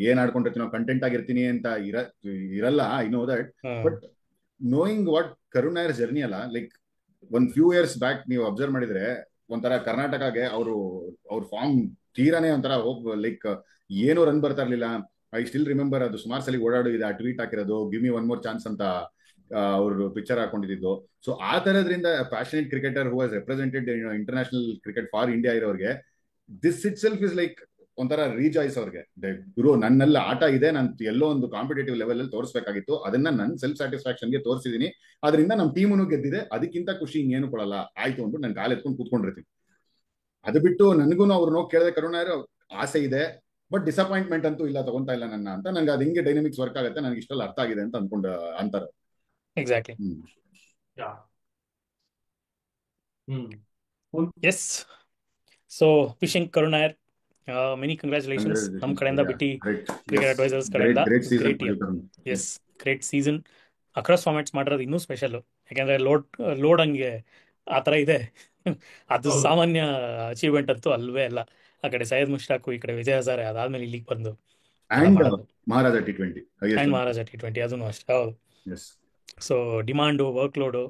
ಏನ್ ಆಡ್ಕೊಂಡಿರ್ತೀನೋ ಕಂಟೆಂಟ್ ಆಗಿರ್ತೀನಿ ಅಂತ ಇರಲ್ಲ, I know that. But knowing what Karun Nair journey ಅಲ್ಲ, ಲೈಕ್ ಒಂದ್ ಫ್ಯೂ ಇಯರ್ಸ್ ಬ್ಯಾಕ್ ನೀವು ಅಬ್ಸರ್ವ್ ಮಾಡಿದ್ರೆ ಒಂಥರ ಕರ್ನಾಟಕಗೆ ಅವ್ರ ಫಾರ್ಮ್ ತೀರಾನೇ ಒಂಥರ ಲೈಕ್ ಏನೋ ರನ್ ಬರ್ತಾ ಇರ್ಲಿಲ್ಲ. ಐ ಸ್ಟಿಲ್ ರಿಮೆಂಬರ್ ಅದು ಸುಮಾರು ಸಲ ಓಡಾಡಿದೆ, ಆ ಟ್ವೀಟ್ ಹಾಕಿರೋದು give me one more chance ಅಂತ ಅವರು ಪಿಕ್ಚರ್ ಹಾಕೊಂಡಿದ್ದು. ಸೊ ಆ ತರದ್ರಿಂದ passionate cricketer who has represented international cricket for India ಇರೋರಿಗೆ this itself is like ಒಂಥರ ರೀಜಾಯ್ಸ್ ಅವ್ರಿಗೆ. ಗುರು ನನ್ನೆಲ್ಲ ಆಟ ಇದೆ, ನಾನು ಎಲ್ಲೋ ಒಂದು ಕಾಂಪಿಟೇಟಿವ್ ಲೆವೆಲ್ ಅಲ್ಲಿ ತೋರಿಸಬೇಕಾಗಿತ್ತು, ಅದನ್ನ ನನ್ನ ಸೆಲ್ಫ್ ಸ್ಯಾಟಿಸ್ಫ್ಯಾಕ್ಷನ್ಗೆ ತೋರಿಸಿದೀನಿ, ಅದರಿಂದ ನಮ್ಮ ಟೀಮನು ಗೆದ್ದಿದೆ, ಅದಕ್ಕಿಂತ ಖುಷಿ ಇನ್ನೇನು ಕೊಡಲ್ಲ ಆಯ್ತು ಅಂದ್ಬಿಟ್ಟು ನಾನು ಕಾಲ್ ಎತ್ಕೊಂಡು ಕೂತ್ಕೊಂಡಿರ್ತೀನಿ. ಅದು ಬಿಟ್ಟು ನನಗೂ ಅವ್ರು ನೋಡ್ ಕೇಳಿದೆ, ಕರುಣಾಯರ್ ಆಸೆ ಇದೆ ಬಟ್ ಡಿಸಪಾಯಿಂಟ್ಮೆಂಟ್ ಅಂತೂ ಇಲ್ಲ, ತಗೊಂತಾ ಇಲ್ಲ ನನ್ನ ಅಂತ. ನಂಗೆ ಅದು ಹಿಂಗೆ ಡೈನಮಿಕ್ಸ್ ವರ್ಕ್ ಆಗುತ್ತೆ, ನನಗೆ ಇಷ್ಟೆಲ್ಲ ಅರ್ಥ ಆಗಿದೆ ಅಂತ ಅನ್ಕೊಂಡು ಅಂತಾರೆ. Exactly. Yeah. Cool. Yes. So wishing Karun Nair many congratulations ನಮ್ಮ ಕಡೆಯಿಂದ, ಬಿಟ್ಟು ಕ್ರಿಕೆಟ್ ಅಡ್ವೈಸರ್ಸ್ ಕಡೆಯಿಂದ. Great year. Yes, great season. Across formats ಮಾಡಿರೋದು ಇನ್ನೂ ಸ್ಪೆಷಲ್, ಯಾಕಂದ್ರೆ ಲೋಡ್ ಹಂಗೆ ಆ ಥರ ಇದೆ. ಅದು ಹೌದು. ಸಾಮಾನ್ಯ ಅಚೀವ್ಮೆಂಟ್ ಅಂತೂ ಅಲ್ವೇ ಅಲ್ಲ. ಆ ಕಡೆ ಸೈಯದ್ ಮುಷ್ತಾಕ್, ಈ ಕಡೆ ವಿಜಯ್ ಹಜಾರೆ, ಅದಾದ್ಮೇಲೆ ಇಲ್ಲಿಗೆ ಬಂದು ಅಂಡ್ ಮಾಡೋದು. ಮಹಾರಾಜ T20 ಆ್ಯಂಡ್ ಮಹಾರಾಜ T20 ಅದೂ ಅಷ್ಟೇ. ಹೌದು. ಎಸ್. ಸೊ ಡಿಮಾಂಡು, ವರ್ಕ್ಲೋಡು,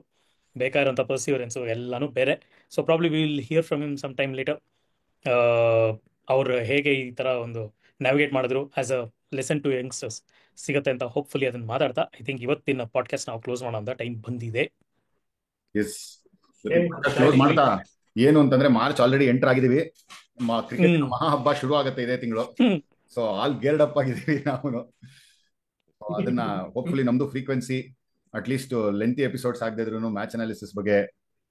ಬೇಕಾಗಿರೋಂಥ ಪರ್ಸಿವರೆನ್ಸು ಎಲ್ಲಾನು ಬೇರೆ. So probably will hear from him some time later. ಅವ್ರು ಹೇಗೆ ಈ ಥರ ಒಂದು ನ್ಯಾವಿಗೇಟ್ ಮಾಡಿದ್ರು as a lesson to youngsters ಸಿಗುತ್ತೆ ಅಂತ ಹೋಪ್ಫುಲಿ ಅದನ್ನ ಮಾತಾಡ್ತಾ, ಐ ಥಿಂಕ್ ಇವತ್ತಿನ ಪಾಡ್ಕಾಸ್ಟ್ ನಾವು ಕ್ಲೋಸ್ ಮಾಡೋ ಅಂತ ಟೈಮ್ ಬಂದಿದೆ. ಎಸ್, ಕ್ಲೋಸ್ ಮಾಡ್ತಾ ಏನು ಅಂತಂದ್ರೆ ಮಾರ್ಚ್ ಆಲ್ರೆಡಿ ಎಂಟರ್ ಆಗಿದೀವಿ, ಕ್ರಿಕೆಟ್ ಮಹಾ ಹಬ್ಬ ಶುರು ಆಗುತ್ತೆ ಇದೇ ತಿಂಗಳು. ಸೊ ಆಲ್ ಗೇರ್ಡ್ ಅಪ್ ಆಗಿದೀವಿ ನಾವು. ಅದನ್ನ ಹೋಪ್ಫುಲಿ ನಮ್ದು ಫ್ರೀಕ್ವೆನ್ಸಿ ಅಟ್ಲೀಸ್ಟ್ ಲೆಂತಿ ಎಪಿಸೋಡ್ಸ್ ಆಗದಿದ್ರು ಮ್ಯಾಚ್ ಅನಾಲಿಸಿಸ್ ಬಗ್ಗೆ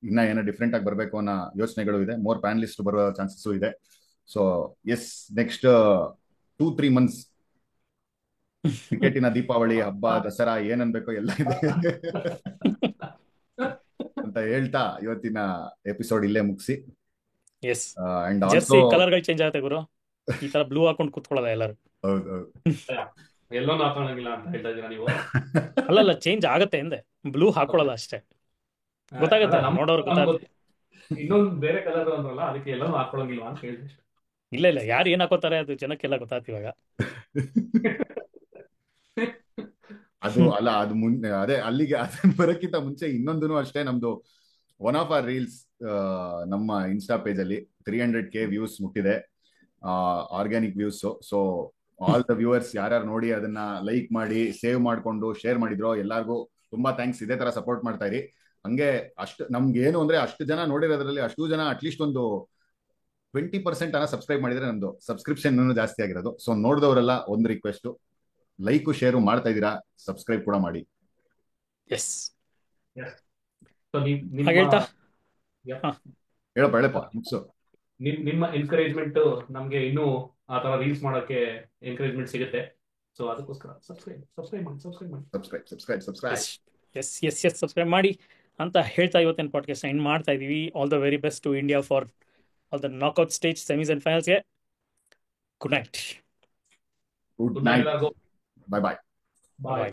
ಇನ್ನ ಏನೋ ಡಿಫ್ರೆಂಟ್ ಆಗಿ ಬರಬೇಕು ಅನ್ನೋ ಯೋಚನೆಗಳು ಇದೆ. ಮೋರ್ ಪ್ಯಾನಲಿಸ್ಟ್ ಬರೋ ಚಾನ್ಸಸ್ ಇದೆ. ಸೊ ಎಸ್, ನೆಕ್ಸ್ಟ್ 2-3 months ಕ್ರಿಕೆಟಿನ ದೀಪಾವಳಿ ಹಬ್ಬ, ದಸರಾ ಏನನ್ಬೇಕೋ ಎಲ್ಲ ಇದೆ ಅಂತ ಹೇಳ್ತಾ ಇವತ್ತಿನ ಎಪಿಸೋಡ್ ಇಲ್ಲೇ ಮುಗಿಸಿ. ಎಸ್, ಅಂಡ್ ಜರ್ಸಿ ಆಲ್ಸೋ ಕಲರ್ಗಳು ಚೇಂಜ್ ಆಗುತ್ತೆ ಗುರು. ಈ ತರ ಬ್ಲೂ ಹಾಕೊಂಡು ಕೂತ್ಕೊಳ್ಳೋದ ಎಲ್ಲರೂ? ಹೌದು ಎಲ್ಲೋನು ಹಾಕೊಳ್ಳಂಗಿಲ್ಲ ಅಂತ ಹೇಳ್ತಾ ಇದೀರಾ ನೀವು? ಅಲ್ಲಲ್ಲ, ಚೇಂಜ್ ಆಗತ್ತೆ ಎಂದೆ, ಬ್ಲೂ ಹಾಕೊಳ್ಳೋದ ಅಷ್ಟೇ. ಗೊತ್ತಾಗತ್ತೆ, ನೋಡೋರು ಗೊತ್ತಾಗುತ್ತೆ. ಇನ್ನೊಂದು ಬೇರೆ ಕಲರ್ ಅಂದ್ರಲ್ಲ, ಅದಕ್ಕೆ ಎಲ್ಲೋನು ಹಾಕೊಳ್ಳಂಗಿಲ್ಲ ಅಂತ ಹೇಳಿದೆ. ಇಲ್ಲ ಇಲ್ಲ, ಯಾರು ಏನ್ ಹಾಕೋತಾರೆ ಅದು ಜನಕ್ಕೆಲ್ಲ ಗೊತ್ತಾಗ್ತಿ ಇವಾಗ. ಅದು ಅಲ್ಲ, ಅದು ಅದೇ ಅಲ್ಲಿಗೆ ಅದನ್ನ ಬರೋಕ್ಕಿಂತ ಮುಂಚೆ ಇನ್ನೊಂದು ಅಷ್ಟೇ. ನಮ್ದು ಒನ್ ಆಫ್ ಆರ್ ರೀಲ್ಸ್ ನಮ್ಮ ಇನ್ಸ್ಟಾ ಪೇಜ್ ಅಲ್ಲಿ 300K ವ್ಯೂಸ್ ಮುಟ್ಟಿದೆ, organic views. So all the viewers ಯಾರ್ಯಾರು ನೋಡಿ ಅದನ್ನ ಲೈಕ್ ಮಾಡಿ, ಸೇವ್ ಮಾಡ್ಕೊಂಡು ಶೇರ್ ಮಾಡಿದ್ರು, ಎಲ್ಲಾರ್ಗೂ ತುಂಬಾ ಥ್ಯಾಂಕ್ಸ್. ಇದೇ ತರ ಸಪೋರ್ಟ್ ಮಾಡ್ತಾ ಇರಿ. ಹಂಗೆ ಅಷ್ಟು ನಮ್ಗೆ ಏನು ಅಂದ್ರೆ, ಅಷ್ಟು ಜನ ನೋಡಿರೋದ್ರಲ್ಲಿ ಅಷ್ಟು ಜನ ಅಟ್ಲೀಸ್ಟ್ ಒಂದು 20% ಸಬ್ಸ್ಕ್ರೈಬ್ ಮಾಡಿದ್ರೆ ನಮ್ದು ಸಬ್ಸ್ಕ್ರಿಪ್ಷನ್ ಇನ್ನೂ ಜಾಸ್ತಿ ಆಗಿರೋದು. ಸೊ ನೋಡಿದವರೆಲ್ಲ ಒಂದು ರಿಕ್ವೆಸ್ಟ್, ಲೈಕು ಶೇರು ಮಾಡ್ತಾ ಇದ್ದೀರಾ, ಸಬ್ಸ್ಕ್ರೈಬ್ ಕೂಡ ಮಾಡಿ. ಎಸ್, So, ಹಾಗೆ ಹೇಳ್ತಾ ಹೇಳಪ್ಪ ಮುಗ್ಸು. ನಿಮ್ಮ ಎನ್ಕರೇಜ್ಮೆಂಟ್ ನಮ್ಗೆ ಇನ್ನೂ ಆ ತರ ರೀಲ್ಸ್ ಮಾಡೋಕೆ ಎನ್ಕರೇಜ್ಮೆಂಟ್ ಸಿಗುತ್ತೆ. ಸೊ ಅದಕ್ಕೋಸ್ಕರ ಸಬ್ಸ್ಕ್ರೈಬ್ ಮಾಡಿ. ಎಸ್ ಎಸ್ ಎಸ್, ಸಬ್ಸ್ಕ್ರೈಬ್ ಮಾಡಿ ಅಂತ ಹೇಳ್ತಾ ಇವತ್ತಿನ ಪಾಡ್ಕಾಸ್ಟ್ ಎಂಡ್ ಮಾಡ್ತಾ ಇದೀವಿ. All the very best to India for all the knockout stage, semis and ಫೈನಲ್ಸ್ಗೆ. Good night. Good night. Bye bye. ಬಾಯ್.